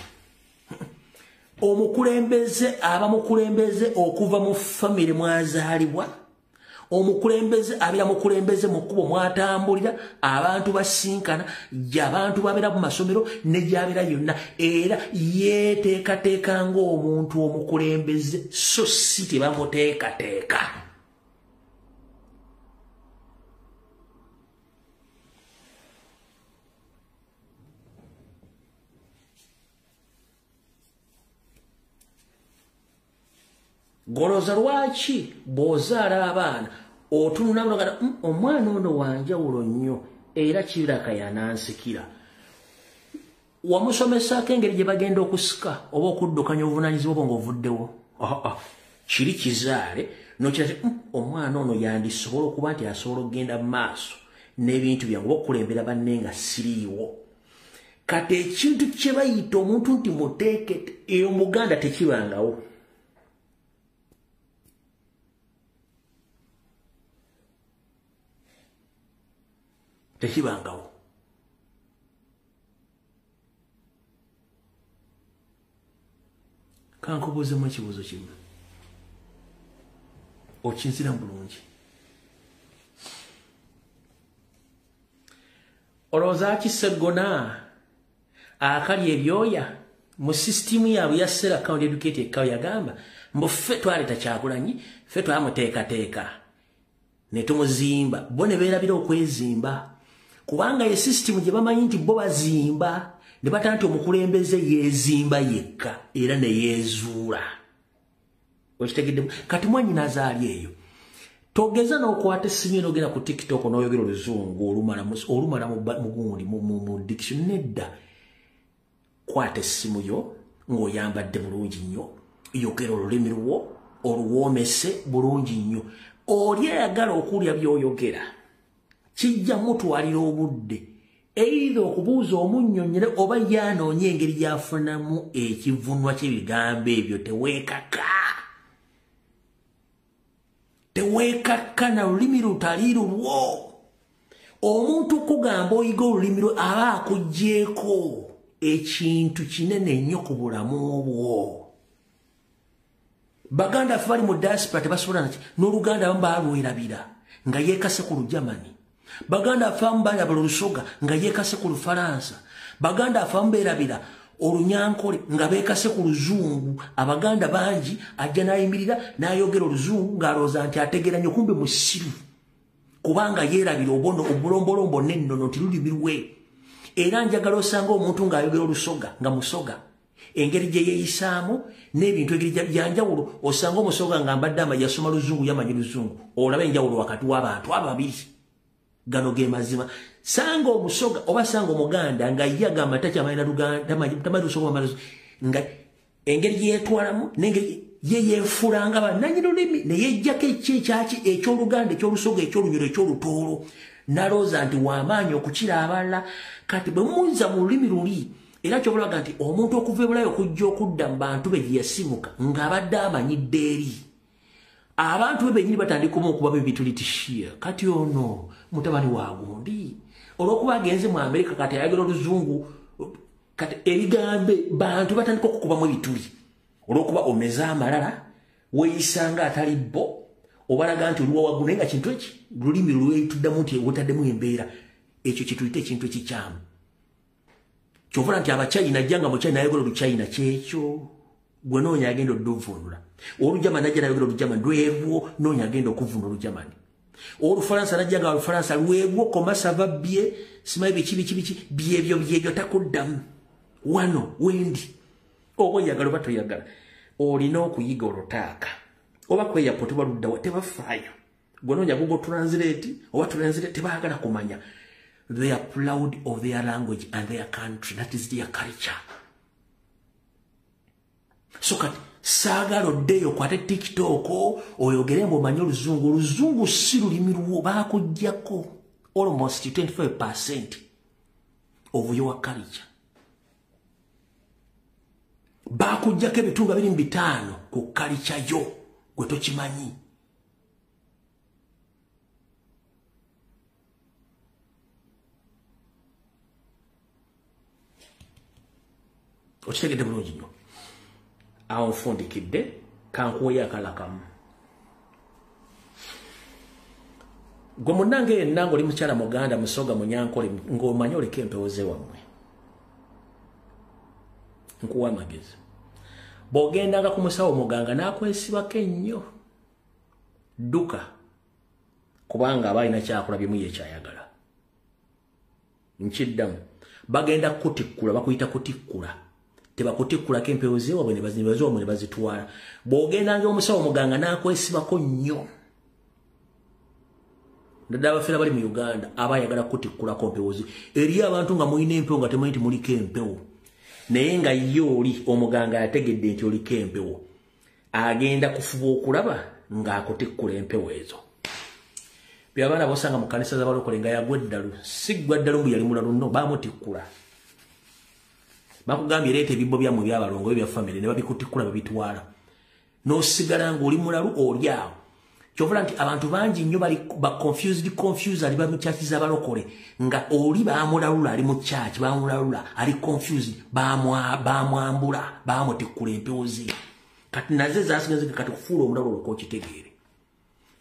A: Omukulembeze aba mukulembeze okuva mu famire mwazaalibwa. Omukulembeze abeera mukulembeze mu kkubo mwatambulira abantu basinkana gy'abantu babeera mu masomero ne gy'abeera yonna era yeeteekateeka ng'omuntu omukulembeze so si tebamuteekateeka. Goloza lwaki bw'ozaala abaana otunula mulagala omwana ono wanjawulo nnyo era kiraka yanansikira. Wamusomesaako engeri gye bagenda okusika oba okuddukanya obuvunaanyizibwa bwo ng'ovuddewo. Kiri kizaale nokirati omwana ono yandisobola okuba nti asobola okugenda mu maaso n'ebintu byange oba okukulembera banne nga siriiwo. Kati ekintu kye bayita omuntu nti muteekete eyo Muganda tekibangawo. Tekibangawo. Kankubuuzemu ekibuuzo kimu. Okinzira bulungi. Olowooza akiseggona akali ebyoya mu sisitimu yaabwe ya Sera County Educated Cow yagamba mbu ffe twaleeta Kyagulanyi ffe twamuteekateeka ne tumuzimba bo ne beerabira okwezimba. Kubanga ye system gye bamanyi nti bo bazimba ne batandika nti omukulembeze yeezimba yekka era ne yeezuula. Okitegedde kati mwannyina azaali eyo. Togeza n'okwata essimu n'ogenda ku TikTok n'oyogera oluzungu olumala mu gundi mu diction nedda. Kwata essimu yo ng'oyambadde bulungi nnyo yogera olulimi lwo oluwoomese bulungi nnyo. Oli ayagala okuwulira by'oyogera kijja mutwalira obudde either okubuuza omunnyonnyere oba yaanoonye engeri gy'afunamu ekivunwa ky'ebigambo ebyo. Teweekakka na lulimi lutali lulwo. Omuntu kugamba oyiga olulimi lwo aba akuggyeeko ekintu kinene nnyo ku bulamu bwo. Baganda ffe bali mu diaspora tebasobola naki n'Oluganda abamu baalwerabira nga yeekase ku Lujamani. Baganda afamu balabala Olusoga nga yeekase ku Lufalansa. Baganda afamu beerabira Olunyankole nga beekase ku Luzungu. Abaganda bangi ajja n'ayimirira n'ayogera Oluzungu ng'alowooza nti ategeera nnyo kumbe musiru kubanga yeerabira obulombolombo n'ennono nti lulimi lwe. Era njagala osanga omuntu ng'ayogera Olusoga nga Musoga engeri gye yeeyisaamu n'ebintu ebyanjawulo osanga omusoga nga mbadde ama yasoma luzungu yamanyi luzungu olaba enjawulo wakati w'abantu ababiri gano ge mazima sanga omusoga oba sanga omuganda nga ye agamba takyamalira luganda tamanyi lusoga nga engeri yeetwalamu n'engeri ye yeefulanga bannanyi lulimi ne yejjako ekyeki eky'oluganda eky'olusoga eky'olunyolo eky'olutoolo nalooza nti w'amaanyi okukira abalala kati bwe muyinza mu lulimi luli era kyobulaga nti omuntu okuva ebulayo okujja okudda mu bantu be gye yasimuka ng'abadde amanyidde eri abantu be bennyini batandikamu okubamu ebintu litishiya kati ono mutabani wa gundi olw'okuba agenze mu Amerika kati ayagala oluzungu kati ebigambe bantu batandika okukubamu ebituli olw'okuba omeze amalala weeyisanga atali bo obalaga nti oluwa waggulu naye nga kintu eki lulimi lwetuddamu nti wetaddemu embeera ekyo kituyita ekintu ekikyamu kyovula nti abachina ajjanga mu China ayagala oluchina kyekyo gwe noonya agenda odduvunula olujamani ajja nayogera olujamani lwebwo noonya agenda okuvuna olujamani olufalansa najjanga olufalansa lwebwo komasava bye simaye biki byebyo takuddamu wano wendi oba oyagala oba toyagala olina okuyiga olutaaka oba kweyapotebwa luddawa tebafaayo gwe noonya Google Translate oba Translate tebaagala kumanya. They are proud of their language and their country. That is their culture. So kati saagala oddeyo kwate TikTok oyogere mbomanyi oluzungu si lulimi lwo baakuggyako almost 25% of your culture. Baakuggyako ebitundu 25 ku culture yo gwe tokimanyi. Okitegedde bulungi nnyo awo nfundikidde kankuwoyo akalakamu gwe munnange yenna ng'oli mukyala muganda musoga munyankole ng'omanyi oleka empewo ze wammwe nkuwa amagezi bw'ogendanga ku musawo muganga n'akwesibako ennyo dduka kubanga aba alina kyakola byemu ye kyayagala nkiddamu bagenda kutikkula bakuyita kutikkula tebakutikulako empewo ze wabwe ne bazitwala bw'ogendanga omusawo muganga n'akwesibako nnyo naddala abafeera bali mu Uganda aba ayagala kutikulako empewo ze eri abantu nga mulina empewo nga temanyi nti muliko empewo naye nga ye oli omuganga yategedde nti oliko empewo agenda kufuba okulaba ng'akutikkula empewo ezo byabaana bosanga mu kanisa z'abalokole nga yagwa eddalu si gwa ddalu mbu yali mulalu nno baamutikkula bakugambye leeta ebibbo byammwe byabalongo bya family ne babikutikkula babitwala n'osigala ng'oli mulalu oli awo kyovula nti abantu bangi nnyo bali confused ali mu church z'abalokole nga oli baamulalula ali mu church baamulalula ali confused baamwambula baamutikkula empewo ze kati naze zaasigaze kati kufuula omulalu olwoka okitegeere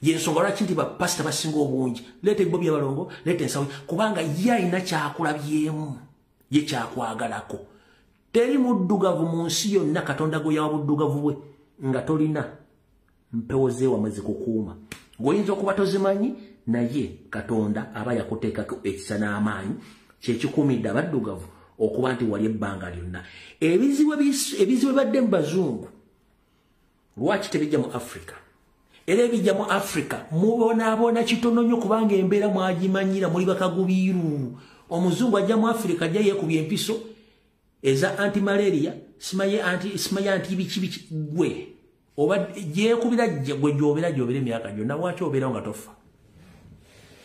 A: yensonga lwaki nti bapasita basinga obungi leeta ebibbo byabalongo leeta ensawo kubanga ye alina kyakulabyemu ye kyakwagalako teri muddugavu mu nsi yonna katonda goyawa buddugavu bwe nga tolina mpewo ze wamwe zikukuuma ng'oyinza okuba tozimanyi naye katonda aba yakuteekako ekisa n'amaanyi kyekikuumidde abaddugavu okuba nti wali ebbanga lyonna ebizibu ebadde mu bazungu lwaki tebijja mu Africa era ebijja mu Africa mubonaabona kitono nnyo kubanga embeera mwagimanyira muli bakagubiiru omuzungu ajja mu Africa ajja yeekubya empiso eza antimalaria simaye anti biki gwe oba yeekubira gwe gyobera emyaka gyonna lwaki obeerawo nga tofa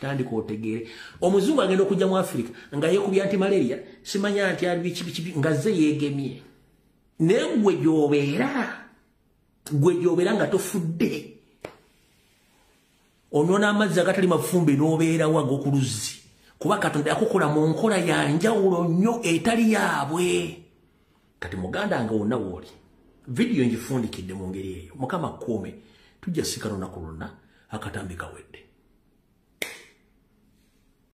A: tandika otegeere omuzungu agenda okujja mu Africa nga yeekubya antimalaria simanya anti ali biki nga ze yeegemye naye gwe gy'obeera nga tofudde onona amazzi agatali mafumbe n'obeerawo ag'okuluzzi kuba katonda yakukola mu nkola ya njawulo nnyo etali yaabwe kati muganda nga wonna wooli vidiyo ngifundikidde mu ngeri eyo mukama kuume tujja sika lunaku lwonna akatambi kawedde